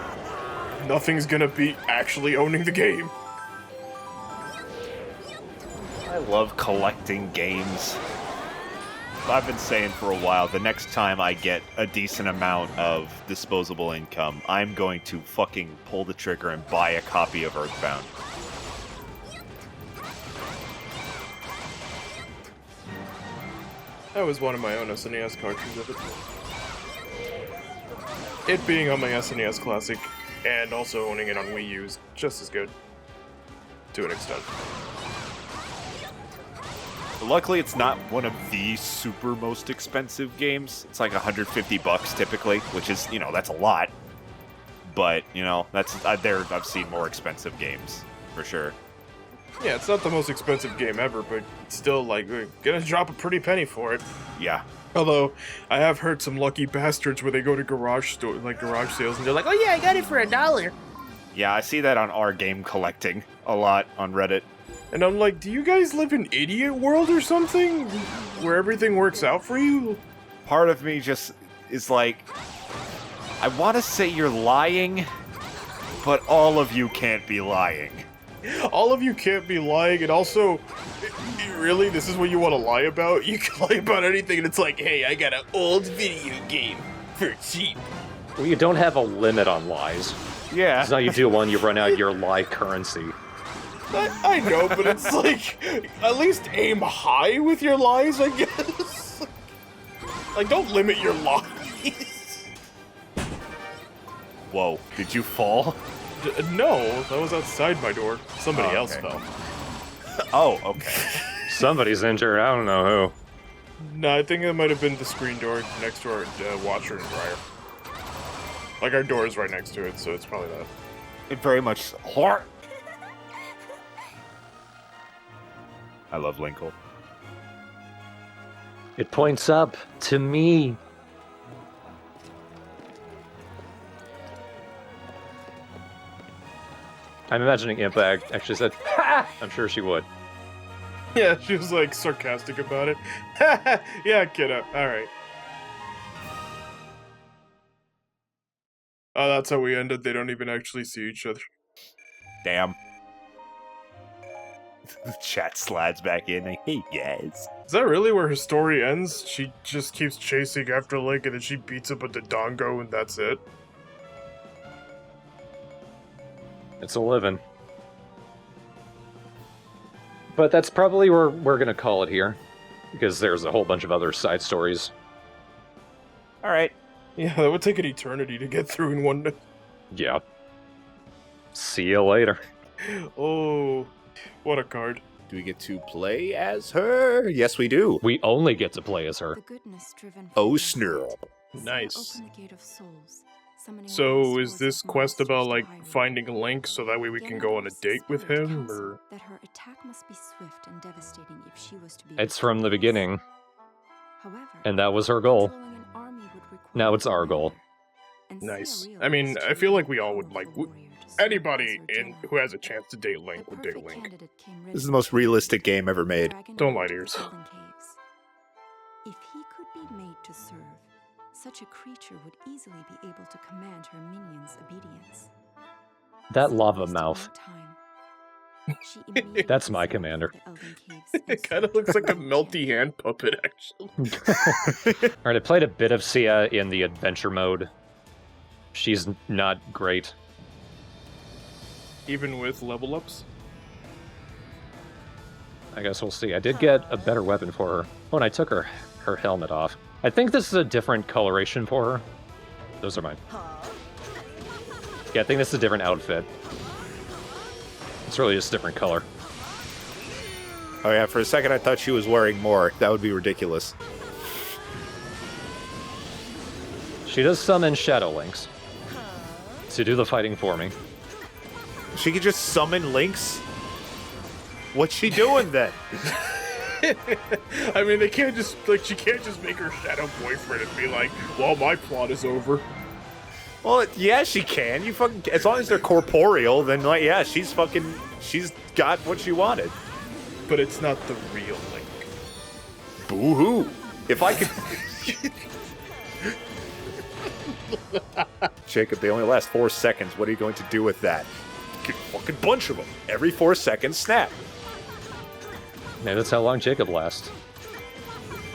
nothing's gonna beat actually owning the game. I love collecting games. I've been saying for a while, the next time I get a decent amount of disposable income, I'm going to fucking pull the trigger and buy a copy of Earthbound. That was one of my own SNES cartridges of it. It being on my SNES Classic, and also owning it on Wii U is just as good. To an extent. Luckily, it's not one of the super most expensive games. It's like $150 typically, which is, you know, that's a lot. But, you know, that's I've seen more expensive games, for sure. Yeah, it's not the most expensive game ever, but still, like, we're gonna drop a pretty penny for it. Yeah. Although, I have heard some lucky bastards where they go to garage sales, and they're like, oh yeah, I got it for $1. Yeah, I see that on our game collecting a lot on Reddit. And I'm like, do you guys live in idiot world or something? Where everything works out for you? Part of me just is like, I want to say you're lying, but all of you can't be lying. All of you can't be lying, and also, really, this is what you want to lie about? You can lie about anything, and it's like, hey, I got an old video game for cheap. Well, you don't have a limit on lies. Yeah. It's not you do one, you run out your lie currency. I know, but it's like, at least aim high with your lies, I guess. Like, don't limit your lies. Whoa, did you fall? No, that was outside my door. Somebody else fell. Oh, okay. Somebody's injured, I don't know who. No, I think it might have been the screen door next to our washer and dryer. Like, our door is right next to it, so it's probably that. It very much... I love Linkle. It points up to me. I'm imagining Impa actually said, ha! I'm sure she would. Yeah, she was like sarcastic about it. Yeah, kiddo. Alright. Oh, that's how we ended. They don't even actually see each other. Damn. The chat slides back in. Like, hey, guys. Is that really where her story ends? She just keeps chasing after Link and then she beats up a Dodongo and that's it? It's a living. But that's probably where we're gonna call it here. Because there's a whole bunch of other side stories. Alright. Yeah, that would take an eternity to get through in one day. Yeah. See you later. Oh, what a card. Do we get to play as her? Yes, we do. We only get to play as her. Oh, snurl. Nice. So is this quest about, like, finding Link so that way we can go on a date with him, or? That her attack must be swift and devastating if she was to be. It's from the beginning. However, and that was her goal. Now it's our goal. Nice. I mean, I feel like we all would, like, anybody who has a chance to date Link would date Link. This is the most realistic game ever made. Don't lie to yourself. If he could be made to serve, such a creature would easily be able to command her minions' obedience. That lava mouth. She immediately That's my set out commander. for the Elven Caves It kind of looks like a melty hand puppet, actually. Alright, I played a bit of Sia in the adventure mode. She's not great. Even with level ups? I guess we'll see. I did get a better weapon for her. Oh, and I took her helmet off. I think this is a different coloration for her. Those are mine. Yeah, I think this is a different outfit. It's really just a different color. Oh yeah, for a second I thought she was wearing more. That would be ridiculous. She does summon Shadow Links to do the fighting for me. She could just summon Links? What's she doing then? I mean, they can't just, like, she can't just make her shadow boyfriend and be like, well, my plot is over. Well, yeah, she can. You fucking, as long as they're corporeal, then, like, yeah, she's got what she wanted. But it's not the real Link. Boo-hoo. If I could... Jacob, they only last 4 seconds. What are you going to do with that? Get a fucking bunch of them. Every 4 seconds, snap. Maybe that's how long Jacob lasts.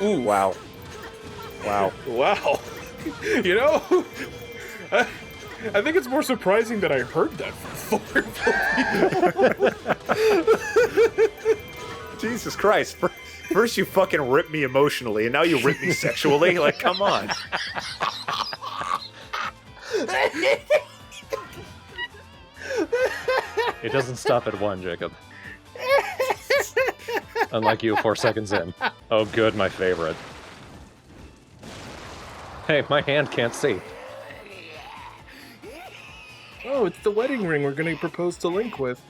Ooh, wow. Wow. Wow. You know, I think it's more surprising that I heard that from 4 people. Jesus Christ. First you fucking ripped me emotionally, and now you rip me sexually? Like, come on. It doesn't stop at 1, Jacob. Unlike you 4 seconds in. Oh good, my favorite. Hey, my hand can't see. Oh, it's the wedding ring we're gonna propose to Link with.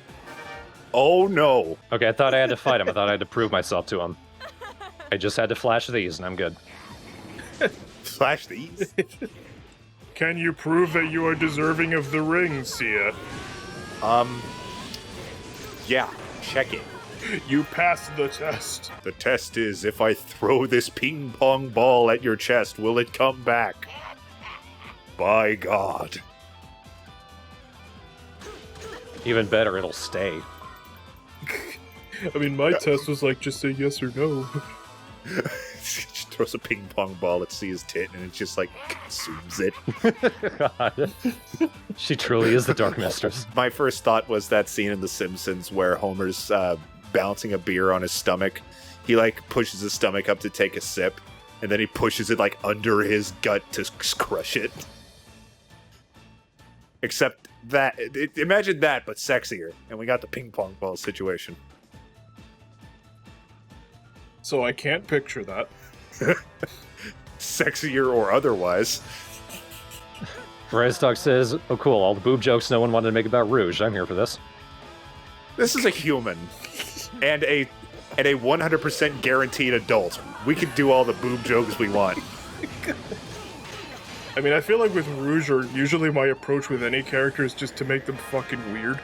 Oh no. Okay, I thought I had to fight him. I thought I had to prove myself to him. I just had to flash these and I'm good. Flash these? Can you prove that you are deserving of the ring, Sia? Yeah, check it. You passed the test. The test is, if I throw this ping pong ball at your chest, will it come back? By God. Even better, it'll stay. I mean, my test was like, just say yes or no. She throws a ping pong ball at Sia's tit and it just like consumes it. God. She truly is the Dark Mistress. My first thought was that scene in The Simpsons where Homer's balancing a beer on his stomach. He like pushes his stomach up to take a sip, and then he pushes it like under his gut to crush it. Except that, imagine that, but sexier. And we got the ping pong ball situation. So I can't picture that. Sexier or otherwise. Dog says, oh cool, all the boob jokes no one wanted to make about Rouge. I'm here for this. This is a human. And a 100% guaranteed adult. We can do all the boob jokes we want. I mean, I feel like with Rouge, usually my approach with any character is just to make them fucking weird.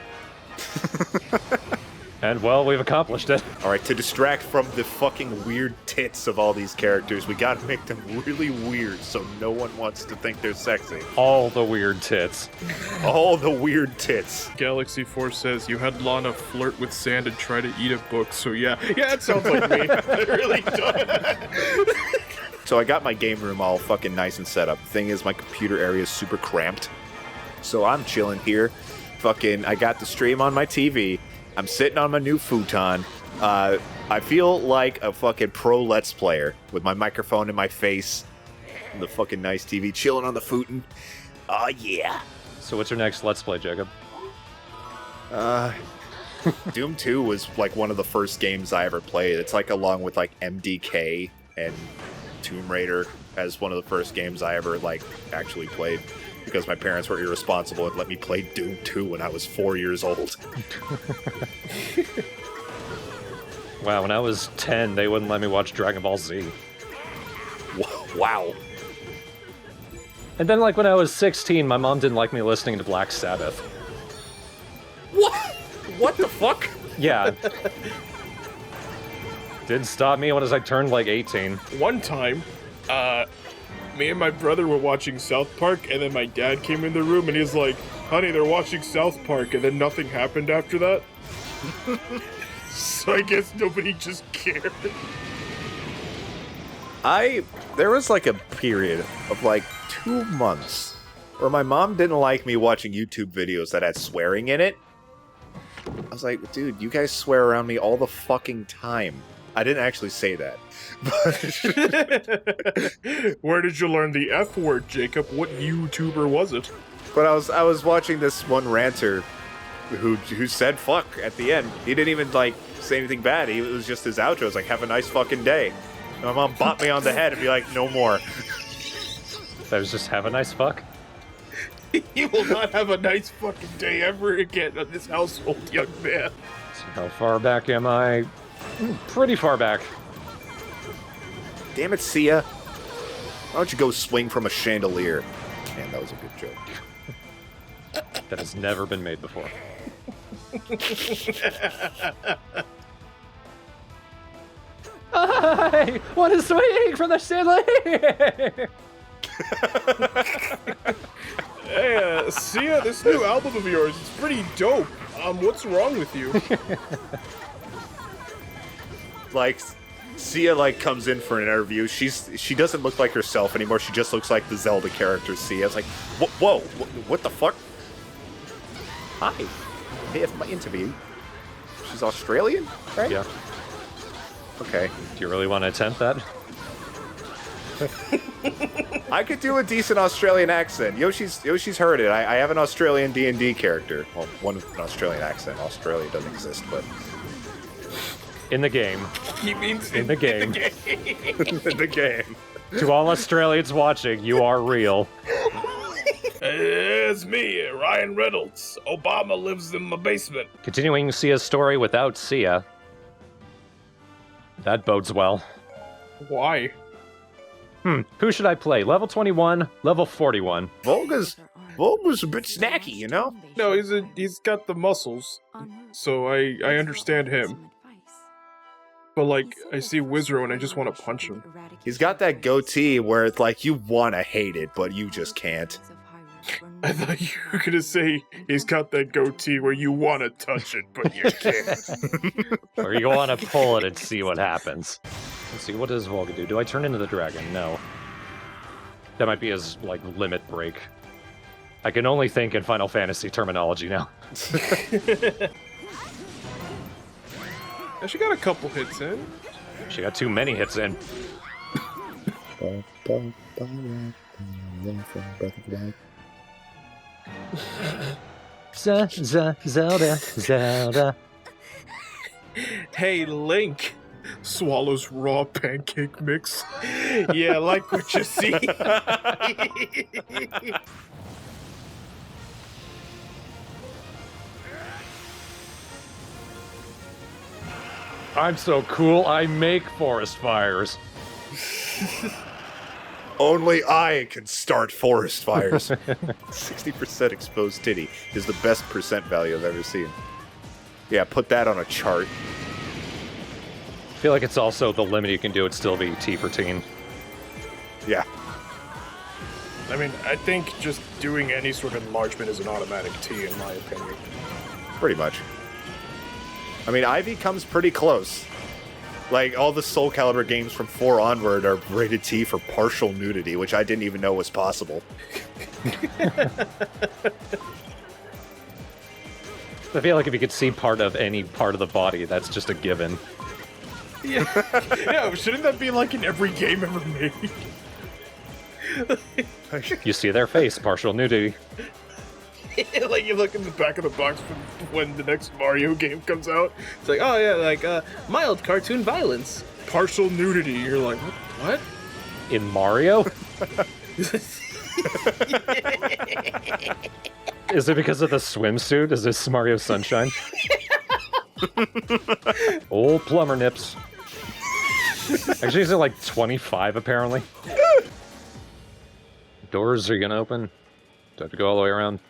And, well, we've accomplished it. Alright, to distract from the fucking weird tits of all these characters, we gotta make them really weird so no one wants to think they're sexy. All the weird tits. All the weird tits. Galaxy Force says, you had Lana flirt with sand and try to eat a book, so yeah. Yeah, it sounds like me. It really does. So I got my game room all fucking nice and set up. The thing is, my computer area is super cramped. So I'm chilling here. Fucking, I got the stream on my TV. I'm sitting on my new futon. I feel like a fucking pro Let's Player with my microphone in my face and the fucking nice TV, chilling on the futon. Oh, yeah. So what's your next Let's Play, Jacob? Doom 2 was like one of the first games I ever played. It's like along with like MDK and Tomb Raider as one of the first games I ever like actually played. Because my parents were irresponsible and let me play Doom 2 when I was 4 years old. Wow, when I was 10, they wouldn't let me watch Dragon Ball Z. Wow. And then, like, when I was 16, my mom didn't like me listening to Black Sabbath. What? What the fuck? Yeah. Didn't stop me when I turned, like, 18. One time, me and my brother were watching South Park, and then my dad came in the room, and he's like, honey, they're watching South Park, and then nothing happened after that. So I guess nobody just cared. There was like a period of like 2 months where my mom didn't like me watching YouTube videos that had swearing in it. I was like, dude, you guys swear around me all the fucking time. I didn't actually say that. But Where did you learn the F word, Jacob? What YouTuber was it? But I was watching this one ranter who said fuck at the end. He didn't even like say anything bad. It was just his outro. It was like, have a nice fucking day. And my mom bopped me on the head and be like, no more. That was just have a nice fuck. You will not have a nice fucking day ever again in this household, young man. So how far back am I? Pretty far back. Damn it, Sia. Why don't you go swing from a chandelier? Man, that was a good joke. That has never been made before. I want to swing from the chandelier! Hey, Sia, this new album of yours is pretty dope. What's wrong with you? Like, Sia like comes in for an interview. She doesn't look like herself anymore. She just looks like the Zelda character Sia. It's like, whoa, what the fuck? Hi, hey, it's my interview. She's Australian, right? Yeah. Okay. Do you really want to attempt that? I could do a decent Australian accent. Yoshi's heard it. I have an Australian D&D character. Well, one with an Australian accent. Australia doesn't exist, but in the game. He means in the game. In the game. To all Australians watching, you are real. It's me, Ryan Reynolds. Obama lives in my basement. Continuing Sia's story without Sia. That bodes well. Why? Who should I play? Level 21, level 41. Volga's a bit snacky, you know? No, he's got the muscles, so I understand him. But like, I see Wizro and I just want to punch him. He's got that goatee where it's like you want to hate it, but you just can't. I thought you were gonna say he's got that goatee where you want to touch it, but you can't. Or you want to pull it and see what happens. Let's see, what does Volga do? Do I turn into the dragon? No. That might be his, like, limit break. I can only think in Final Fantasy terminology now. She got a couple hits in. She got too many hits in. Zelda. Hey, Link. Swallows raw pancake mix. Yeah, I like what you see. I'm so cool, I make forest fires. Only I can start forest fires. 60% exposed titty is the best percent value I've ever seen. Yeah, put that on a chart. I feel like it's also the limit you can do it still be T for teen. Yeah. I mean, I think just doing any sort of enlargement is an automatic T, in my opinion. Pretty much. I mean, Ivy comes pretty close. Like, all the Soul Calibur games from 4 onward are rated T for partial nudity, which I didn't even know was possible. I feel like if you could see part of any part of the body, that's just a given. Yeah, yeah, shouldn't that be like in every game ever made? You see their face, partial nudity. Like, you look in the back of the box when the next Mario game comes out. It's like, oh yeah, like, mild cartoon violence. Partial nudity. You're like, what? In Mario? Is it because of the swimsuit? Is this Mario Sunshine? Old plumber nips. Actually, is it like 25 apparently? Doors are you gonna open? Do I have to go all the way around?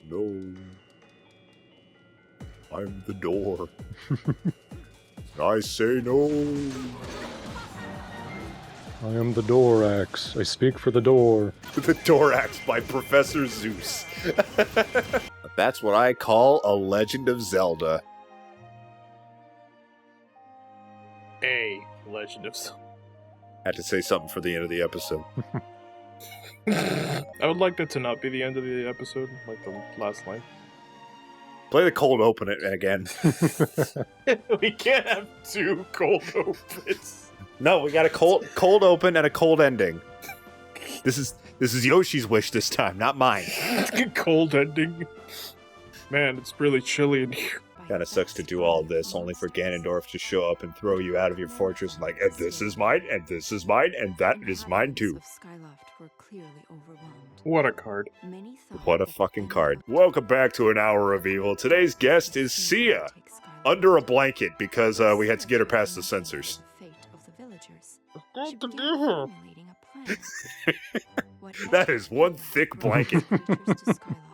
No. I'm the door. I say no. I am the Dorax. I speak for the door. The Dorax by Professor Zeus. That's what I call a Legend of Zelda. A Legend of Zelda. Had to say something for the end of the episode. I would like that to not be the end of the episode, like the last line. Play the cold open it again. We can't have two cold opens. No, we got a cold open and a cold ending. This is Yoshi's wish this time, not mine. Cold ending. Man, it's really chilly in here. Kinda sucks to do all this, only for Ganondorf to show up and throw you out of your fortress like, and this is mine, and this is mine, and that is mine too. What a card. What a fucking card. Welcome back to an Hour of Evil. Today's guest is Sia, under a blanket, because we had to get her past the censors. That is one thick blanket.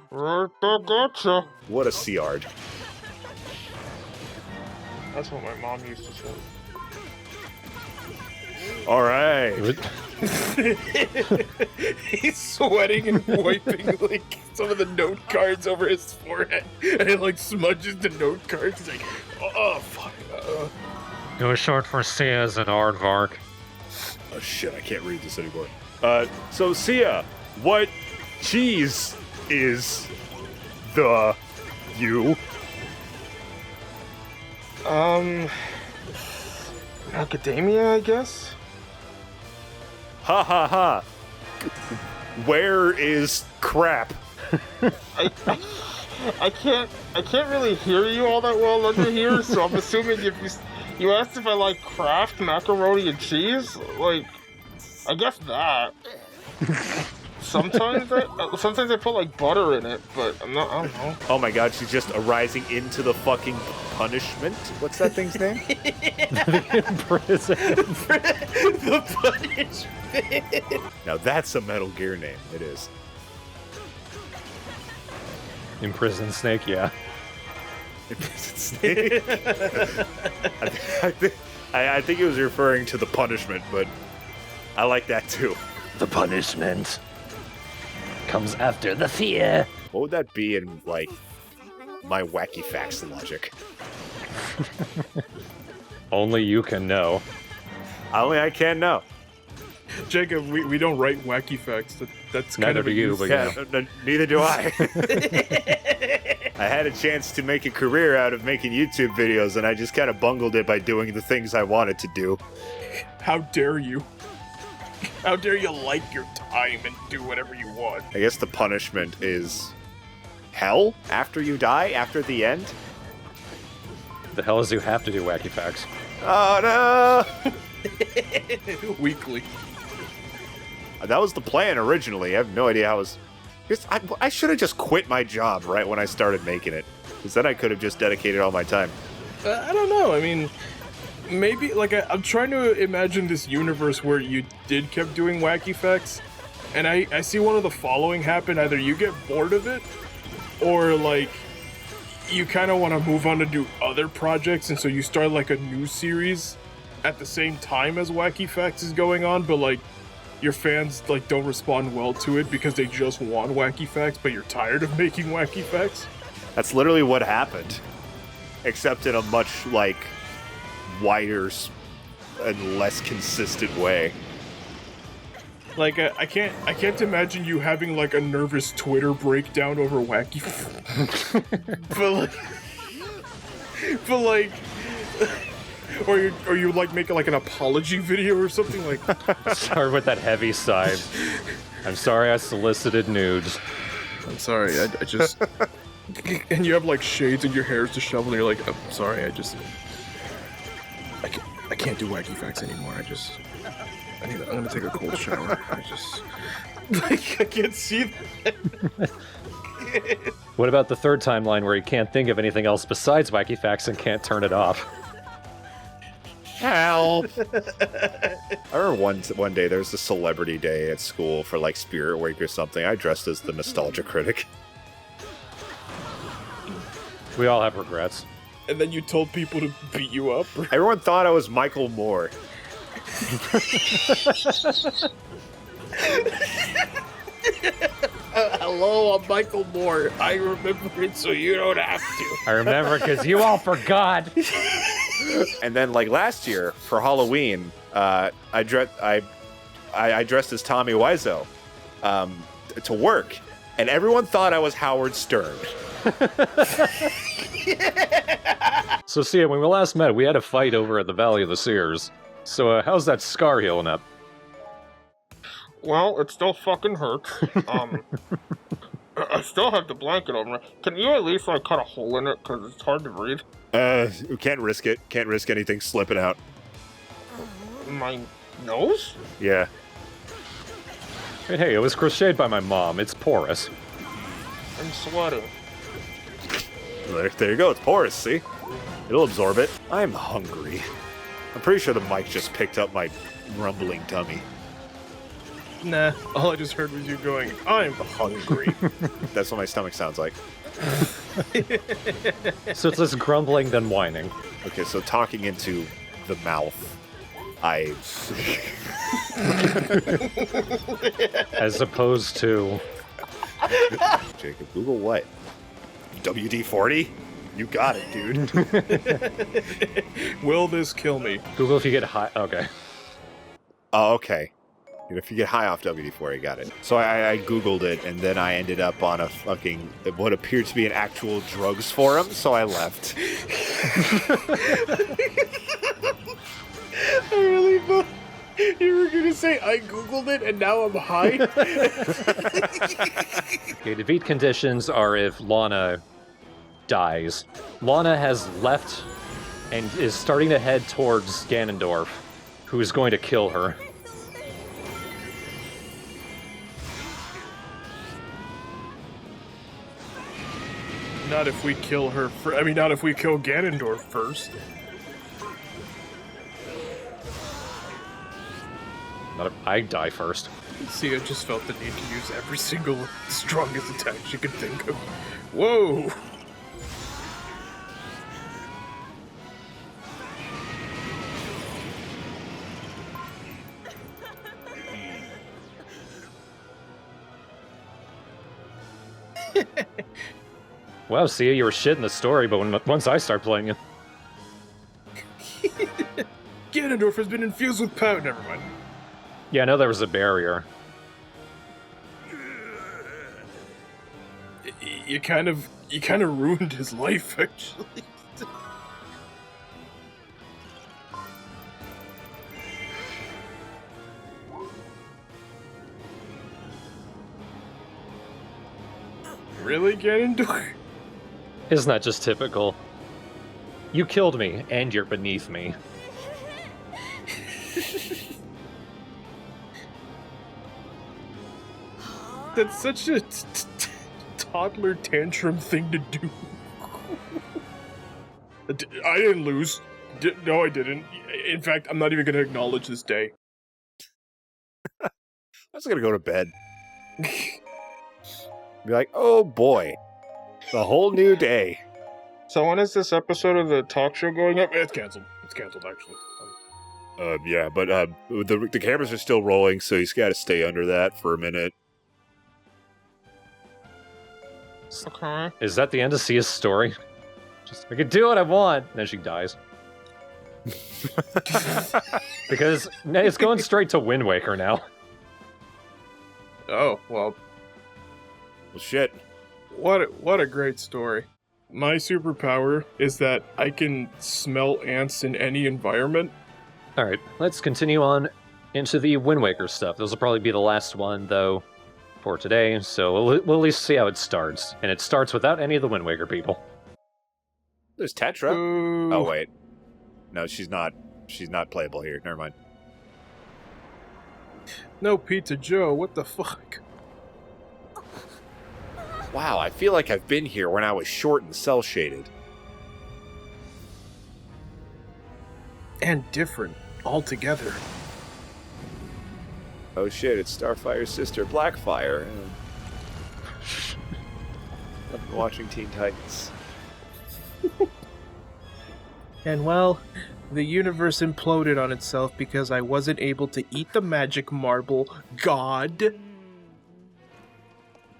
Gotcha. What a Seard. That's what my mom used to say. All right. He's sweating and wiping like some of the note cards over his forehead, and it like smudges the note cards. He's like, oh fuck. It was short for Sia as an aardvark. Oh shit, I can't read this anymore. So Sia, what cheese is the you? Academia, I guess? Ha ha ha. Where is crap? I can't really hear you all that well under here, so I'm assuming if you asked if I like Kraft macaroni and cheese, like, I guess that. Sometimes I put like butter in it, but I don't know. Oh my god, she's just arising into the fucking punishment. What's that thing's name? The punishment. Now that's a Metal Gear name. It is. Imprisoned Snake, yeah. Imprisoned Snake. I think it was referring to the punishment, but I like that too. The punishment comes after the fear. What would that be in, like, my wacky facts logic? Only you can know. Only I can know. Jacob, we don't write wacky facts. That's kind Neither of do you, but yeah. Neither do I. I had a chance to make a career out of making YouTube videos, and I just kind of bungled it by doing the things I wanted to do. How dare you? How dare you like your time and do whatever you want? I guess the punishment is hell after you die, after the end? The hell is you have to do wacky facts? Oh no! Weekly. That was the plan originally. I have no idea how it was. I should have just quit my job right when I started making it. Because then I could have just dedicated all my time. I don't know. I mean, maybe, like, I'm trying to imagine this universe where you kept doing wacky facts, and I see one of the following happen. Either you get bored of it, or, like, you kind of want to move on to do other projects, and so you start, like, a new series at the same time as wacky facts is going on, but, like, your fans, like, don't respond well to it because they just want wacky facts, but you're tired of making wacky facts. That's literally what happened. Except in a much, like, wider and less consistent way. Like, I can't imagine you having, like, a nervous Twitter breakdown over wacky but like or you like make like an apology video or something like. Start with that heavy side. I'm sorry I solicited nudes. I'm sorry, I just. And you have like shades and your hair's disheveled, and you're like, I'm sorry, I can't do wacky facts anymore. I'm gonna take a cold shower. I can't see that. What about the third timeline where you can't think of anything else besides wacky facts and can't turn it off? Help! I remember one day there was a celebrity day at school for like Spirit Week or something. I dressed as the nostalgia critic. We all have regrets. And then you told people to beat you up? Everyone thought I was Michael Moore. Hello, I'm Michael Moore. I remember it, so you don't have to. I remember because you all forgot. And then, like last year for Halloween, I dressed as Tommy Wiseau to work, and everyone thought I was Howard Stern. So, see, when we last met, we had a fight over at the Valley of the Seers. So, how's that scar healing up? Well, it still fucking hurts. I still have the blanket over it. Can you at least, like, cut a hole in it? Because it's hard to breathe. Can't risk it. Can't risk anything slipping out. My nose? Yeah. Hey, it was crocheted by my mom. It's porous. I'm sweating. There you go. It's porous, see? It'll absorb it. I'm hungry. I'm pretty sure the mic just picked up my rumbling tummy. Nah, all I just heard was you going, I'm hungry. That's what my stomach sounds like. So it's less grumbling than whining. Okay, so talking into the mouth, As opposed to... Jacob, Google what? WD-40? You got it, dude. Will this kill me? Google if you get high... Okay. Oh, okay. If you get high off WD-40, got it. So I Googled it, and then I ended up on a fucking, what appeared to be an actual drugs forum, so I left. I really thought you were gonna say I Googled it and now I'm high. Okay, defeat conditions are if Lana dies. Lana has left and is starting to head towards Ganondorf, who is going to kill her. Not if we kill her. Not if we kill Ganondorf first. Not if I die first. See, I just felt the need to use every single strongest attack she could think of. Whoa! Wow, see, you were shit in the story, but once I start playing it... Ganondorf has been infused with power. Never mind. Yeah, I know there was a barrier. You kind of ruined his life, actually. Really, Ganondorf? Isn't that just typical? You killed me, and you're beneath me. That's such a toddler tantrum thing to do. I didn't lose. No, I didn't. In fact, I'm not even going to acknowledge this day. I was going to go to bed. Be like, oh boy, the whole new day. So when is this episode of the talk show going up? It's canceled. It's canceled, actually. Yeah, but the cameras are still rolling, so he's got to stay under that for a minute. Okay. Is that the end of Sia's story? Just, I can do what I want, and then she dies. Because it's going straight to Wind Waker now. Oh, well, shit. What a great story. My superpower is that I can smell ants in any environment. Alright, let's continue on into the Wind Waker stuff. This will probably be the last one, though, for today, so we'll at least see how it starts. And it starts without any of the Wind Waker people. There's Tetra. Ooh. Oh, wait. No, she's not playable here. Never mind. No Pizza Joe, what the fuck? Wow, I feel like I've been here when I was short and cel-shaded. And different altogether. Oh shit, it's Starfire's sister, Blackfire. I've been watching Teen Titans. And well, The universe imploded on itself because I wasn't able to eat the magic marble. God.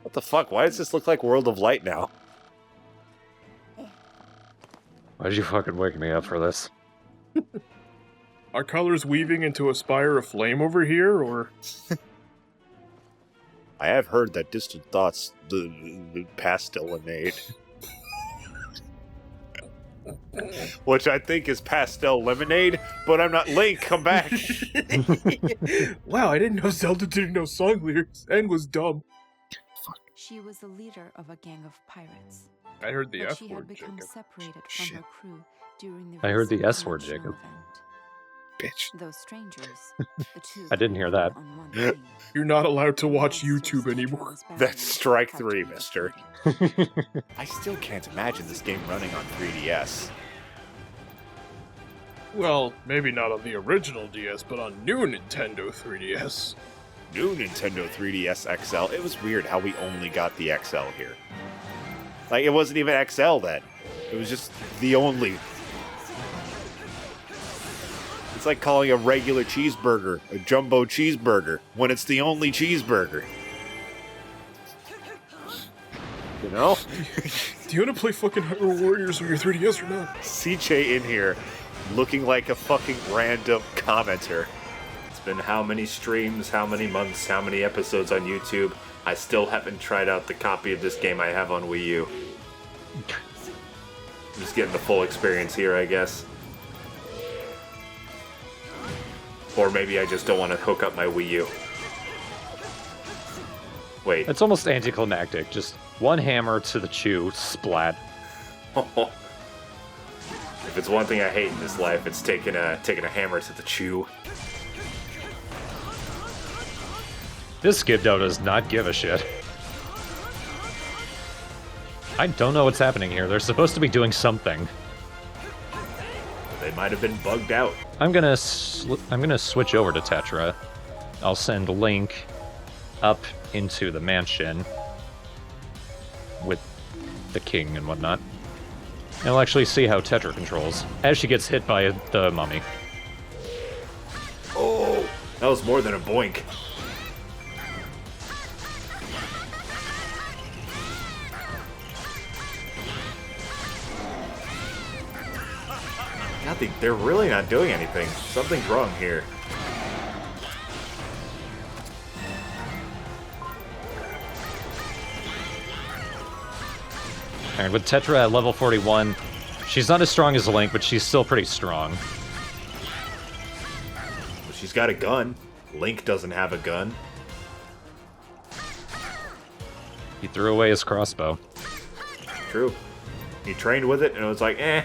What the fuck? Why does this look like World of Light now? Why'd you fucking wake me up for this? Are colors weaving into a spire of flame over here, or? I have heard that distant thoughts the pastel-lemonade. Which I think is pastel lemonade, but I'm not Link. Come back. Wow, I didn't know Zelda didn't know song lyrics and was dumb. She was the leader of a gang of pirates. I heard the But F she had word, become Jacob. separated from her crew during the I heard the recent S word, national Jacob. event. Bitch. Though strangers, the two I didn't hear that. on one team. You're not allowed to watch YouTube anymore. That's strike 3, mister. I still can't imagine this game running on 3DS. Well, maybe not on the original DS, but on new Nintendo 3DS. New Nintendo 3DS XL. It was weird how we only got the XL here. Like, it wasn't even XL then. It was just the only. It's like calling a regular cheeseburger a jumbo cheeseburger when it's the only cheeseburger. You know? Do you want to play fucking Hyrule Warriors on your 3DS or not? CJ in here looking like a fucking random commenter. It's been how many streams, how many months, how many episodes on YouTube. I still haven't tried out the copy of this game I have on Wii U. I'm just getting the full experience here, I guess. Or maybe I just don't want to hook up my Wii U. Wait. It's almost anticlimactic. Just one hammer to the chew, splat. If it's one thing I hate in this life, it's taking a hammer to the chew. This Skibdo does not give a shit. I don't know what's happening here. They're supposed to be doing something. They might have been bugged out. I'm gonna switch over to Tetra. I'll send Link up into the mansion with the king and whatnot. And we'll actually see how Tetra controls as she gets hit by the mummy. Oh, that was more than a boink. Nothing. They're really not doing anything. Something's wrong here. And with Tetra at level 41, she's not as strong as Link, but she's still pretty strong. But she's got a gun. Link doesn't have a gun. He threw away his crossbow. True. He trained with it, and it was like, eh.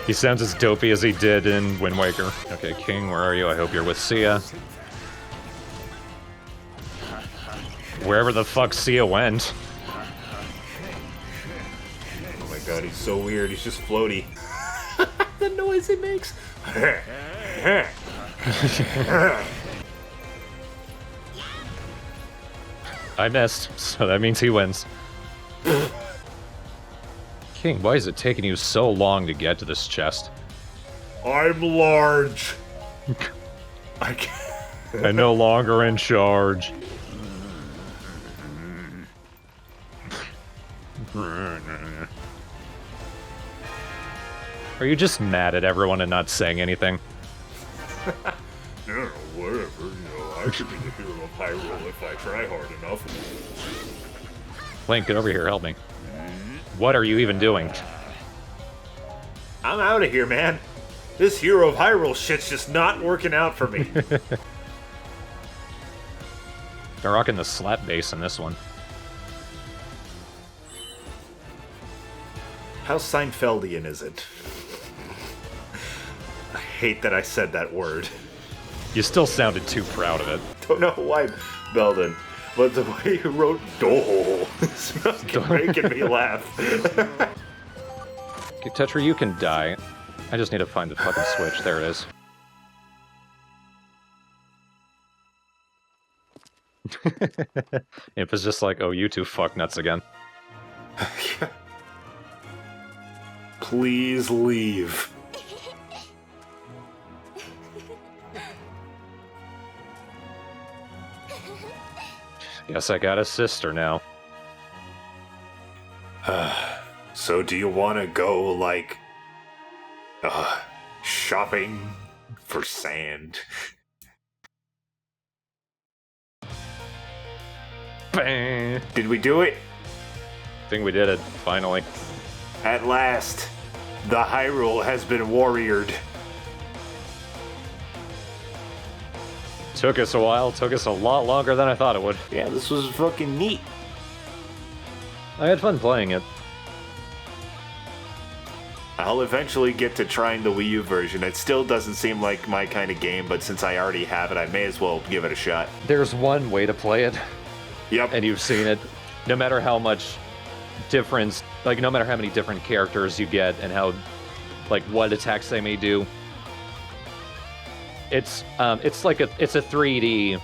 He sounds as dopey as he did in Wind Waker. Okay, King, where are you? I hope you're with Sia. Wherever the fuck Sia went. Oh my god, he's so weird. He's just floaty. The noise he makes. I missed, so that means he wins. King, why is it taking you so long to get to this chest? I'm large. I can't. I'm no longer in charge. Are you just mad at everyone and not saying anything? No, whatever. You know, I should be the hero of Hyrule if I try hard enough. Link, get over here, help me. What are you even doing? I'm out of here, man. This hero of Hyrule shit's just not working out for me. They're rocking the slap bass in this one. How Seinfeldian is it? I hate that I said that word. You still sounded too proud of it. Don't know why, Belden, but the way you wrote "dole" is fucking making me laugh. Okay, Tetra, you can die. I just need to find the fucking switch. There it is. It was just like, oh, you two fuck nuts again. Please leave. Guess I got a sister now. So do you want to go, like, shopping for sand? Bang. Did we do it? I think we did it, finally. At last, the Hyrule has been warriored. Took us a while, took us a lot longer than I thought it would. Yeah, this was fucking neat. I had fun playing it. I'll eventually get to trying the Wii U version. It still doesn't seem like my kind of game, but since I already have it, I may as well give it a shot. There's one way to play it. Yep. And you've seen it. No matter how much difference, like no matter how many different characters you get and how, like what attacks they may do. It's like it's a 3D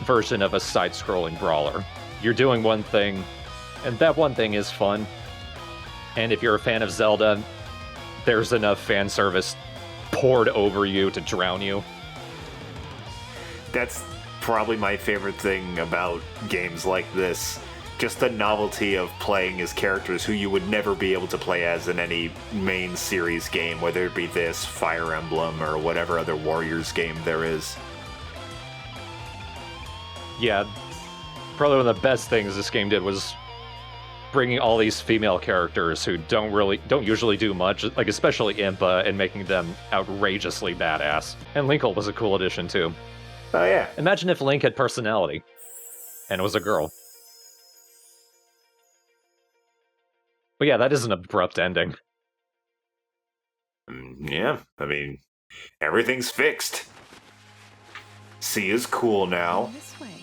version of a side-scrolling brawler. You're doing one thing, and that one thing is fun. And if you're a fan of Zelda, there's enough fan service poured over you to drown you. That's probably my favorite thing about games like this. Just the novelty of playing as characters who you would never be able to play as in any main series game, whether it be this, Fire Emblem, or whatever other Warriors game there is. Yeah, probably one of the best things this game did was bringing all these female characters who don't usually do much, like especially Impa, and making them outrageously badass. And Linkle was a cool addition too. Oh yeah. Imagine if Link had personality, and was a girl. But yeah, that is an abrupt ending. Yeah, I mean, everything's fixed. Sia's cool now. This way,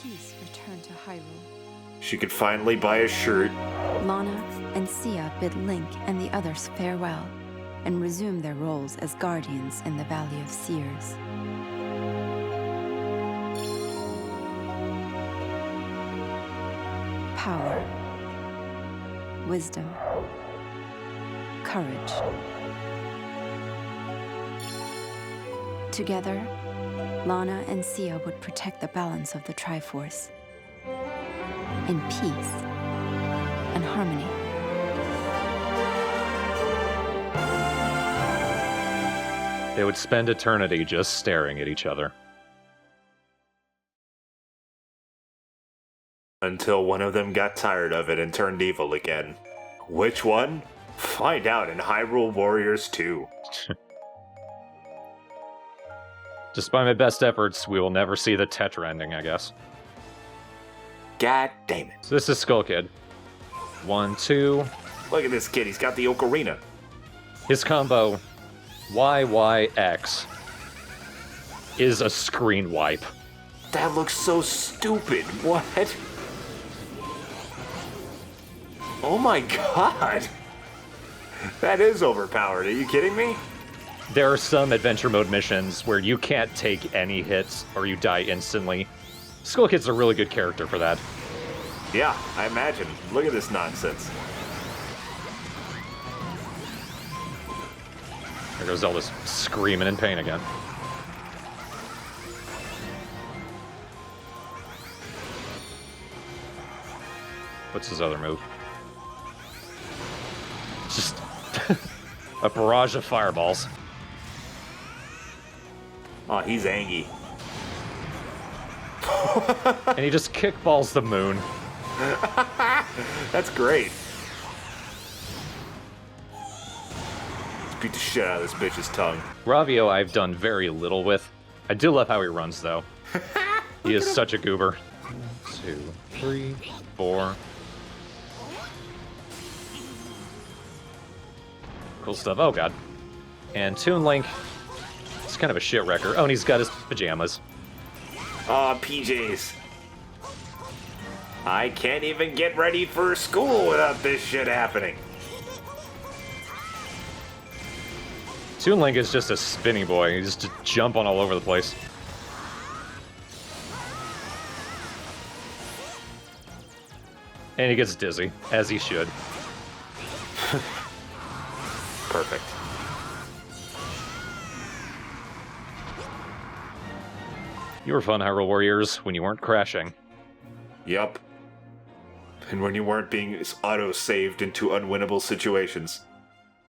peace returned to Hyrule. She could finally buy a shirt. Lana and Sia bid Link and the others farewell and resume their roles as guardians in the Valley of Seers. Power, wisdom, courage. Together, Lana and Sia would protect the balance of the Triforce in peace and harmony. They would spend eternity just staring at each other. Until one of them got tired of it and turned evil again. Which one? Find out in Hyrule Warriors 2. Despite my best efforts, we will never see the Tetra ending, I guess. God damn it. So this is Skull Kid. 1, 2. Look at this kid, he's got the ocarina. His combo, YYX, is a screen wipe. That looks so stupid. What? Oh my god. That is overpowered. Are you kidding me? There are some adventure mode missions where you can't take any hits or you die instantly. Skull Kid's a really good character for that. Yeah, I imagine. Look at this nonsense. There goes Zelda's screaming in pain again. What's his other move? Just a barrage of fireballs. Oh, he's angry. And he just kickballs the moon. That's great. Let's beat the shit out of this bitch's tongue. Ravio I've done very little with. I do love how he runs, though. He is such a goober. 1, 2, 3, 4. Cool stuff. Oh, God. And Toon Link. It's kind of a shit wrecker. Oh, and he's got his pajamas. Aw, PJs. I can't even get ready for school without this shit happening. Toon Link is just a spinny boy. He's just jumping all over the place. And he gets dizzy, as he should. Perfect. You were fun, Hyrule Warriors, when you weren't crashing. Yup. And when you weren't being auto-saved into unwinnable situations.